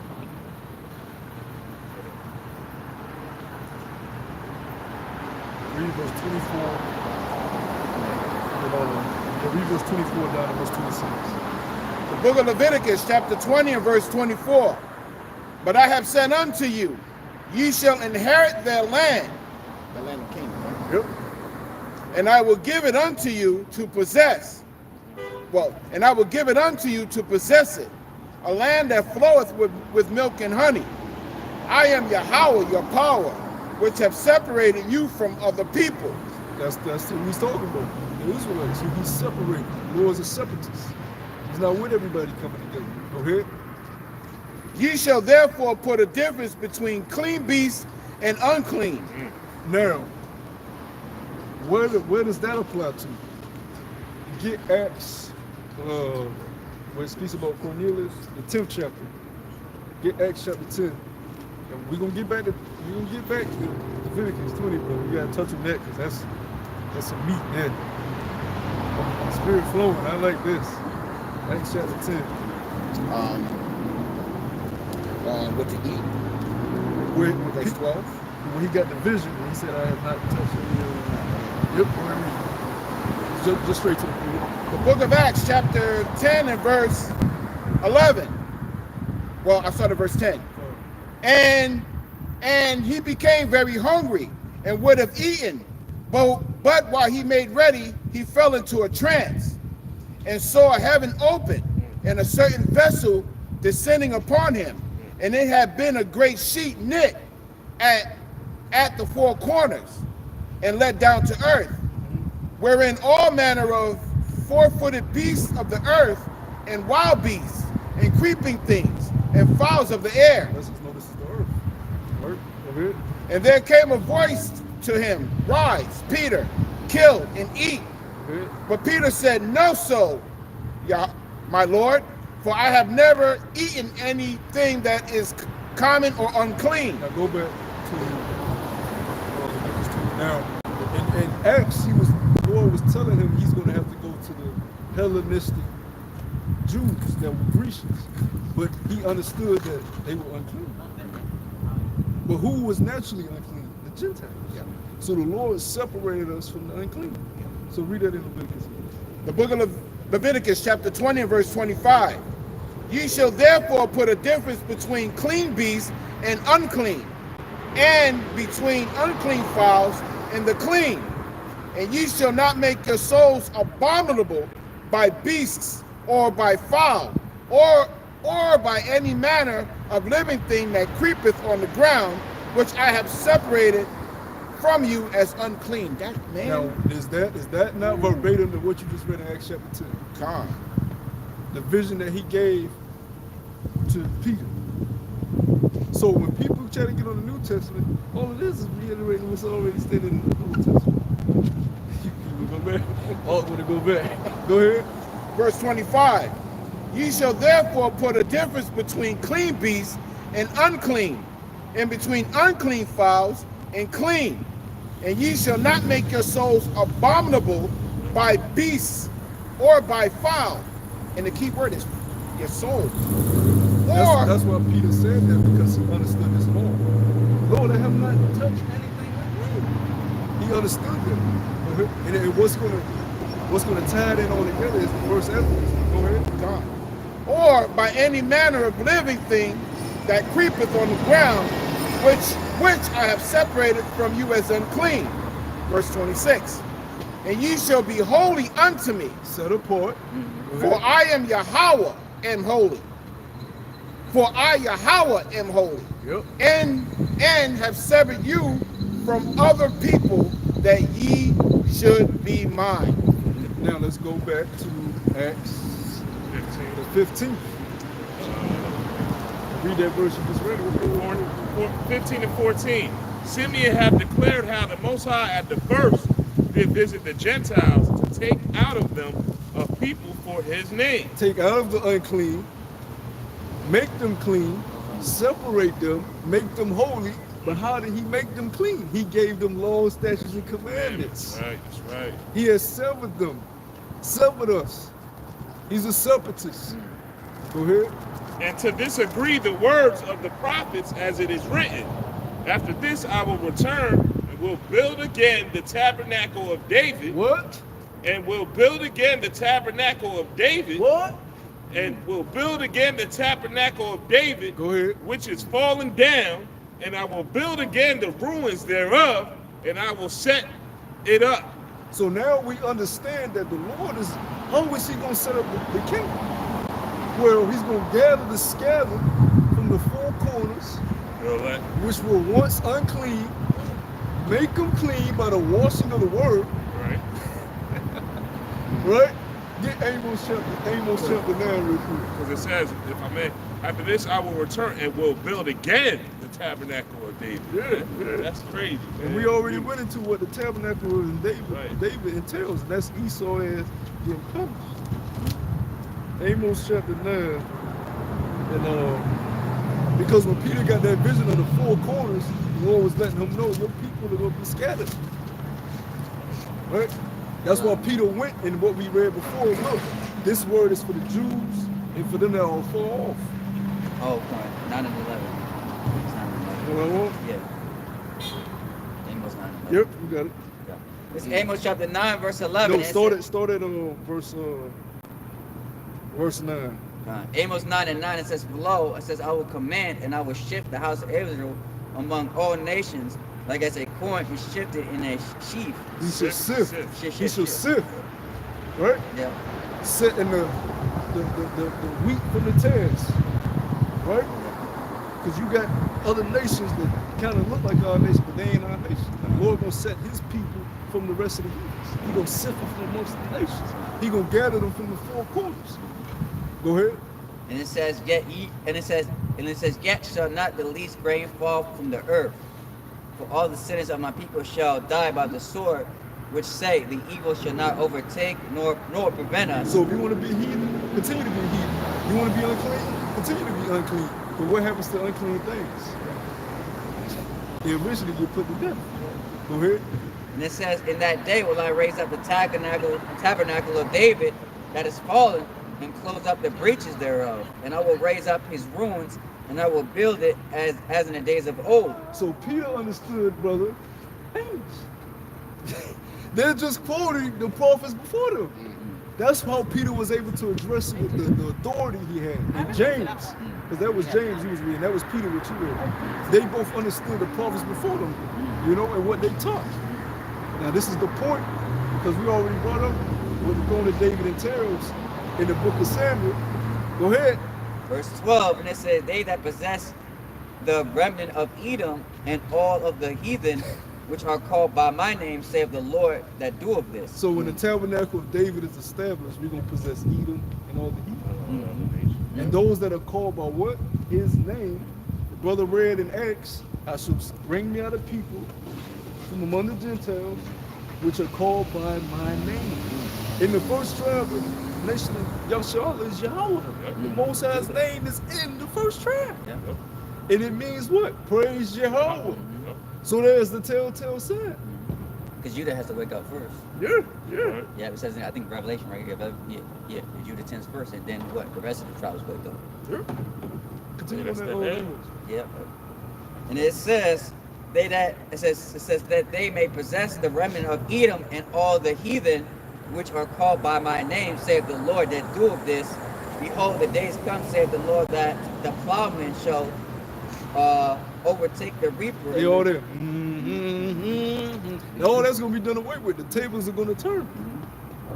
Read verse 24. Read verse 24 down to verse 26. The book of Leviticus, chapter 20 and verse 24. But I have said unto you, ye shall inherit their land, the land of Canaan, right? Yep. And I will give it unto you to possess. Well, and I will give it unto you to possess it, a land that floweth with milk and honey. I am Yahweh, your power, which have separated you from other people. That's what he's talking about. The Israelites, who he's separated. The Lord's a separatist. He's not with everybody coming together. Go ahead. Ye shall therefore put a difference between clean beasts and unclean. Now, where does that apply to? Get Acts, where it speaks about Cornelius, the 10th chapter. Get Acts chapter 10. And we're gonna get back to Leviticus 20, bro. We gotta touch on that because that's some meat there. Spirit flowing. I like this. Acts chapter 10. What to eat? Where Verse 12. when he got the vision, he said, "I have not touched it." Yep. Just straight to the point. The book of Acts, chapter 10 and verse 11. Well, I started verse 10. And he became very hungry and would have eaten, but while he made ready, he fell into a trance and saw heaven open and a certain vessel descending upon him. And it had been a great sheet knit at the four corners and let down to earth, wherein all manner of four-footed beasts of the earth and wild beasts and creeping things and fowls of the air. Let's just know this is the earth. Earth. Go ahead. And there came a voice to him, Rise, Peter, kill and eat. Go ahead. But Peter said, No, so, my Lord, for I have never eaten anything that is common or unclean. Now go back to Leviticus 20. Now, in Acts, the Lord was telling him he's going to have to go to the Hellenistic Jews that were Grecians, but he understood that they were unclean. But who was naturally unclean? The Gentiles. Yeah. So the Lord separated us from the unclean. So read that in Leviticus. The book of Leviticus, chapter 20 and verse 25. Ye shall therefore put a difference between clean beasts and unclean, and between unclean fowls and the clean. And ye shall not make your souls abominable by beasts or by fowl, or by any manner of living thing that creepeth on the ground, which I have separated from you as unclean. That man. Now, is that not verbatim to what you just read in Acts chapter 10? God. The vision that he gave to Peter. So when people try to get on the New Testament, all of this is reiterating what's already stated in the Old Testament. You go back? Oh, want to go back? Go ahead. Verse 25. Ye shall therefore put a difference between clean beasts and unclean, and between unclean fowls and clean. And ye shall not make your souls abominable by beasts or by fowl. And the key word is your souls. Or That's why Peter said that, because he understood this law. Lord, I have not touched anything unclean. He understood that. And what's going to tie that all together is the verse afterwards. Go ahead. God. Or by any manner of living thing that creepeth on the ground, which I have separated from you as unclean. Verse 26. And ye shall be holy unto me, Set apart. for I am Yahweh, am holy. For I, Yahweh, am holy. Yep. And have severed you from other people, that ye should be mine. Now let's go back to Acts 15. Read that verse you just read. 15 and 14. Simeon hath declared how the Most High at the first did visit the Gentiles to take out of them a people for his name. Take out of the unclean, make them clean, separate them, make them holy. But how did he make them clean? He gave them laws, statutes, and commandments. That's right. He has severed them, severed us. He's a separatist. Go ahead. And to this agree the words of the prophets as it is written. After this I will return and will build again the tabernacle of David. What? And will build again the tabernacle of David. What? And will build again the tabernacle of David. Go ahead. Which is fallen down. And I will build again the ruins thereof. And I will set it up. So now we understand that the Lord is, how is he going to set up the kingdom? Well, he's going to gather the scattered from the four corners, which were once unclean, make them clean by the washing of the word. Right. Right? Get Amos chapter 9 real quick. Because it says, if I may, after this I will return and will build again the tabernacle of David. Yeah. That's crazy. And we already went into what the tabernacle of David entails, and that's Esau as getting punished. Amos chapter 9. And because when Peter got that vision of the four corners, the Lord was letting him know your people are going to be scattered. Right? That's why Peter went, and what we read before, look, this word is for the Jews and for them that are far off. Oh, fine. 9 and 11. It's 9 and 11. You know what I want? Yeah. Amos 9 and 11. Yep, you got it. Yeah. It's Amos chapter 9, verse 11. No, start at verse 9. Amos 9 and 9, it says, below, it says, I will command and I will shift the house of Israel among all nations, like as a corn is shifted in a sheaf. He should sift. He should sift. Right? Yeah. Setting the wheat from the tares. Right? Because you got other nations that kind of look like our nation, but they ain't our nation. And the Lord gonna set his people from the rest of the heathens. He gonna sift them from amongst the nations. He gonna gather them from the four corners. Go ahead. And it says, yet shall not the least grain fall from the earth. For all the sinners of my people shall die by the sword, which say the evil shall not overtake nor prevent us. So if you want to be heathen, continue to be heathen. You want to be unclean, continue to be unclean. But what happens to unclean things? They eventually get put to death. Go ahead. And it says, in that day will I raise up the tabernacle of David that is fallen, and close up the breaches thereof. And I will raise up his ruins, and I will build it as in the days of old. So Peter understood, brother, Amos. They're just quoting the prophets before them. That's how Peter was able to address it with the authority he had. And James, because that was James he was reading, that was Peter what you read. They both understood the prophets before them, you know, and what they taught. Now this is the point, because we already brought up what the throne of David entails in the book of Samuel. Go ahead. Verse 12, and it says, they that possess the remnant of Edom and all of the heathen, which are called by my name, saith the Lord that doeth this. So when the tabernacle of David is established, we're going to possess Edom and all the heathen. And those that are called by what? His name. The brother read in Acts, I shall bring me out of people from among the Gentiles, which are called by my name. In the first tribe, the nation of Yahshua is Yahweh. The Most High's name is in the first tribe. And it means what? Praise Yahweh. So there's the telltale sign. Because Judah has to wake up first. Yeah. Yeah, it says, I think Revelation right here, Judah tends first, and then what? The rest of the tribes wake up. Continue on that old language. Yeah. And it says, it says that they may possess the remnant of Edom and all the heathen, which are called by my name, saith the Lord that doeth this. Behold, the days come, saith the Lord, that the plowman shall overtake the reaper. They all there. All that's going to be done away with. The tables are going to turn.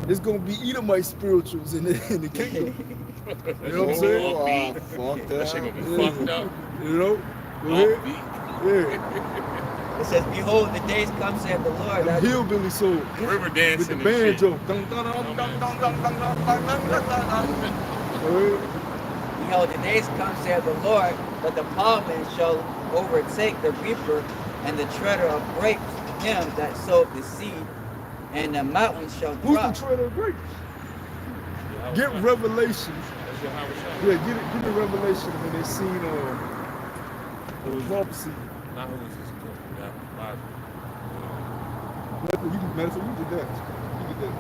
It's going to be Edomite spirituals in the kingdom. You know what I'm saying? Fuck That shit gonna be fucked up. You know? Go ahead. It says, behold, the days come, saith the Lord. The hillbilly soul. River With dancing the and banjo. shit. Behold, the days come, saith the Lord, that the plowman shall overtake the reaper, and the treader of grapes him that sowed the seed, and the mountains shall Who's drop. the treader of grapes? Get Revelation. Yeah, get the Revelation when they seen the prophecy. Not who is this? You did that. You did that.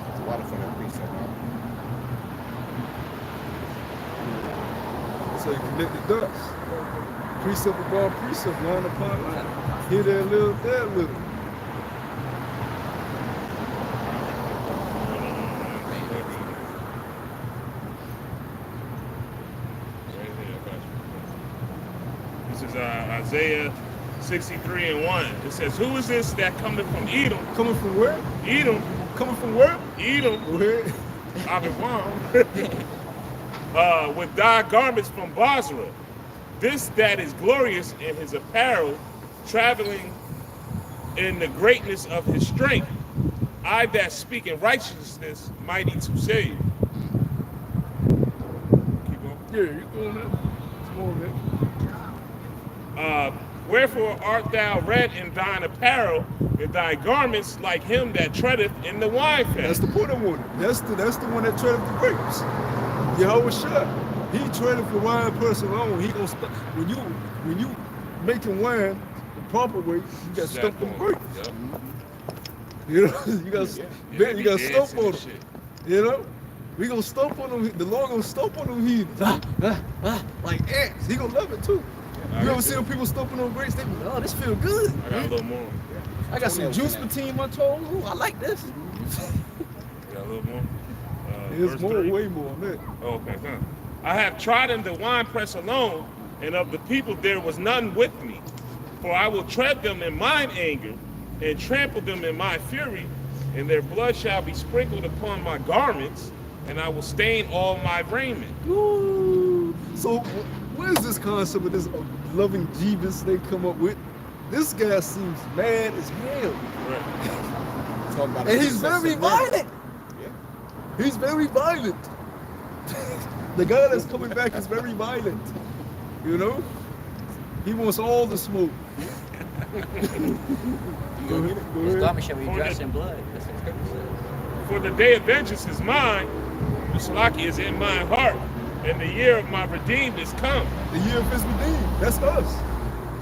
It's a lot of fun that precept. So you connect the dots. Precept upon precept, line upon line. Here, there, little, there, little. This is Isaiah 63 and 1. It says, who is this that cometh from Edom? Coming from where? Edom. Coming from where? Edom. Go ahead. With dyed garments from Basra. This that is glorious in his apparel, traveling in the greatness of his strength. I that speak in righteousness, mighty to save. Keep going. Yeah, you going there. Come on, man. Wherefore art thou red in thine apparel, and thy garments like him that treadeth in the wine That's fest? the point I wanted. That's the one that treadeth the grapes. Yahweh Shah. He treadeth the wine person alone. He gonna stop when you making wine the proper way. You got to stump them grapes. Yep. You know, you got stump on them. Shit. You know, we gonna stump on them. The Lord gonna stump on them heathens. Like ants. He gonna love it too. You ever see them people stumping on grapes? They be, oh, this feel good. I got a little more. I got some juice between my toes. Ooh, I like this. I got a little more. There's verse more, 3. way more on that. Oh, okay, huh. I have trodden the winepress alone, and of the people there was none with me. For I will tread them in mine anger, and trample them in my fury, and their blood shall be sprinkled upon my garments, and I will stain all my raiment. Ooh. So what is this concept of this loving Jeebus they come up with? This guy seems mad as hell. Right. Talk about And a he's princess very and men. violent. He's very violent. The guy that's coming back is very violent. You know? He wants all the smoke. Go ahead. His garment shall be dressed in blood. That's what the scripture says. For the day of vengeance is mine, the Salaki is in my heart, and the year of my redeemed is come. The year of his redeemed. That's us.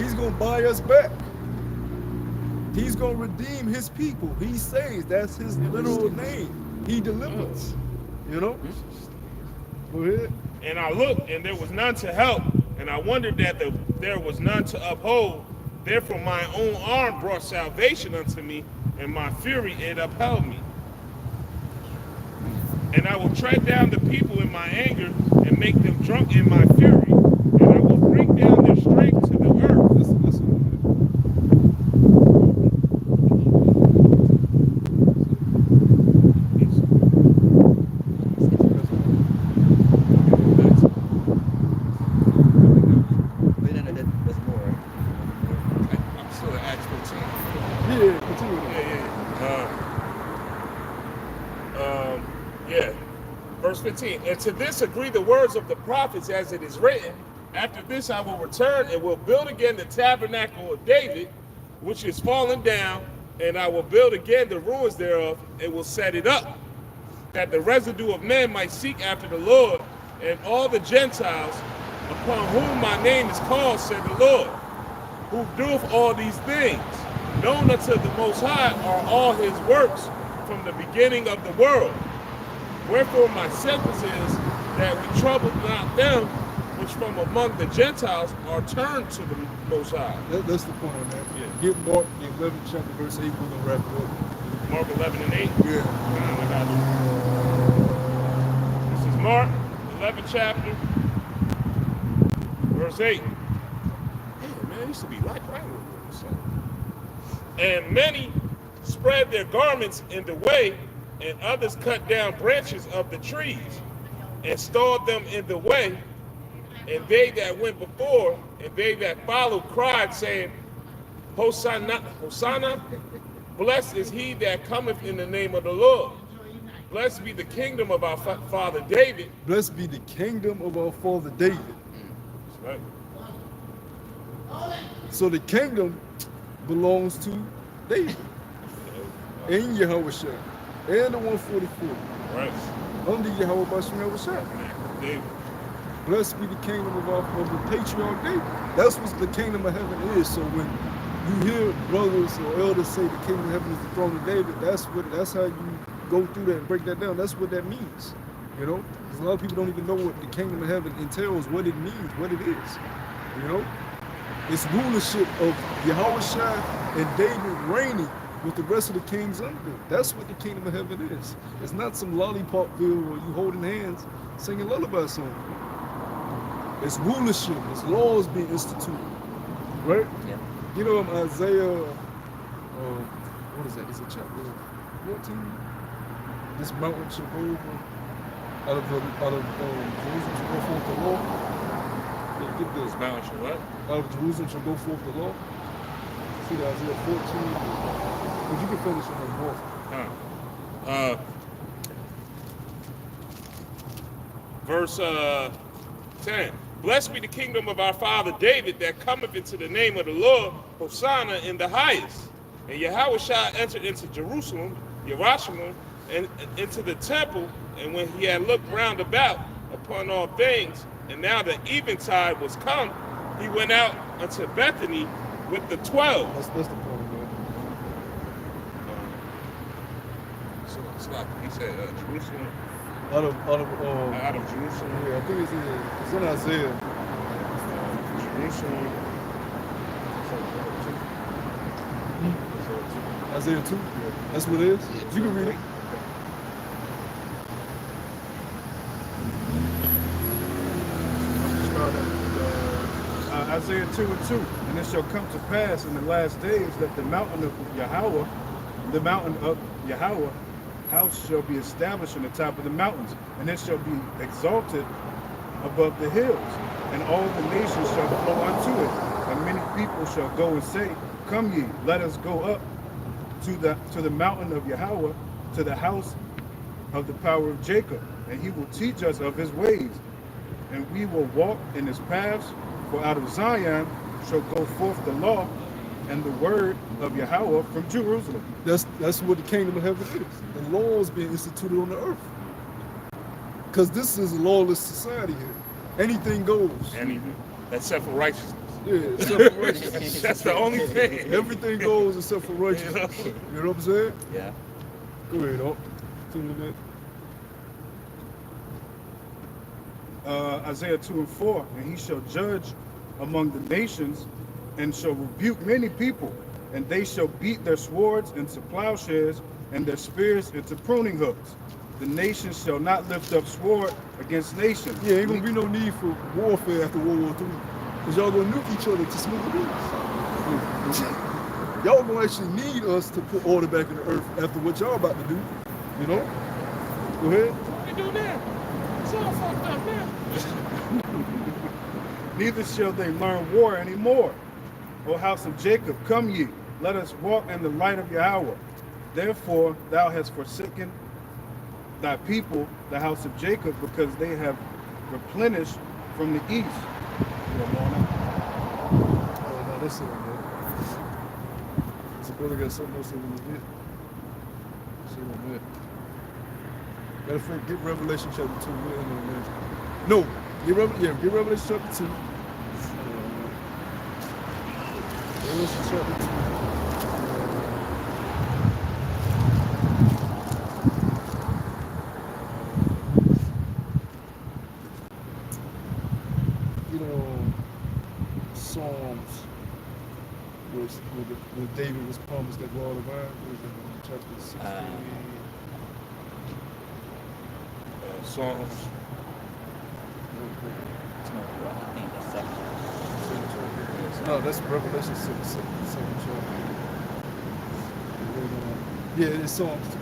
He's going to buy us back. He's going to redeem his people. He saves. That's his literal name. He delivers. You know? Go ahead. And I looked, and there was none to help, and I wondered that there was none to uphold. Therefore my own arm brought salvation unto me, and my fury it upheld me. And I will tread down the people in my anger, and make them drunk in my fury, and I will bring down their strength to the earth. Listen. There's more. I'm still at Acts 15. Yeah, continue. Yeah. Verse 15. And to this agree the words of the prophets as it is written. After this I will return and will build again the tabernacle of David, which is fallen down, and I will build again the ruins thereof, and will set it up, that the residue of men might seek after the Lord, and all the Gentiles upon whom my name is called, said the Lord, who doeth all these things. Known unto the Most High are all his works from the beginning of the world. Wherefore my sentence is that we trouble not them which from among the Gentiles are turned to the Most High. That's the point on that. Yeah. Get Mark, the 11th chapter, verse 8. We're going to wrap it up. Mark 11 and 8. Yeah. This is Mark 11th chapter, verse 8. Damn, man, it used to be like right. And many spread their garments in the way, and others cut down branches of the trees and stored them in the way. And they that went before and they that followed cried, saying, Hosanna, Hosanna, blessed is he that cometh in the name of the Lord. Blessed be the kingdom of our father David. Blessed be the kingdom of our father David. That's right. So the kingdom belongs to David and Yahweh Shah and the 144 Right. under Yahweh Bashem Yahweh Shah. David. Blessed be the kingdom of the patriarch David. That's what the kingdom of heaven is. So when you hear brothers or elders say the kingdom of heaven is the throne of David, that's how you go through that and break that down. That's what that means. You know, because a lot of people don't even know what the kingdom of heaven entails, what it means, what it is. You know, it's rulership of Yahweh and David reigning with the rest of the kings under them. That's what the kingdom of heaven is. It's not some lollipopville where you holding hands singing lullaby songs. It's rulership. It's laws being instituted, right? Yeah. You know, Isaiah, what is that? Is it chapter 14? This mountain shall go over, out of Jerusalem shall go forth the law. Yeah, get this. This mountain shall what? Out of Jerusalem shall go forth the law. See that Isaiah 14. But you can finish it on both. Verse 10. Blessed be the kingdom of our father David that cometh into the name of the Lord, Hosanna in the highest. And Yahweh entered into Jerusalem, and into the temple, and when he had looked round about upon all things, and now the eventide was come, he went out unto Bethany with the 12. That's the point, man. So he said Jerusalem. Out of Jerusalem. Yeah, I think it's in Isaiah. Jerusalem. Isaiah 2. Yeah. That's what it is. You can read it. Start at Isaiah 2:2. And it shall come to pass in the last days that the mountain of Yahweh house shall be established on the top of the mountains, and it shall be exalted above the hills, and all the nations shall flow unto it. And many people shall go and say, Come ye, let us go up to the mountain of Yahweh, to the house of the power of Jacob, and he will teach us of his ways, and we will walk in his paths. For out of Zion shall go forth the law and the word of Yahweh from Jerusalem. That's what the kingdom of heaven is. The laws being instituted on the earth. Because this is a lawless society here. Anything goes. Anything. Except for righteousness. Yeah, except for righteousness. That's the only thing. Everything goes except for righteousness. You know what I'm saying? Yeah. Go ahead, Op. 2 minutes. Isaiah 2:4, and he shall judge among the nations, and shall rebuke many people, and they shall beat their swords into plowshares, and their spears into pruning hooks. The nations shall not lift up sword against nation. Yeah, ain't gonna be no need for warfare after World War III. Because y'all gonna nuke each other to smooth the peace. Y'all gonna actually need us to put order back in the earth after what y'all about to do. You know? Go ahead. What you do there? It's all fucked up there. Neither shall they learn war anymore. O house of Jacob, come ye, let us walk in the light of Yahweh. Therefore thou hast forsaken thy people, the house of Jacob, because they have replenished from the east. Oh, no, that's it, man. So brother got something else that we did. See what man. Matter of fact, get Revelation chapter 2. We're in there, man. No, get Revelation chapter 2. Revelation chapter 2. Psalms, where David was promised that wall of iron. Chapter 16. Psalms. I think that's section. No, that's Revelation 6. Yeah, it's Psalms 2.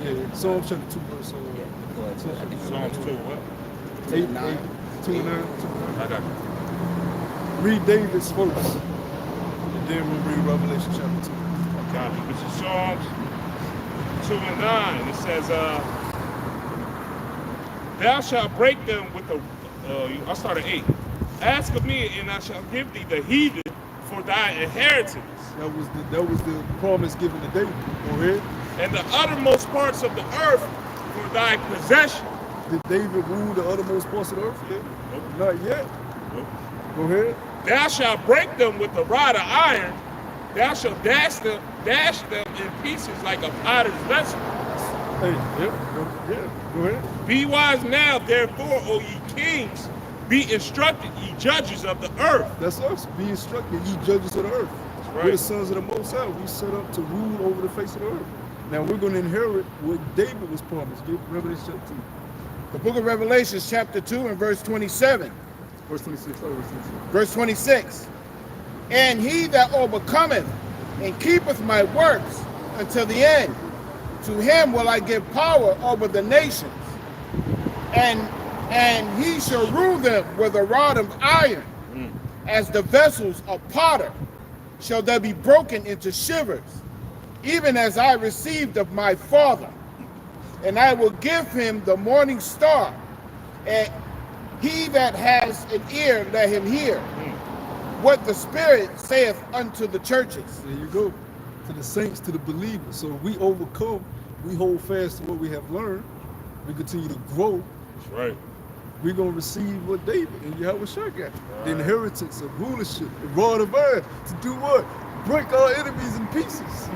Yeah, Psalms chapter 2 verse. Psalms 2 what? 8, 2 and 9. I got you. Read David's first, and then we'll read Revelation chapter 2. Copy. This is Psalms 2 and 9. It says, thou shalt break them with the, I'll start at 8. Ask of me, and I shall give thee the heathen for thy inheritance. That was the promise given to David. Go ahead. And the uttermost parts of the earth for thy possession. Did David rule the uttermost parts of the earth yet? Nope. Not yet. Nope. Go ahead. Thou shalt break them with a rod of iron. Thou shalt dash them in pieces like a potter's vessel. Hey, yeah, go ahead. Be wise now, therefore, O ye kings, be instructed, ye judges of the earth. That's us. Be instructed, ye judges of the earth. Right. We're the sons of the Most High. We set up to rule over the face of the earth. Now we're going to inherit what David was promised. Give Revelation chapter 2. The book of Revelation, chapter 2, and verse 27. Verse 26. Oh, verse 26. Verse 26. And he that overcometh and keepeth my works until the end, to him will I give power over the nations, and he shall rule them with a rod of iron, as the vessels of potter shall they be broken into shivers, even as I received of my Father. And I will give him the morning star, and he that has an ear, let him hear what the Spirit saith unto the churches. There you go. To the saints, to the believers. So if we overcome, we hold fast to what we have learned, we continue to grow, That's right. we're going to receive what David and Yahweh Shah got. The inheritance of rulership, the rod of iron, to do what? Break our enemies in pieces.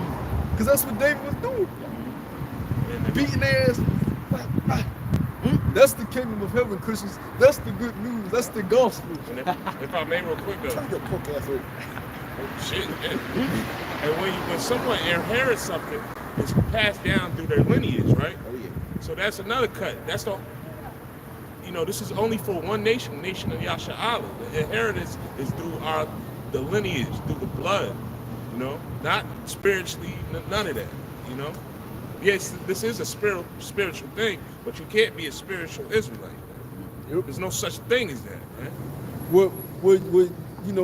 Because that's what David was doing. Beating their ass. That's the kingdom of heaven, Christians. That's the good news. That's the gospel. And if I may real quick though, Turn your poke ass over. shit. And when someone inherits something, it's passed down through their lineage, right? Oh yeah. So that's another cut. That's the, this is only for one nation, nation of Yasha'Allah. The inheritance is through the lineage, through the blood, not spiritually, none of that, Yes, this is a spiritual thing, but you can't be a spiritual Israelite. There's no such thing as that, man.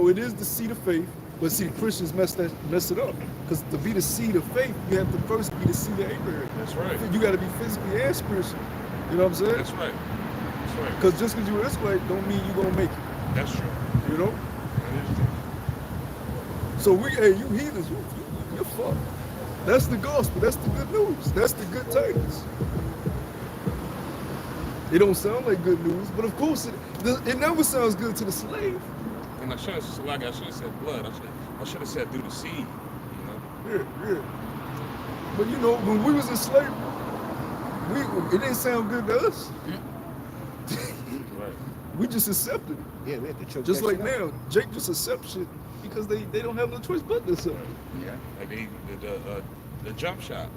It is the seed of faith, but see, the Christians mess it up. Because to be the seed of faith, you have to first be the seed of Abraham. That's right. You got to be physically and spiritually. You know what I'm saying? That's right. That's right. Because just because you're Israelite don't mean you're going to make it. That's true. You know? That is true. So you heathens, you're fucked. That's the gospel. That's the good news. That's the good tidings. It don't sound like good news, but of course it never sounds good to the slave. And I should have said blood. I should have said through the seed. Yeah. But when we was in slavery, it didn't sound good to us. Right. We just accepted it. Yeah, we had to choke Just that like shit up. now, Jake just accepts shit because they don't have no choice but to accept it. Yeah. Like the jump shot.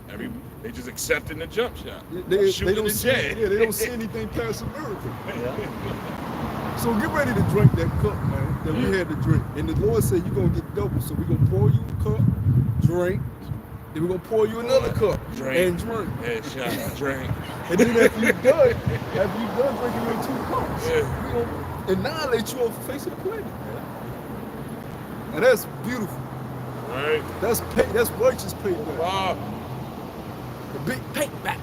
They just accepting the jump shot. They Shooting don't the see, jet. they don't see anything past a miracle. So get ready to drink that cup, man, that we had to drink. And the Lord said you're gonna get double. So we're gonna pour you a cup, drink, then we're gonna pour you another cup and drink. Headshot, drink. And then after you're done drinking your 2 cups, we're gonna annihilate you off the face of the planet. And that's beautiful. Right. That's righteous payback. Wow. The big payback.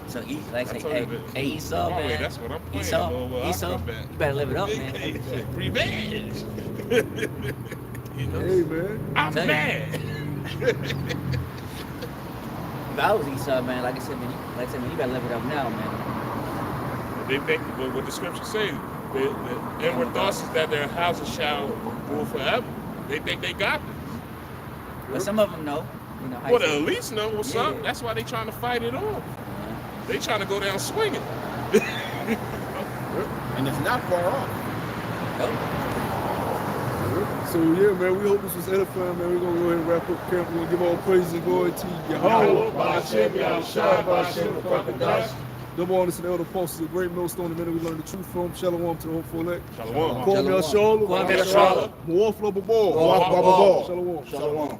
So like I I say, told you that. hey Esau, Oh, wait, man. that's what I'm playing. Esau, Well, I'll Esau, come back. you better live it up, man. Revenge. Hey, man. I'm Tell you. mad. If I was Esau, man, like I said, man, you better live it up now, man. They think what the scripture says. The inward thoughts is that their houses shall rule forever. They think they got this. But some of them know. How Well, you they say. at least know what's up. Yeah. That's why they trying to fight it off. They trying to go down swinging. And it's not far off. So yeah, man, we hope this was edifying, man. We're gonna go ahead and wrap up camp. We're gonna give all praise and glory to Yahweh. Double honors to the elder apostles, the great millstone, the men we learned the truth from. Shalom to the hopeful elect. Shalom. Call me Shalom. Shalom. More flow ball. Shalom. Shalom. Shalom.